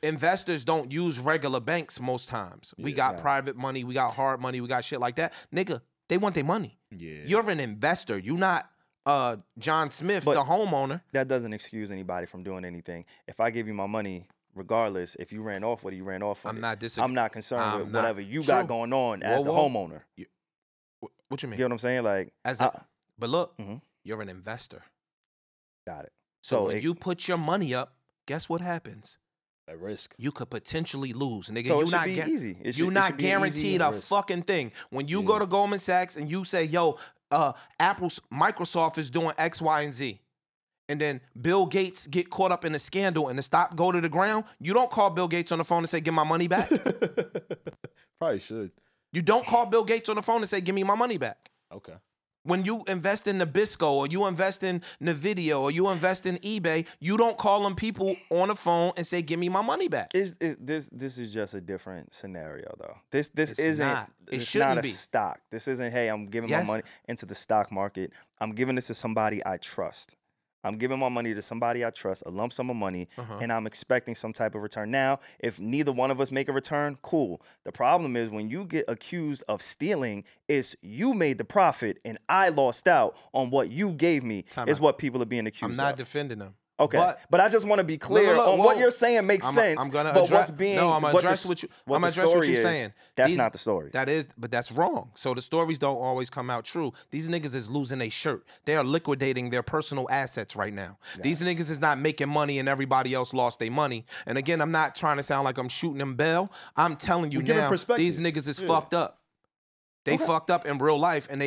investors don't use regular banks most times. We got private money, we got hard money, we got shit like that. Nigga, they want their money. You're an investor. You're not John Smith, the homeowner. That doesn't excuse anybody from doing anything. If I give you my money, regardless, if you ran off, what you ran off with, I'm not concerned with whatever you got going on as the homeowner. What you mean? You know what I'm saying? Like, but look, you're an investor. Got it. So when you put your money up, guess what happens? At risk. You could potentially lose, nigga. So you're not guaranteed a fucking thing. When you go to Goldman Sachs and you say, yo, Microsoft is doing X, Y, and Z, and then Bill Gates get caught up in a scandal and the stock go to the ground, you don't call Bill Gates on the phone and say, give my money back. Probably should. You don't call Bill Gates on the phone and say, give me my money back. Okay. When you invest in Nabisco or you invest in NVIDIA or you invest in eBay, you don't call them people on the phone and say, give me my money back. This is just a different scenario, though. This isn't not a stock. This isn't, hey, I'm giving my money into the stock market. I'm giving this to somebody I trust. I'm giving my money to somebody I trust, a lump sum of money, and I'm expecting some type of return. Now, if neither one of us make a return, cool. The problem is when you get accused of stealing, it's you made the profit and I lost out on what you gave me, is what people are being accused of. I'm not defending them. Okay, but I just want to be clear on what you're saying makes sense. I'm gonna but address, what's being no, I'm gonna address what you're saying. That's not the story. But that's wrong. So the stories don't always come out true. These niggas is losing their shirt. They are liquidating their personal assets right now. Yeah. These niggas is not making money and everybody else lost their money. And again, I'm not trying to sound like I'm shooting them bail. I'm telling you now, these niggas is fucked up. They fucked up in real life, and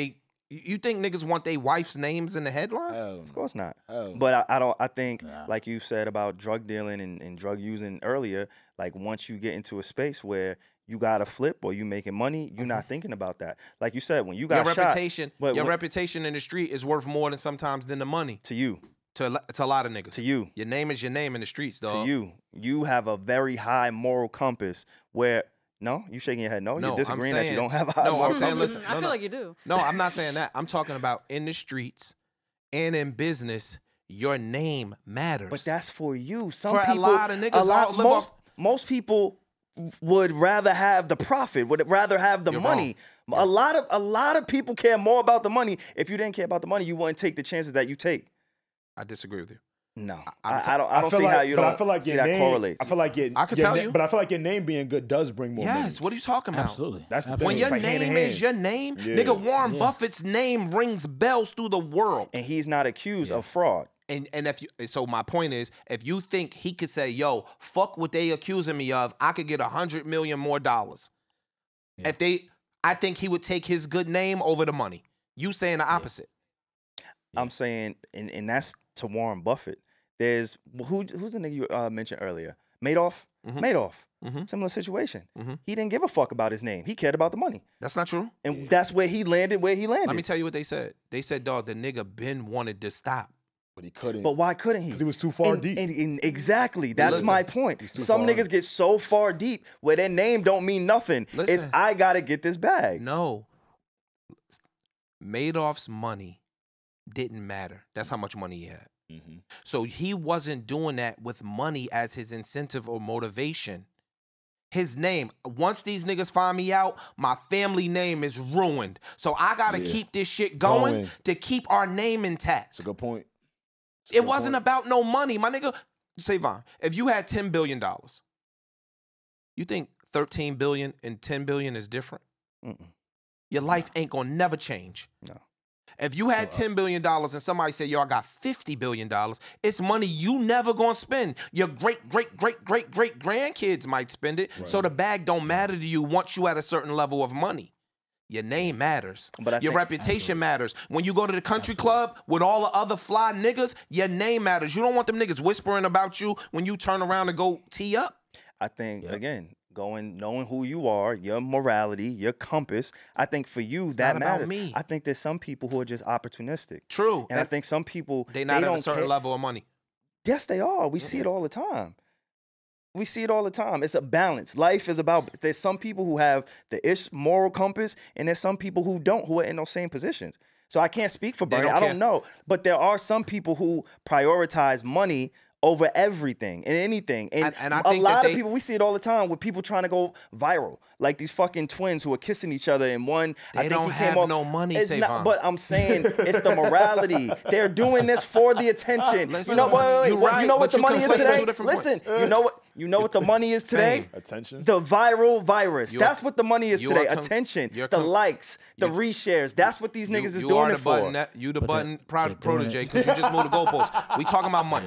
you think niggas want their wife's names in the headlines? Of course not. But I think, like you said about drug dealing and drug using earlier, like once you get into a space where you got to flip or you making money, you're not thinking about that. Like you said, when you got your reputation in the street is worth more than sometimes than the money. To you. To a lot of niggas. To you. Your name is your name in the streets, dog. To you. You have a very high moral compass where... No, you shaking your head. No, you're disagreeing that you don't have a high moral compass. Listen. I feel like you do. No, I'm not saying that. I'm talking about in the streets and in business, your name matters. But that's for you. A lot of niggas. Most people would rather have the profit, would rather have the money. Yeah. A lot of people care more about the money. If you didn't care about the money, you wouldn't take the chances that you take. I disagree with you. No, I don't see how you don't. But I feel like your name correlates. I feel like I could tell you, but I feel like your name being good does bring more money. Yes, what are you talking about? Absolutely. That's the when your name is your name, nigga. Warren Buffett's name rings bells through the world, and he's not accused of fraud. And so my point is, if you think he could say, "Yo, fuck what they accusing me of, I could get $100 million more dollars," I think he would take his good name over the money. You saying the opposite? I'm saying, and that's to Warren Buffett. There's who's the nigga you mentioned earlier? Madoff. Madoff. Similar situation. He didn't give a fuck about his name. He cared about the money. That's not true. And that's where he landed. Let me tell you what they said. They said, dog, the nigga Ben wanted to stop. But he couldn't. But why couldn't he? Because he was too far deep. And exactly. That's my point. Some niggas get so far deep where their name don't mean nothing. It's I gotta get this bag. No. Madoff's money didn't matter. That's how much money he had. So he wasn't doing that with money as his incentive or motivation. His name, once these niggas find me out, my family name is ruined. So I gotta keep this shit going to keep our name intact. That's a good point. It wasn't about no money, my nigga. SaVon, if you had $10 billion, you think 13 billion and 10 billion is different? Your life ain't gonna never change. No. If you had $10 billion and somebody said, yo, I got $50 billion, it's money you never gonna spend. Your great-great-great-great-great-grandkids might spend it, so the bag don't matter to you once you at a certain level of money. Your name matters. Your reputation matters. When you go to the country club with all the other fly niggas, your name matters. You don't want them niggas whispering about you when you turn around and go tee up. I think, again, knowing who you are, your morality, your compass. I think for you that matters. Me. I think there's some people who are just opportunistic. True. And I think some people they not at a certain level of money. Yes, they are. We see it all the time. We see it all the time. It's a balance. Life is about, there's some people who have the moral compass, and there's some people who don't, who are in those same positions. So I can't speak for Bernie. I don't know. But there are some people who prioritize money over everything and anything. And I think a lot of people, we see it all the time with people trying to go viral. Like these fucking twins who are kissing each other and one, they don't have no money, SaVon. But I'm saying it's the morality. They're doing this for the attention. You know what? You know what the money is today? Listen, you know what the money is today? Attention. The viral virus. That's what the money is today. Attention. The likes, the reshares. That's what these niggas is doing it for. You the button protege because you just moved the goalpost. We talking about money.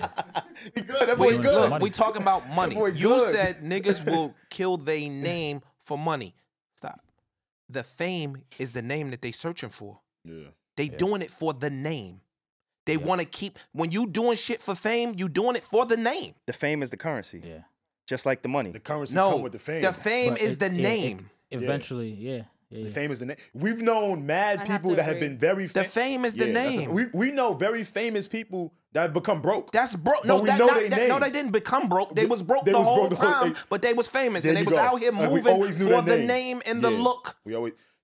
That boy good. Look, we talking about money. You said niggas will kill their name for money. Stop. The fame is the name that they searching for. They doing it for the name. They want to keep, when you doing shit for fame, you doing it for the name. The fame is the currency. Just like the money. The currency come with the fame. The fame is the name. Eventually, The fame is the name. We've known mad people that have been very famous. The fame is the name. We know very famous people that have become broke. That's broke. No, they didn't become broke. They was broke the whole time, but they was famous. And they was out here moving for the name and the look.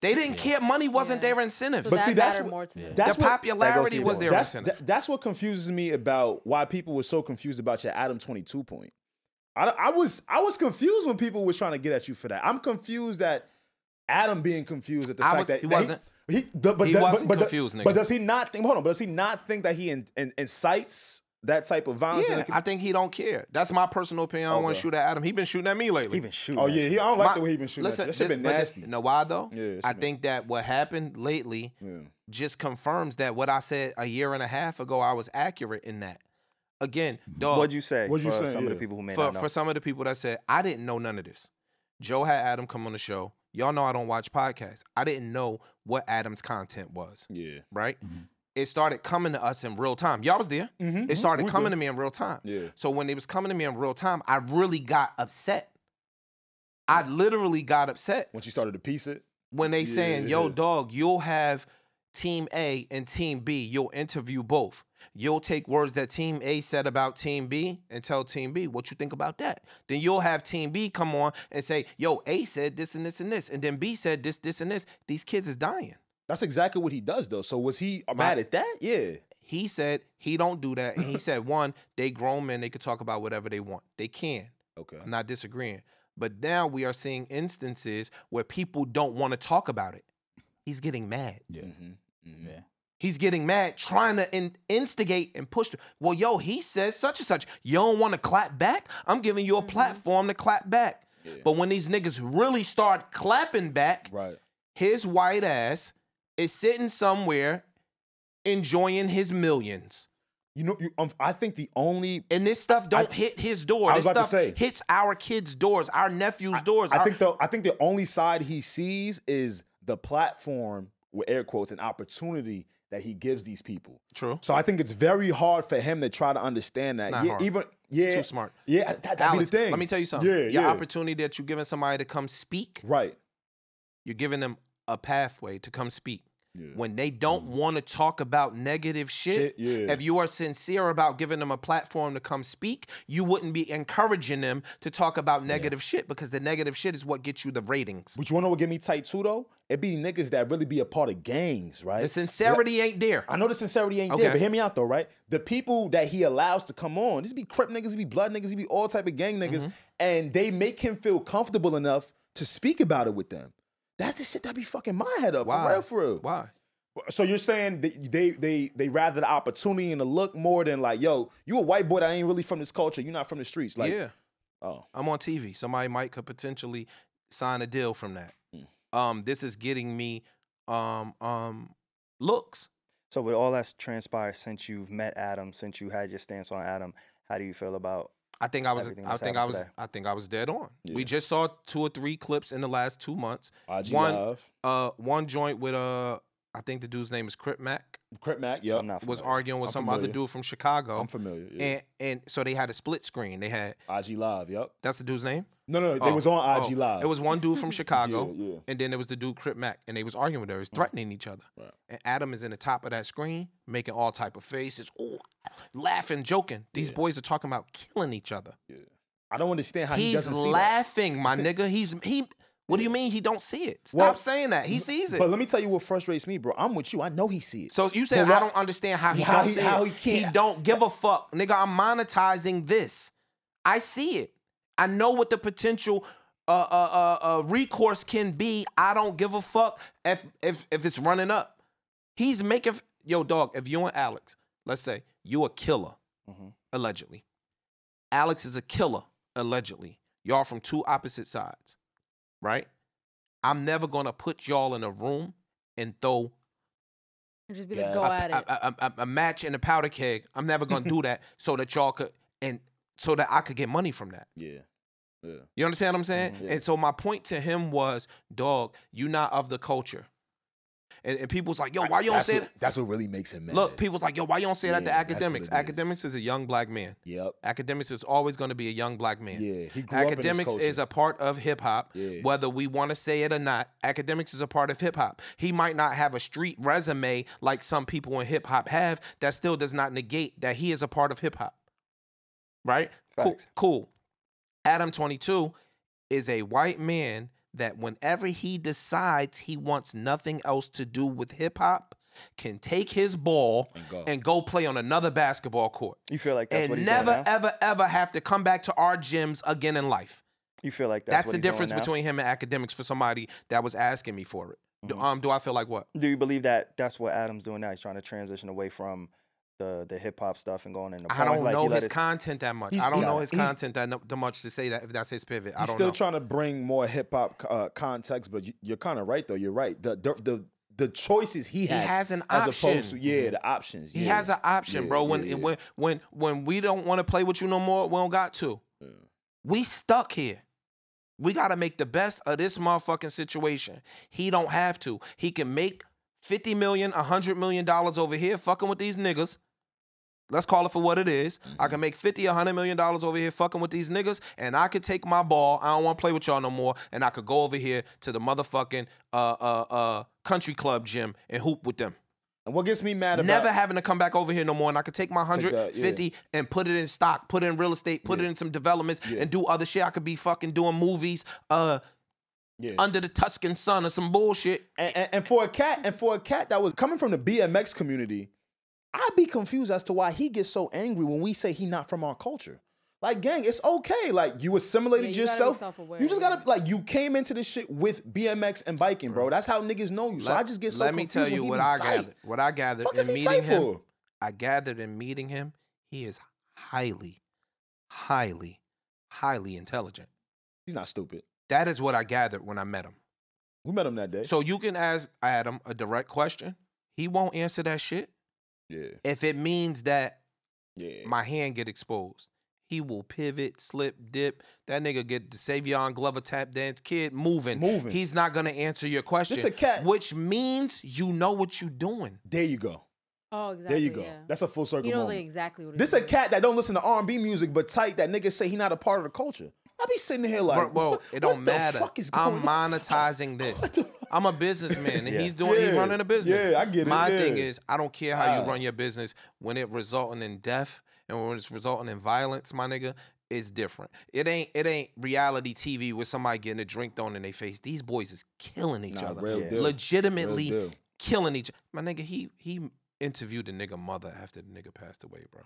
They didn't care. Money wasn't their incentive. So but see, that's what, their popularity was their incentive. That's what confuses me about why people were so confused about your Adam22 point. I was confused when people was trying to get at you for that. I'm confused that Adam being confused at the fact that he wasn't. He wasn't confused, nigga. But does he not think? Hold on. But does he not think that he incites that type of violence? Yeah, I think he don't care. That's my personal opinion. I don't want to shoot at Adam. He been shooting at me lately. He been shooting. Oh yeah, I don't like the way he been shooting. Listen, that shit been nasty. You know why though? Yeah, I think that what happened lately just confirms that what I said a year and a half ago, I was accurate in that. Again, dog. What'd you say? What'd you say? Some of the people who may not know. For some of the people that said, I didn't know none of this. Joe had Adam come on the show. Y'all know I don't watch podcasts. I didn't know what Adam's content was. Yeah. Right? It started coming to us in real time. Y'all was there. It started coming to me in real time. Yeah. So when it was coming to me in real time, I really got upset. I literally got upset. Once you started to piece it? When they saying, yo, dog, you'll have Team A and Team B. You'll interview both. You'll take words that Team A said about Team B and tell Team B what you think about that. Then you'll have Team B come on and say, yo, A said this and this and this. And then B said this, this, and this. These kids is dying. That's exactly what he does, though. So was he mad at that? Yeah. He said he don't do that. And he said, one, they grown men. They could talk about whatever they want. They can. Okay. I'm not disagreeing. But now we are seeing instances where people don't want to talk about it. He's getting mad. Yeah. Yeah. He's getting mad, trying to instigate and push. Well, yo, he says such and such. You don't want to clap back? I'm giving you a platform to clap back. Yeah. But when these niggas really start clapping back, his white ass is sitting somewhere enjoying his millions. You know, I think the only... And this stuff don't hit his door. This stuff hits our kids' doors, our nephews' doors. I think the only side he sees is the platform, with air quotes, an opportunity that he gives these people. True. So I think it's very hard for him to try to understand that. It's not hard. It's too smart. Yeah, that'd be the thing. Let me tell you something. Your opportunity that you're giving somebody to come speak. Right. You're giving them a pathway to come speak. Yeah. When they don't want to talk about negative shit, if you are sincere about giving them a platform to come speak, you wouldn't be encouraging them to talk about negative shit, because the negative shit is what gets you the ratings. But you wanna know what get me tight too though? It be niggas that really be a part of gangs, right? The sincerity ain't there. I know the sincerity ain't there, but hear me out though, right? The people that he allows to come on, these be Crip niggas, these be blood niggas, these be all type of gang niggas, and they make him feel comfortable enough to speak about it with them. That's the shit that be fucking my head up. Why? For real. Why? So you're saying they rather the opportunity and the look more than like, yo, you a white boy that ain't really from this culture. You're not from the streets. Like, yeah. Oh, I'm on TV. Somebody could potentially sign a deal from that. This is getting me looks. So with all that's transpired since you've met Adam, since you had your stance on Adam, how do you feel about? I think I was dead on. Yeah. We just saw 2 or 3 clips in the last 2 months. One joint with I think the dude's name is Crip Mac. Crip Mac, yeah. Was arguing with some other dude from Chicago. I'm familiar. Yeah. And so they had a split screen. They had IG Live, yep. That's the dude's name? No, they was on IG Live. It was one dude from Chicago, and then there was the dude Crip Mac, and they was arguing with her. They was threatening each other. Right. And Adam is in the top of that screen, making all type of faces, laughing, joking. These boys are talking about killing each other. Yeah. I don't understand how he doesn't see that. He's laughing, my nigga. What do you mean he don't see it? Stop saying that. He sees it. But let me tell you what frustrates me, bro. I'm with you. I know he sees it. So you said I don't understand how he don't see it. How he can't. He don't give a fuck. Nigga, I'm monetizing this. I see it. I know what the potential recourse can be. I don't give a fuck if it's running up. He's making... Yo, dog, if you and Alex, let's say you a killer, allegedly. Alex is a killer, allegedly. Y'all from 2 opposite sides. Right? I'm never gonna put y'all in a room and throw just be like, go at it. A match in a powder keg. I'm never gonna do that so that y'all could, and so that I could get money from that. Yeah. You understand what I'm saying? And so my point to him was, dog, you not of the culture. And people's like, yo, why you don't say that? That's what really makes him mad. Look, people's like, yo, why you don't say that to Academics? Academics is a young black man. Yep. Academics is always going to be a young black man. Yeah. He grew Academics up in his is a part of hip hop, whether we want to say it or not. Academics is a part of hip hop. He might not have a street resume like some people in hip hop have. That still does not negate that he is a part of hip hop. Right? Cool. Adam22 is a white man that whenever he decides he wants nothing else to do with hip-hop, can take his ball and go play on another basketball court. You feel like that's what he's never, doing now? ever have to come back to our gyms again in life. You feel like that's what the difference between him and Academics for somebody that was asking me for it. Do I feel like what? Do you believe that that's what Adam's doing now? He's trying to transition away from the hip hop stuff and going into I don't know his content that much. I don't know his content that much to say that if that's his pivot. I don't know. He's still trying to bring more hip hop context, but you're kind of right though. You're right. The choices he has an as option. opposed to the options. He has an option, bro. When we don't want to play with you no more, we don't got to. Yeah. We stuck here. We got to make the best of this motherfucking situation. He don't have to. He can make $50 million, $100 million over here fucking with these niggas. Let's call it for what it is. I can make $50, $100 million over here fucking with these niggas, and I could take my ball. I don't want to play with y'all no more, and I could go over here to the motherfucking country club gym and hoop with them. And what gets me mad about never having to come back over here no more, and I could take my 150 and put it in stock, put it in real estate, put it in some developments, and do other shit. I could be fucking doing movies under the Tuscan sun or some bullshit. And for a cat that was coming from the BMX community, I'd be confused as to why he gets so angry when we say he not from our culture. Like, gang, it's okay. Like, you assimilated yourself. You just gotta, like, you came into this shit with BMX and biking, bro. That's how niggas know you. So I just get so confused. Let me tell you what I gathered. What I gathered in meeting him. I gathered in meeting him, he is highly, highly, highly intelligent. He's not stupid. That is what I gathered when I met him. We met him that day. So you can ask Adam a direct question. He won't answer that shit. Yeah. If it means that my hand get exposed, he will pivot, slip, dip. That nigga get the SaVon Glover tap dance kid moving. He's not gonna answer your question. This a cat. Which means you know what you're doing. There you go. Oh, exactly. There you go. Yeah. That's a full circle. He knows moment. like exactly what. This a cat that don't listen to R&B music, but tight that niggas say he not a part of the culture. I be sitting here like, bro, it don't matter. Fuck is going I'm monetizing this. I'm a businessman, and he's running a business. Yeah, I get it. My thing is, I don't care how you run your business when it resulting in death and when it's resulting in violence, my nigga. It's different. It ain't reality TV with somebody getting a drink thrown in their face. These boys is killing each other, legitimately killing each other. My nigga, he interviewed the nigga mother after the nigga passed away, bro.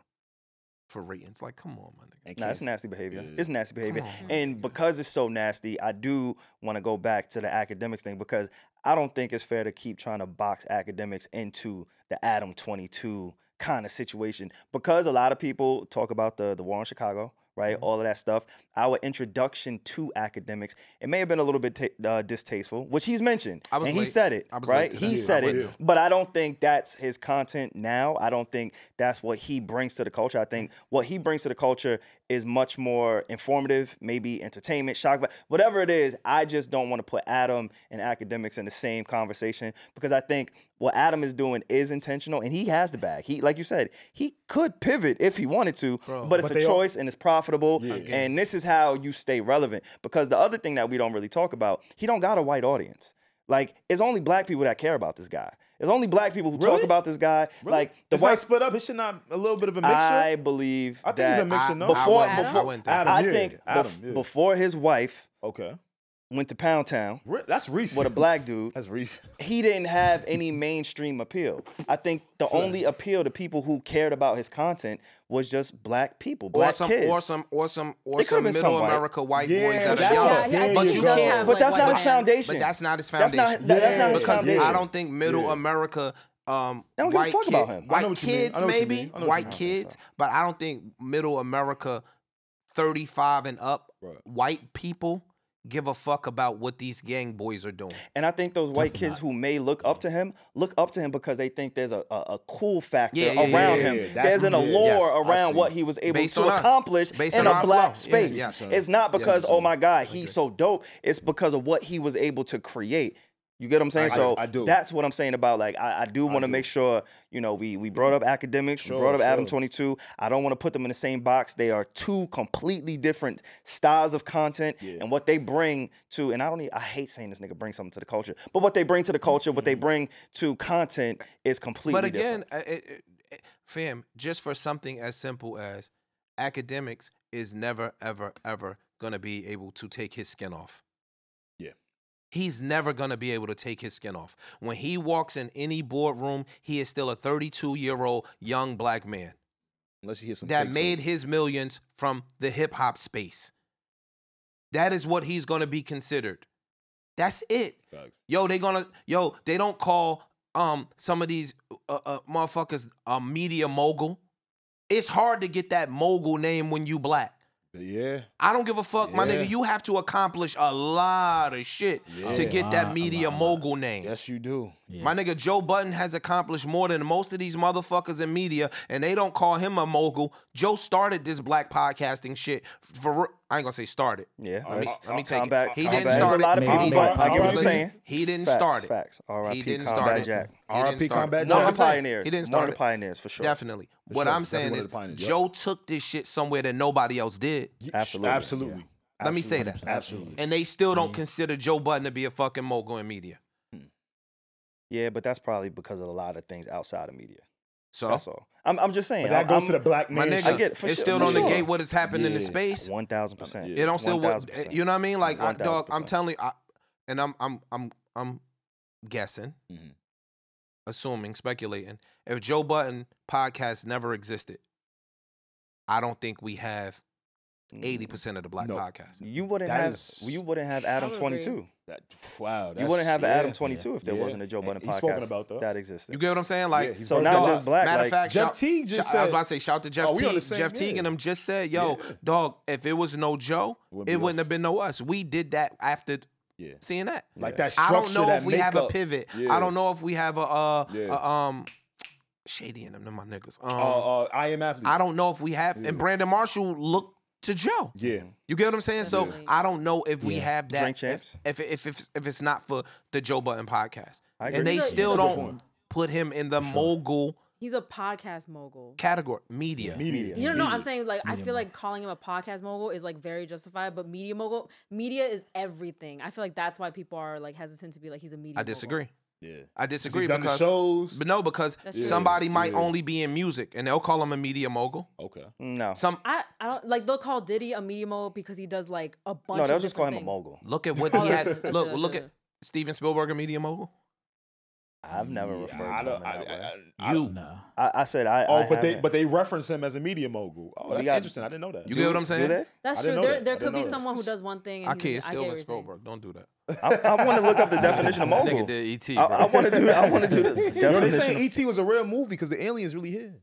For ratings, like, come on, my nigga. Nah, it's nasty behavior. It's nasty behavior. And because it's so nasty, I do want to go back to the academics thing because I don't think it's fair to keep trying to box academics into the Adam22 kind of situation because a lot of people talk about the war in Chicago, right? All of that stuff. Our introduction to academics, it may have been a little bit distasteful, which he's mentioned. And he said it, right? He said it. But I don't think that's his content now. I don't think that's what he brings to the culture. I think what he brings to the culture is much more informative, maybe entertainment, shock, whatever it is. I just don't want to put Adam and academics in the same conversation because I think what Adam is doing is intentional and he has the bag. He, like you said, he could pivot if he wanted to, but it's a choice and it's profitable. And this is how you stay relevant because the other thing that we don't really talk about, he don't got a white audience. Like, it's only black people that care about this guy. It's only black people who talk about this guy. Really? Like, the white split up. It should not a little bit of a mixture. I believe I think it's a mixture. No, before his wife went to Pound Town. That's recent. With a black dude. That's recent. He didn't have any mainstream appeal. I think the only appeal to people who cared about his content was just black people, black kids. Or some middle America white boys that are young. But you can't. But that's not his foundation. But that's not his foundation. That's not his foundation. I don't think middle America. White kids, about him. White kids maybe, white kids, but I don't think middle America, 35 and up, white people give a fuck about what these gang boys are doing. And I think those white kids who may look up to him because they think there's a cool factor around him. There's an allure around what he was able to accomplish in a black space. It's not because, oh my God, he's so dope. It's because of what he was able to create. You get what I'm saying? I do. That's what I'm saying about, like, I do want to make sure, you know, we brought up academics, we brought up Adam22. I don't want to put them in the same box. They are two completely different styles of content and what they bring to, and I hate saying this nigga bring something to the culture, but what they bring to the culture, what they bring to content is completely different. But again, fam, just for something as simple as academics is never, ever, ever going to be able to take his skin off. He's never going to be able to take his skin off. When he walks in any boardroom, he is still a 32-year-old young black man. Unless he hits some that made his millions from the hip-hop space. That is what he's going to be considered. That's it. Facts. They don't call some of these motherfuckers media mogul. It's hard to get that mogul name when you black. Yeah. I don't give a fuck, my nigga. You have to accomplish a lot of shit to get that media mogul name. Yes, you do. Yeah. My nigga Joe Budden has accomplished more than most of these motherfuckers in media, and they don't call him a mogul. Joe started this black podcasting shit. I ain't gonna say started. Yeah. Let me take it. Back, he didn't There's start a lot of it. people, but I get what you're saying. He didn't Facts, start it. Facts. R.I.P. He didn't Combat start it. Jack. R.I.P. Combat One of Jack. the pioneers. He didn't One start of the it. pioneers, for sure. Definitely. What sure. I'm saying Definitely is one of the pioneers, Joe took this shit somewhere that nobody else did. Absolutely. Absolutely. Let me say that. Absolutely. And they still don't consider Joe Budden to be a fucking mogul in media. Yeah, but that's probably because of a lot of things outside of media. So That's all. I'm just saying. But that goes to the black my man. nigga, I get it, for it sure, still for don't sure. negate what is happening in the Yeah. space. 1000%. It don't still, 1000%. you know what I mean? Like, dog, 1000%. I'm telling you, and I'm guessing, assuming, speculating. If Joe Budden podcast never existed, I don't think we have 80% of the black podcasts. You wouldn't That have. is- You wouldn't have Adam22. Wow. You wouldn't have that's- Adam22 if there yeah. wasn't a Joe Budden He's podcast spoken about that. that existed. You get what I'm saying? Like, Yeah, he's So birthed not out. just black. matter of like, fact, Jeff shout- Teague just I was said. about to say, shout to Jeff Oh, we on Teague. the same- Jeff Teague and yeah. them just said, yo, Yeah. dog, if it was no Joe, Wouldn't it be wouldn't us. have been no us. We did that after Yeah. seeing that. Like that I structure, don't know that if we have a makeup. pivot. Yeah. I don't know if we have a Yeah. Shady in them, they're my niggas. I am athlete. I don't know if we have, and Brandon Marshall looked to Joe. Yeah. You get what I'm saying? So Definitely. I don't know if we have that. Drink champs. If it's not for the Joe Budden podcast, I and agree. they He's a- still he's a good don't point. put him in the mogul He's a podcast mogul. category, media. Media. You know, I'm Media. saying like I Media feel like calling him a podcast mogul is like very justified, but media mogul, media is everything. I feel like that's why people are like hesitant to be like he's a media. I mogul. disagree. Yeah. I He's disagree done the because, shows. but no, because That's true. somebody might Yeah. only be in music and they'll call him a media mogul. Okay. No. I don't like they'll call Diddy a media mogul because he does like a bunch. No, they'll of just call him different a things. mogul. Look at what he Oh, had. the- Look the- at Steven Spielberg, a media mogul. I've never referred I to don't. him in that way. You. No. I said I. Oh, I but haven't. they reference him as a media mogul. Oh, that's got- interesting. I didn't know that. You get what I'm saying? Do they? That's I true. didn't know There that. there I could didn't be know that. someone who does one thing. I And can't I steal get what a you're saying. Spielberg. Don't do that. I want to look up the definition of mogul. Nigga did ET, I bro. want to do. I want to do the Yo, they definition. saying E.T. was a real movie because the aliens really here.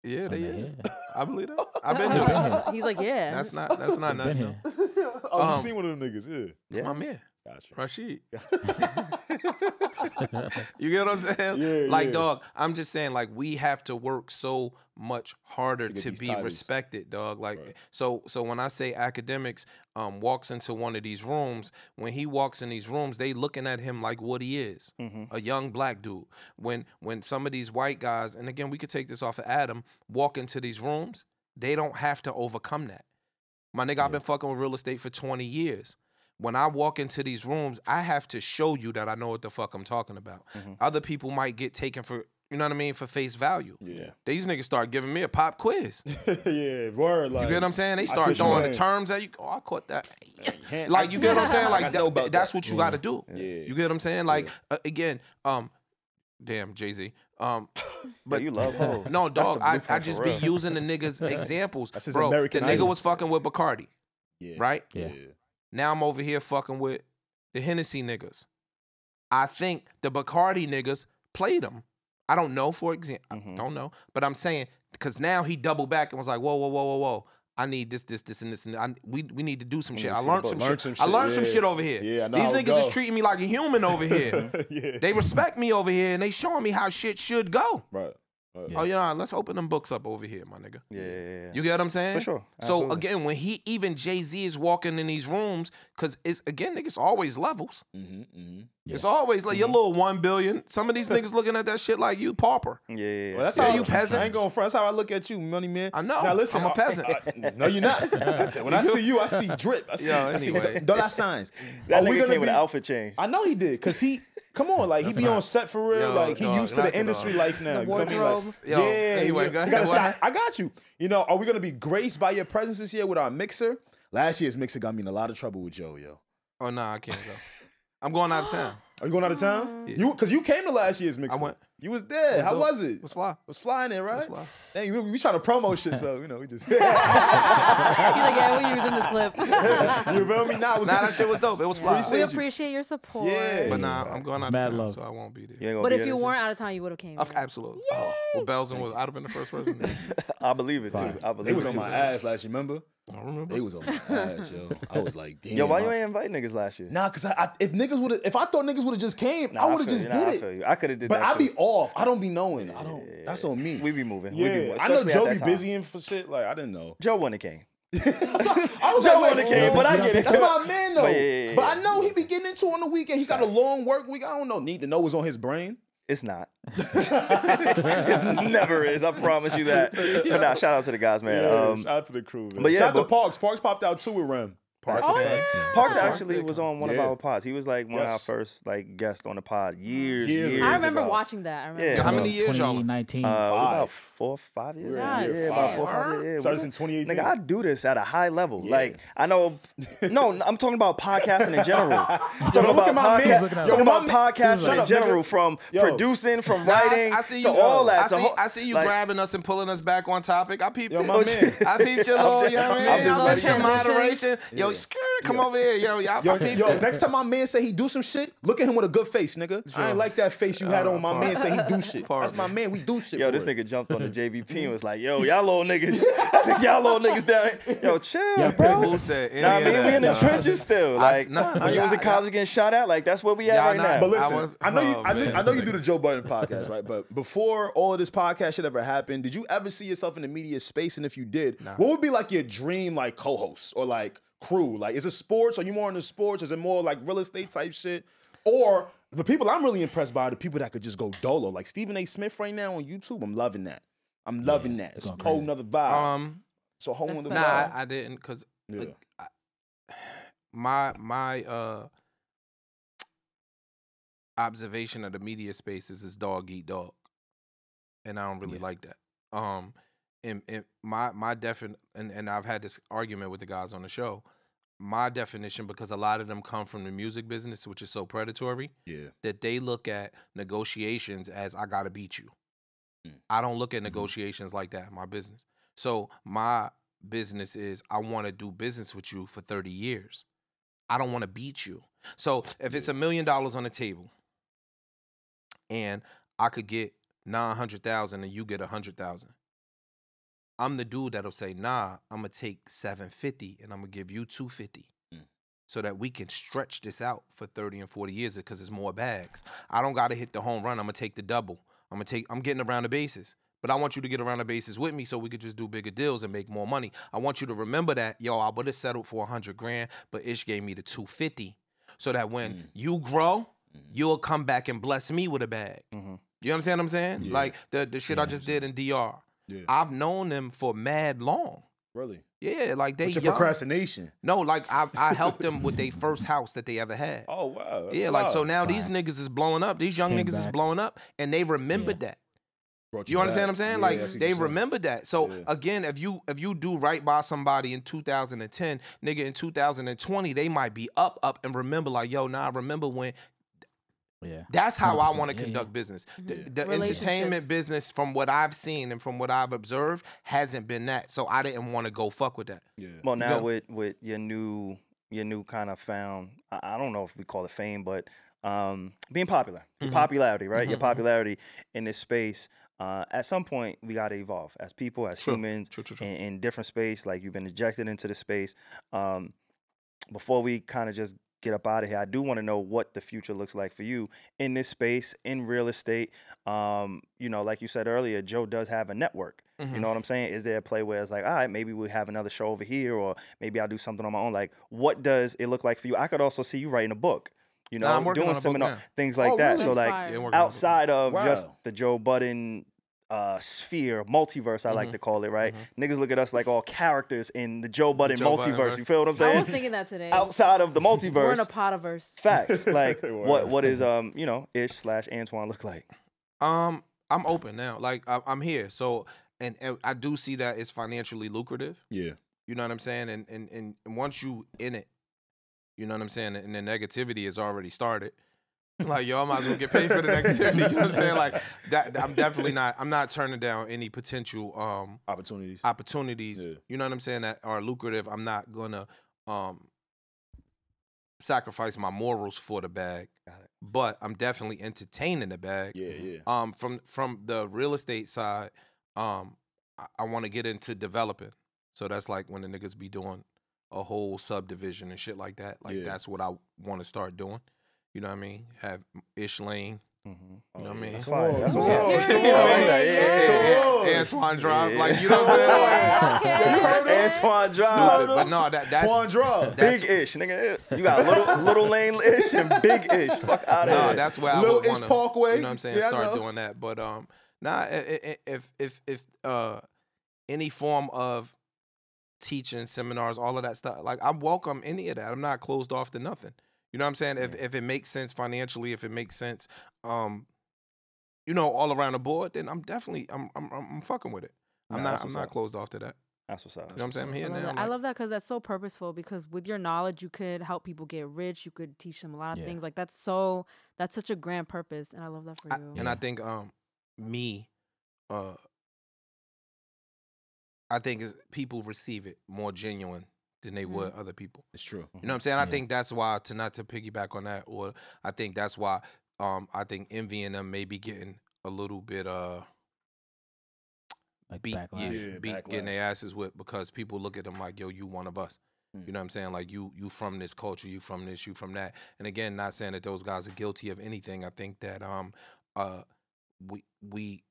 Yeah, they is. Yeah. I believe that. I've been Been here. here. He's like, yeah. That's not Been nothing. here. Oh, you seen one of them niggas? Yeah. That's my man, Gotcha. Rashid. You get what I'm saying? Yeah, Like, yeah. dog, I'm just saying, like, we have to work so much harder To get to these be titles. respected, dog. Like, Right. so when I say academics walks into one of these rooms, when he walks in these rooms, they looking at him like what he is, a young black dude. When some of these white guys, and again, we could take this off of Adam, walk into these rooms, they don't have to overcome that. My nigga, I've been fucking with real estate for 20 years. When I walk into these rooms, I have to show you that I know what the fuck I'm talking about. Other people might get taken for, you know what I mean, for face value. Yeah. These niggas start giving me a pop quiz. Yeah. Word. Like, You get what I'm saying? They I see start what you're throwing the saying. terms at you. Oh, I caught that. Can't- Like, you get what I'm saying? I Like, know about that's that. what you got to do. Yeah. You get what I'm saying? Like, again, damn, Jay-Z. But you love hoes. No, That's dog, the I blueprint just for be real. using the niggas' examples. That's his Bro, American the nigga Idol. was fucking with Bacardi, Yeah. right? Yeah. Now I'm over here fucking with the Hennessy niggas. I think the Bacardi niggas played him. I don't know, for example. I don't know. But I'm saying, because now he doubled back and was like, whoa. I need this, and this. And we need to do some shit. I learned some shit. I learned some yeah. shit over here. Yeah, I know These how it niggas is go. treating me like a human over here. Yeah. They respect me over here, and they showing me how shit should go. Right. Oh, you know, let's open them books up over here, my nigga. Yeah. You get what I'm saying? For sure. So Absolutely. again, when even Jay-Z is walking in these rooms, because it's again, niggas always levels. It's always like your little 1 billion. Some of these niggas looking at that shit like you pauper. Yeah. Well, that's Yeah, how you peasant. I ain't going front. That's how I look at you, money man. I know. Now listen, I'm a peasant. no, you're not. When I see you, I see drip. I see, Yo, I see anyway. dollar signs. That Are we nigga gonna came with be- an outfit change. I know he did, cause he. Come on, like he be on set for real. Yo, Like he dog, used to knock the it industry off. life now. The You feel me? wardrobe. Like, Yo, yeah. anyway, you go ahead. gotta What? stop. I got you. You know, are we gonna be graced by your presence this year with our mixer? Last year's mixer got me in a lot of trouble with Joe, yo. Oh, nah, I can't go. I'm going out of town. Are you going out of town? Because you came to last year's mix. I went. You was there. How was it? It was fly. It was flying there, right? It was fly. Dang, we trying to promo shit, so we just. You're like, yeah, we use in this clip. You feel me? Nah, that shit was dope. It was fly. We appreciate your support. Yeah. But nah, I'm going out of town, so I won't be there. But if you weren't out of town, you would have came. Absolutely. Oh, well, Belson was. I'd have been the first person. I believe it too. I believe it was on my ass last year. Remember? I don't remember. They was on my ass, yo. I was like, damn. Yo, why you ain't invite niggas last year? Nah, cause if I thought niggas would have just came, I would have just did it. Feel you. I could have did but that. But I be off. I don't be knowing. I don't. That's on me. We be moving. Yeah. We be moving. I know Joe be busy and for shit. Like I didn't know. Joe wouldn't have came. I was Joe wouldn't have came, but I get it. That's my man though. Yeah. But I know he be getting into on the weekend. He got a long work week. I don't know. Need to know what's on his brain. It's not. It never is. I promise you that. But nah, shout out to the guys, man. Shout out to the crew, man. But yeah, shout out to Parks. Parks popped out too with Rem. Parks, Parks actually was on one of our pods. He was like one of our first guests on the pod years I remember ago. watching that. I remember. Yeah. How many years, y'all? 2019. About 4 or 5 years. Yeah, about 4 or 5 years. Started in 2018. Nigga, I do this at a high level. Like I know. No, I'm talking about podcasting in general. Look at my man. Talking about podcasting in general, from producing, from writing, to all that. I see you grabbing us and pulling us back on topic. I peeped it. My man. I peeped your little, I'm just moderation. Yo, come over here, yo. Next time my man say he do some shit, look at him with a good face, nigga. I ain't like that face you had on my man say he do shit. That's my man. We do shit. Yo, this nigga jumped on the JVP and was like, yo, y'all little niggas. I think y'all little niggas down here. Yo, chill, bro. Who said we in the trenches still. Like, when you was in college getting shot at, like, that's where we at right now. But listen, I know you do the Joe Budden podcast, right? But before all of this podcast shit ever happened, did you ever see yourself in the media space? And if you did, what would be like your dream like co-host or like crew? Like, is it sports? Are you more into sports? Is it more like real estate type shit? Or the people I'm really impressed by are the people that could just go dolo. Like Stephen A. Smith right now on YouTube. I'm loving that. I'm loving that. It's a whole nother vibe. It's a whole nother vibe. Nah, I didn't, because my observation of the media spaces is dog eat dog. And I don't really like that. And my and I've had this argument with the guys on the show. My definition, because a lot of them come from the music business, which is so predatory, that they look at negotiations as I gotta beat you. I don't look at negotiations like that in my business. So my business is I want to do business with you for 30 years. I don't want to beat you. So if it's $1 million on the table and I could get 900,000 and you get 100,000. I'm the dude that'll say, nah, I'm gonna take 750 and I'm gonna give you 250 so that we can stretch this out for 30 and 40 years because it's more bags. I don't gotta hit the home run. I'm gonna take the double. I'm getting around the bases, but I want you to get around the bases with me so we could just do bigger deals and make more money. I want you to remember that, yo, I would have settled for 100 grand, but Ish gave me the 250 so that when you grow, you'll come back and bless me with a bag. You understand what I'm saying? Yeah. Like the shit I just did in DR. Yeah. I've known them for mad long. Really? Yeah, like they young. Procrastination. No, like I helped them with their first house that they ever had. Oh wow. Yeah, like so now these niggas is blowing up. These young niggas is blowing up, and they remembered that. You understand what I'm saying? Like they remembered that. So again, if you do right by somebody in 2010, nigga, in 2020 they might be up and remember like, yo, nah, I remember when. Yeah, that's how I want to conduct business. The entertainment business, from what I've seen and from what I've observed, hasn't been that. So I didn't want to go fuck with that. Yeah. Well, now with your new kind of found, I don't know if we call it fame, but being popular, your popularity, right? Your popularity in this space. At some point, we got to evolve as people, as humans, in different space. Like you've been ejected into the space. Before we kind of just get up out of here, I do want to know what the future looks like for you in this space, in real estate. Like you said earlier, Joe does have a network. You know what I'm saying? Is there a play where it's like, all right, maybe we'll have another show over here, or maybe I'll do something on my own? Like, what does it look like for you? I could also see you writing a book, doing seminar, things like that. Really? So like outside of just the Joe Budden sphere, multiverse, I like to call it, right? Niggas look at us like all characters in the Joe Budden multiverse. You feel what I'm saying? I was thinking that today. Outside of the multiverse, we're in a potiverse. Facts. Like what is Ish/Antoine look like? I'm open now. Like I'm here. So and I do see that it's financially lucrative. Yeah. You know what I'm saying? And once you in it, you know what I'm saying? And the negativity has already started. Like, yo, I might as well get paid for the negativity. You know what I'm saying? Like, that, I'm not turning down any potential opportunities. Yeah. You know what I'm saying, that are lucrative. I'm not gonna sacrifice my morals for the bag. Got it. But I'm definitely entertaining the bag. Yeah. From the real estate side, I want to get into developing. So that's like when the niggas be doing a whole subdivision and shit like that. Like, that's what I want to start doing. You know what I mean? Have Ish Lane. You know what I mean? That's fine. That's what's up. Antoine Drive. Like, you know what I'm saying? Antoine Drive. But no, that's Antoine Drive. Big Ish, nigga. You got little lane Ish and big Ish. Fuck out of here. No, that's where I Little would Ish want to, Parkway. you know what I'm saying, start doing that. But if any form of teaching, seminars, all of that stuff, like, I welcome any of that. I'm not closed off to nothing. You know what I'm saying? If it makes sense financially, if it makes sense, you know, all around the board, then I'm definitely I'm fucking with it. I'm not closed off to that. That's what's up. You know what I'm saying? I'm here now. I love that because that's so purposeful. Because with your knowledge, you could help people get rich. You could teach them a lot of things. Like, that's such a grand purpose, and I love that for you. And I think I think people receive it more genuine than they would other people. It's true. You know what I'm saying? I think that's why, not to piggyback on that, or I think that's why I think envying them may be getting a little bit Like beat backlash. getting their asses whipped, because people look at them like, yo, you one of us. You know what I'm saying? Like, you from this culture, you from this, you from that. And again, not saying that those guys are guilty of anything. I think that we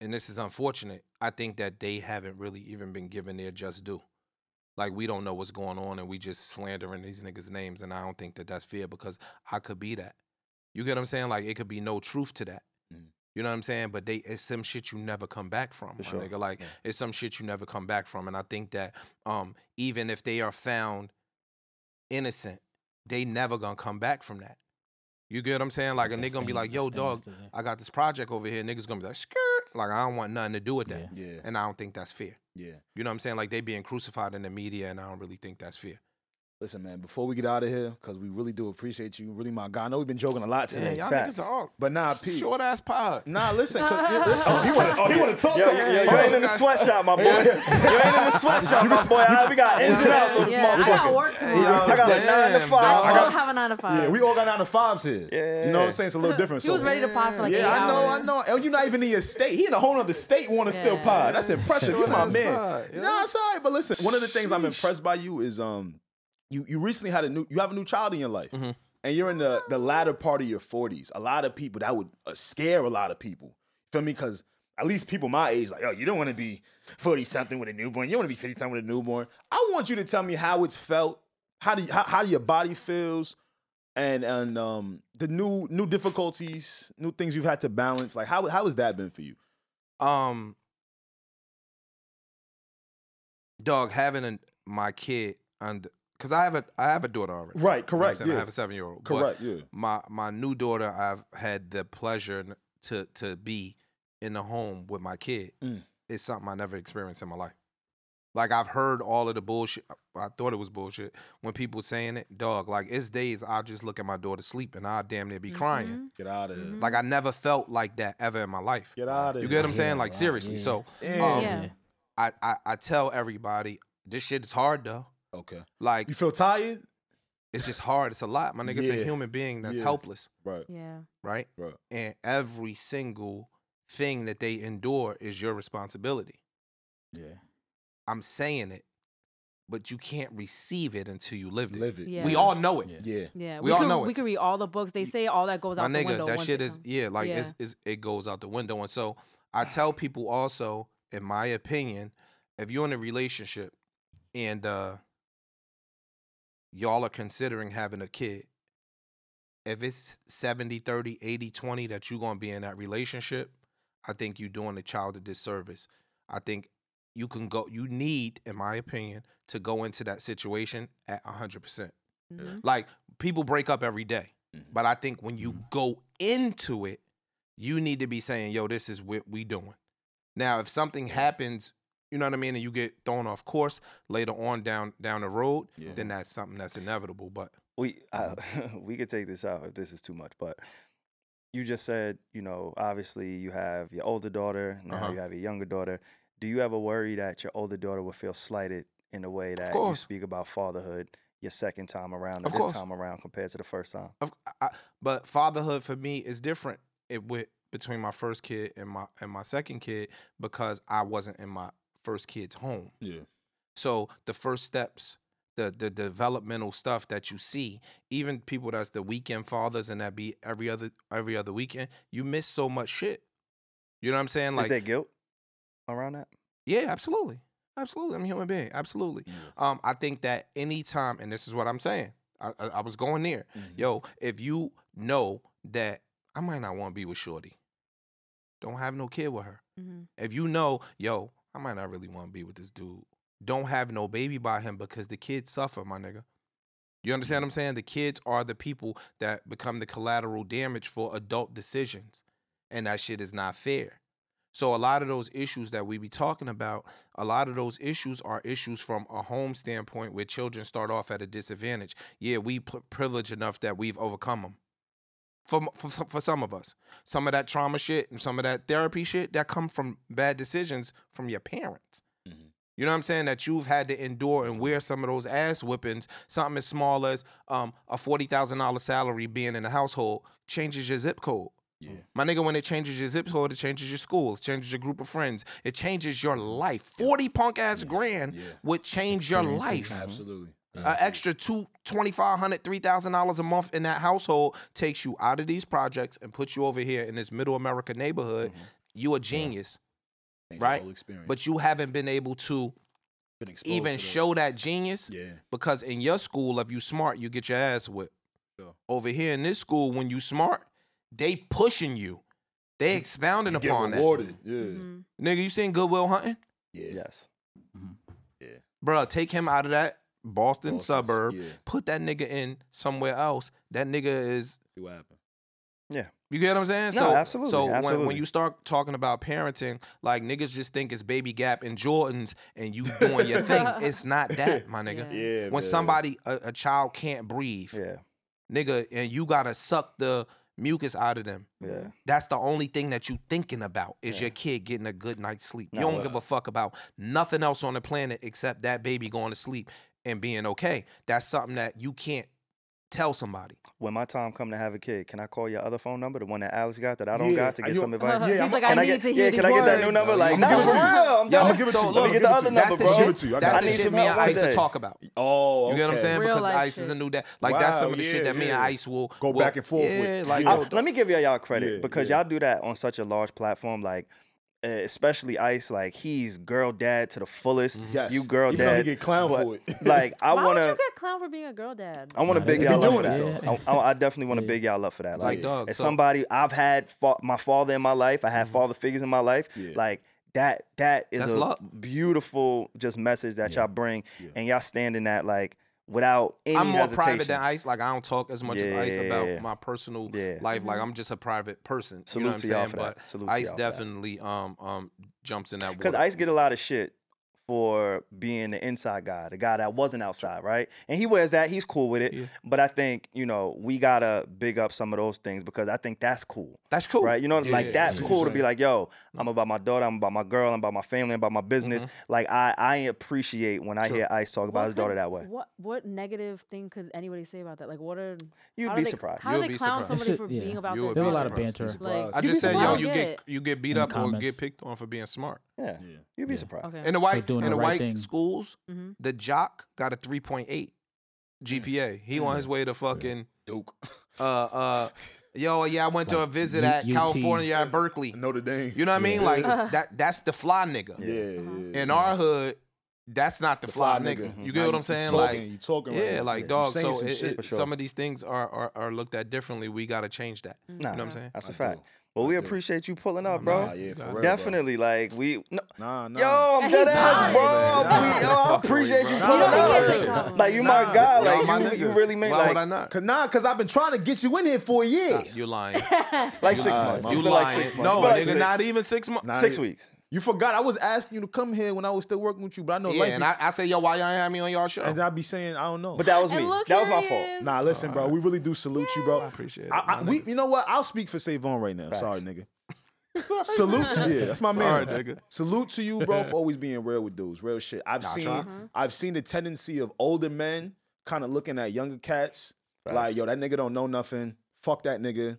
and this is unfortunate, I think that they haven't really even been given their just due. Like, we don't know what's going on, and we just slandering these niggas' names, and I don't think that that's fair, because I could be that. You get what I'm saying? Like, it could be no truth to that. You know what I'm saying? But it's some shit you never come back from, my nigga. Like, it's some shit you never come back from, and I think that even if they are found innocent, they never gonna come back from that. You get what I'm saying? Like, a nigga gonna be like, yo, dog, I got this project over here. Niggas gonna be like, skirt. Like, I don't want nothing to do with that. Yeah. And I don't think that's fair. Yeah. You know what I'm saying? Like, they being crucified in the media, and I don't really think that's fair. Listen, man, before we get out of here, because we really do appreciate you, really my guy. I know we've been joking a lot today. Y'all niggas are all but nah, Pete. Short ass pod. Nah, listen. He want to talk to You ain't in the sweatshop, my boy. You ain't in the sweatshop, my boy. We got ins and outs on this motherfucker. I got work tomorrow. I got a 9 to 5. I still have a 9 to 5. Yeah, we all got 9 to 5s here. Yeah. You know what I'm saying? It's a little different. He was ready to pod for like 8 hours. I know. And you're not even in your state. He in a whole other state want to still pod. That's impressive. You're my man. No, sorry, but listen. One of the things I'm impressed by you is you recently had you have a new child in your life, and you're in the latter part of your 40s. A lot of people, that would scare a lot of people. Feel me? Because at least people my age, like, yo, you don't want to be 40-something with a newborn. You don't want to be 50-something with a newborn. I want you to tell me how it's felt. How your body feels, and the new difficulties, new things you've had to balance. Like, how has that been for you? Dog, having my kid because I have a daughter already. Right, correct. You know I have a 7-year-old. Correct, My new daughter, I've had the pleasure to be in the home with my kid. It's something I never experienced in my life. Like, I've heard all of the bullshit. I thought it was bullshit when people saying it. Dog, like, it's days I just look at my daughter sleep and I damn near be crying. Get out of here. Like, I never felt like that ever in my life. Get out of here. You get what I'm saying? Like, seriously. So, Yeah. I tell everybody, this shit is hard, though. Okay. Like, you feel tired? It's just hard. It's a lot. My nigga's a human being that's helpless. Right. Yeah. Right? And every single thing that they endure is your responsibility. Yeah. I'm saying it, but you can't receive it until you lived it. Yeah. We all know it. Yeah. We all know it. We can read all the books. They say all that goes out the window. That shit is, it goes out the window. And so I tell people also, in my opinion, if you're in a relationship and y'all are considering having a kid, if it's 70-30, 80-20 that you're going to be in that relationship, I think you're doing the child a disservice. I think you need, in my opinion, to go into that situation at 100%. Like, people break up every day, but I think when you go into it, you need to be saying, yo, this is what we doing. Now, if something happens, you know what I mean, and you get thrown off course later on down the road, then that's something that's inevitable. But we could take this out if this is too much, but you just said, you know, obviously you have your older daughter, now you have your younger daughter. Do you ever worry that your older daughter will feel slighted in the way that you speak about fatherhood your second time around or this time around compared to the first time? But fatherhood for me is different between my first kid and my second kid because I wasn't in my first kid's home. Yeah. So the first steps, the developmental stuff that you see, even people that's the weekend fathers and that be every other weekend, you miss so much shit. You know what I'm saying? Like, is there guilt around that? Yeah, absolutely. Absolutely. I'm a human being. Absolutely. Yeah. I think that anytime, and this is what I'm saying, I was going there. Yo, if you know that I might not want to be with Shorty, don't have no kid with her. If you know, yo, I might not really want to be with this dude, don't have no baby by him because the kids suffer, my nigga. You understand what I'm saying? The kids are the people that become the collateral damage for adult decisions. And that shit is not fair. So a lot of those issues that we be talking about, a lot of those issues are issues from a home standpoint where children start off at a disadvantage. Yeah, we privileged enough that we've overcome them. For some of us. Some of that trauma shit and some of that therapy shit, that come from bad decisions from your parents. You know what I'm saying? That you've had to endure and wear some of those ass whippings. Something as small as a $40,000 salary being in the household changes your zip code. Yeah. My nigga, when it changes your zip code, it changes your school, it changes your group of friends, it changes your life. 40 punk ass grand would change your life. Absolutely. An extra $2,500, $3,000 a month in that household takes you out of these projects and puts you over here in this middle America neighborhood. You a genius, right? But you haven't been able to even show that genius because in your school, if you smart, you get your ass whipped. Over here in this school, when you smart, they pushing you. They expounding upon rewarded. That. Nigga, you seen Good Will Hunting? Yes. Bruh, take him out of that Boston suburb, put that nigga in somewhere else. That nigga is... See what happened. Yeah. You get what I'm saying? No, absolutely. So absolutely. When you start talking about parenting, like niggas just think it's Baby Gap and Jordans and you doing your thing. It's not that, my nigga. Yeah, when somebody, a child can't breathe, nigga, and you gotta suck the mucus out of them. That's the only thing that you thinking about is your kid getting a good night's sleep. You don't give a fuck about nothing else on the planet except that baby going to sleep and being okay. That's something that you can't tell somebody. When my time come to have a kid, can I call your other phone number, the one that Alex got that I don't got, to get some advice? He's like, I need to hear these can I get that new number? Like, nah, for real. I'm gonna give it to you. Let me get the other number, bro. That's the shit me and Ice will talk about. Oh, okay. You get what I'm saying? Because Ice is a new dad. Like, that's some of the shit that me and Ice will go back and forth with. Like, let me give y'all credit because y'all do that on such a large platform. Like, especially Ice, like he's girl dad to the fullest. Yes. You girl dad. You get clown for it. Like I Why want to. Why would you get clown for being a girl dad? I want to big y'all up for that. I definitely want to big y'all up for that. Like dog, as somebody, I've had my father in my life. I had father figures in my life. Like that is a beautiful just message that y'all bring, and y'all stand in that like. Without any I'm more hesitation. private than Ice. Like I don't talk as much as Ice about my personal life. Like I'm just a private person. Salute you know what I'm saying? But Ice definitely jumps in that water. Because Ice get a lot of shit for being the inside guy, the guy that wasn't outside, right? And he wears that. He's cool with it. Yeah. But I think, you know, we got to big up some of those things because I think that's cool. That's cool. Right? You know, like that's cool to be like, yo, I'm about my daughter, I'm about my girl, I'm about my family, I'm about my business. Like, I appreciate when I hear Ice talk about his daughter that way. What negative thing could anybody say about that? Like, what are... You'd be surprised. How do they clown somebody for being about their There's a lot of banter. Like, I just said, yo, you get beat up or get picked on for being smart. Yeah. You'd be surprised. In the white schools, the jock got a 3.8 GPA. He on his way to fucking Duke. Yo, I went to a visit at California at Berkeley. Notre Dame. You know what I mean? Like that's the fly nigga. Yeah. In our hood, that's not the fly nigga. You get what I'm saying? You talking right now. Like dog. So some of these things are looked at differently. We gotta change that. You know what I'm saying? That's a fact. Well, we appreciate you pulling up, bro. For real, definitely, bro. Like we. Nah. Yo, I'm dead ass, bro. I appreciate you pulling up. Like you, my guy. Like you really make like. Why would I not? Cause I've been trying to get you in here for a year. You're lying. Like 6 months. You lying? No, nigga, not even 6 months. 6 weeks. You forgot I was asking you to come here when I was still working with you, but I know. Yeah, and I said, yo, why y'all ain't have me on y'all show? And I'd be saying, I don't know. But that was me. That was my fault. Nah, listen, bro. We really do salute you, bro. I appreciate it. You know what? I'll speak for SaVon right now. Sorry, nigga. Salute to you. That's my man. Nigga. Salute to you, bro, for always being real with dudes. Real shit. I've seen the tendency of older men kind of looking at younger cats like, yo, that nigga don't know nothing. Fuck that nigga.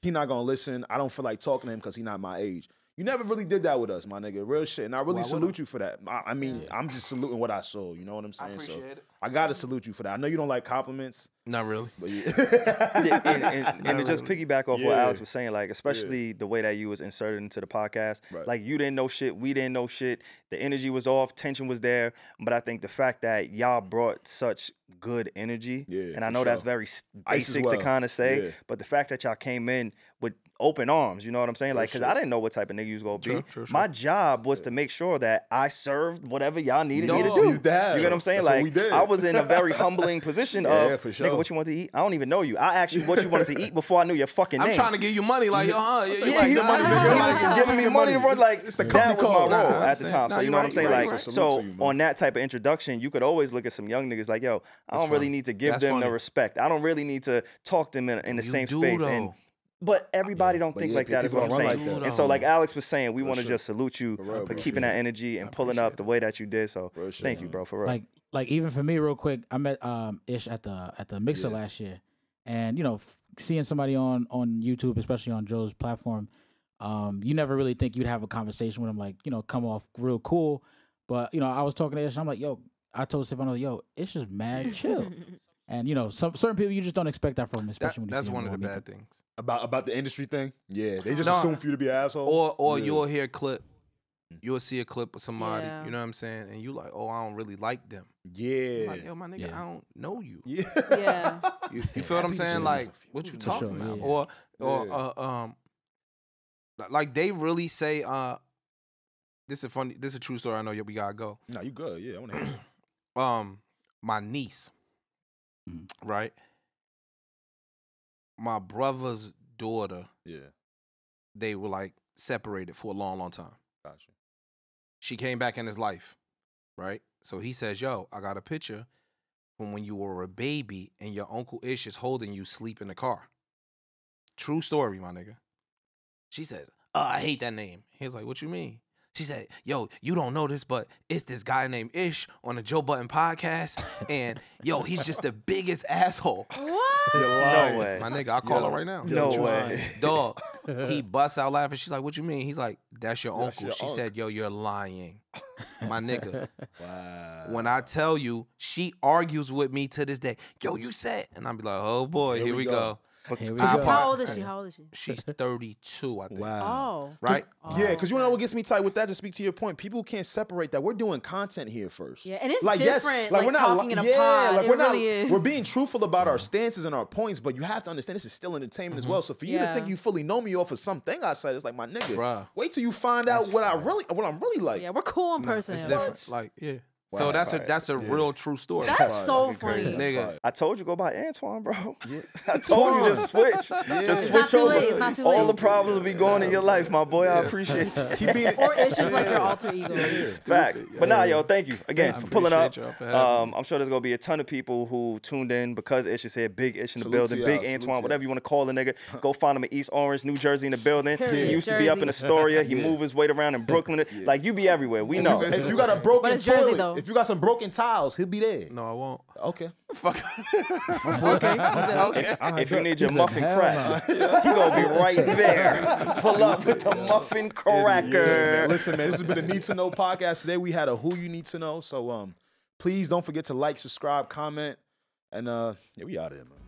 He not gonna listen. I don't feel like talking to him because he not my age. You never really did that with us, my nigga. Real shit. And I really salute you for that. I mean, I'm just saluting what I saw. You know what I'm saying? I appreciate it. I gotta salute you for that. I know you don't like compliments. Not really. But yeah. and to just piggyback off what Alex was saying, like, especially the way that you was inserted into the podcast, like, you didn't know shit, we didn't know shit, the energy was off, tension was there, but I think the fact that y'all brought such good energy, and I know that's very basic to kind of say, but the fact that y'all came in with open arms, you know what I'm saying? Like, because I didn't know what type of nigga you was gonna be. True. My job was to make sure that I served whatever y'all needed me to do. You get what I'm saying? That's like, I was in a very humbling position of, nigga, what you want to eat? I don't even know you. I asked you what you wanted to eat before I knew your fucking name. I'm trying to give you money, like, yo, he was giving me money to run, like, it's the that was company my call. role at the time. So you know what I'm saying? Like, so on that type of introduction, you could always look at some young niggas like, yo, I don't really need to give them the respect. I don't really need to talk to them in the same space. But everybody don't think like that is what I'm saying. And so like Alex was saying, we want to just salute you for keeping that energy and pulling up the way that you did. So thank you, bro, for real. Like even for me, real quick, I met Ish at the mixer last year. And, you know, seeing somebody on YouTube, especially on Joe's platform, you never really think you'd have a conversation with him, like, you know, come off real cool. But, you know, I was talking to Ish, I'm like, yo, I told SaVon, I was like, yo, Ish is mad chill. And, you know, certain people, you just don't expect that from them, especially when you see them. That's one of the bad things. About the industry thing? Yeah, they just assume for you to be an asshole. Or you'll hear a clip. You'll see a clip of somebody, you know what I'm saying? And you like, oh, I don't really like them. Yeah. Like, yo, my nigga, I don't know you. Yeah. You feel what I'm saying? Like, what you talking about? Or like they really say, this is a true story. I know we gotta go. No, you good. Yeah, I want to hear it. My niece, right? My brother's daughter, they were like separated for a long, long time. Gotcha. She came back in his life, right? So he says, yo, I got a picture from when you were a baby and your Uncle Ish is holding you sleep in the car. True story, my nigga. She says, I hate that name. He was like, what you mean? She said, yo, you don't know this, but it's this guy named Ish on the Joe Budden Podcast. And, yo, he's just the biggest asshole. What? No way. My nigga, I'll call her right now. No way. Dog, he busts out laughing. She's like, what you mean? He's like, that's your uncle. She said, yo, you're lying. My nigga. Wow. When I tell you, she argues with me to this day. Yo, you said. And I'll be like, oh, boy, here we go. How old is she? She's 32, I think. Wow. Oh. Right? Yeah, because you know what gets me tight with that, to speak to your point, people can't separate that. We're doing content here first. Yeah, and it's like, different, like we're not talking in a pod. like it really is. We're being truthful about our stances and our points, but you have to understand this is still entertainment as well. So for you to think you fully know me off of something I said, it's like, my nigga, bruh, wait till you find out what I'm really like. Yeah, we're cool in person. It's different. Like, yeah. Wow. So that's a real true story. That's so funny. Nigga. I told you go by Antoine, bro. Yeah. I told you just switch. Just switch over. It's not too late. All the problems will be gone in your life, my boy. I appreciate that. Or it's just like your alter ego. Facts. But nah, yo, thank you again for pulling up. I'm sure there's gonna be a ton of people who tuned in because Ish is here. Big Ish in the building. Big Antoine, whatever you want to call the nigga. Go find him in East Orange, New Jersey in the building. He used to be up in Astoria. He moved his weight around in Brooklyn. Like, you be everywhere. We know. If you got a broken toilet, if you got some broken tiles, he'll be there. No, I won't. Okay. Fuck. Okay. If you need your muffin crack, he gonna be right there. Pull up with the muffin cracker. Listen, man, this has been a Need to Know podcast. Today we had a Who You Need to Know. So please don't forget to like, subscribe, comment, and we out of here, man.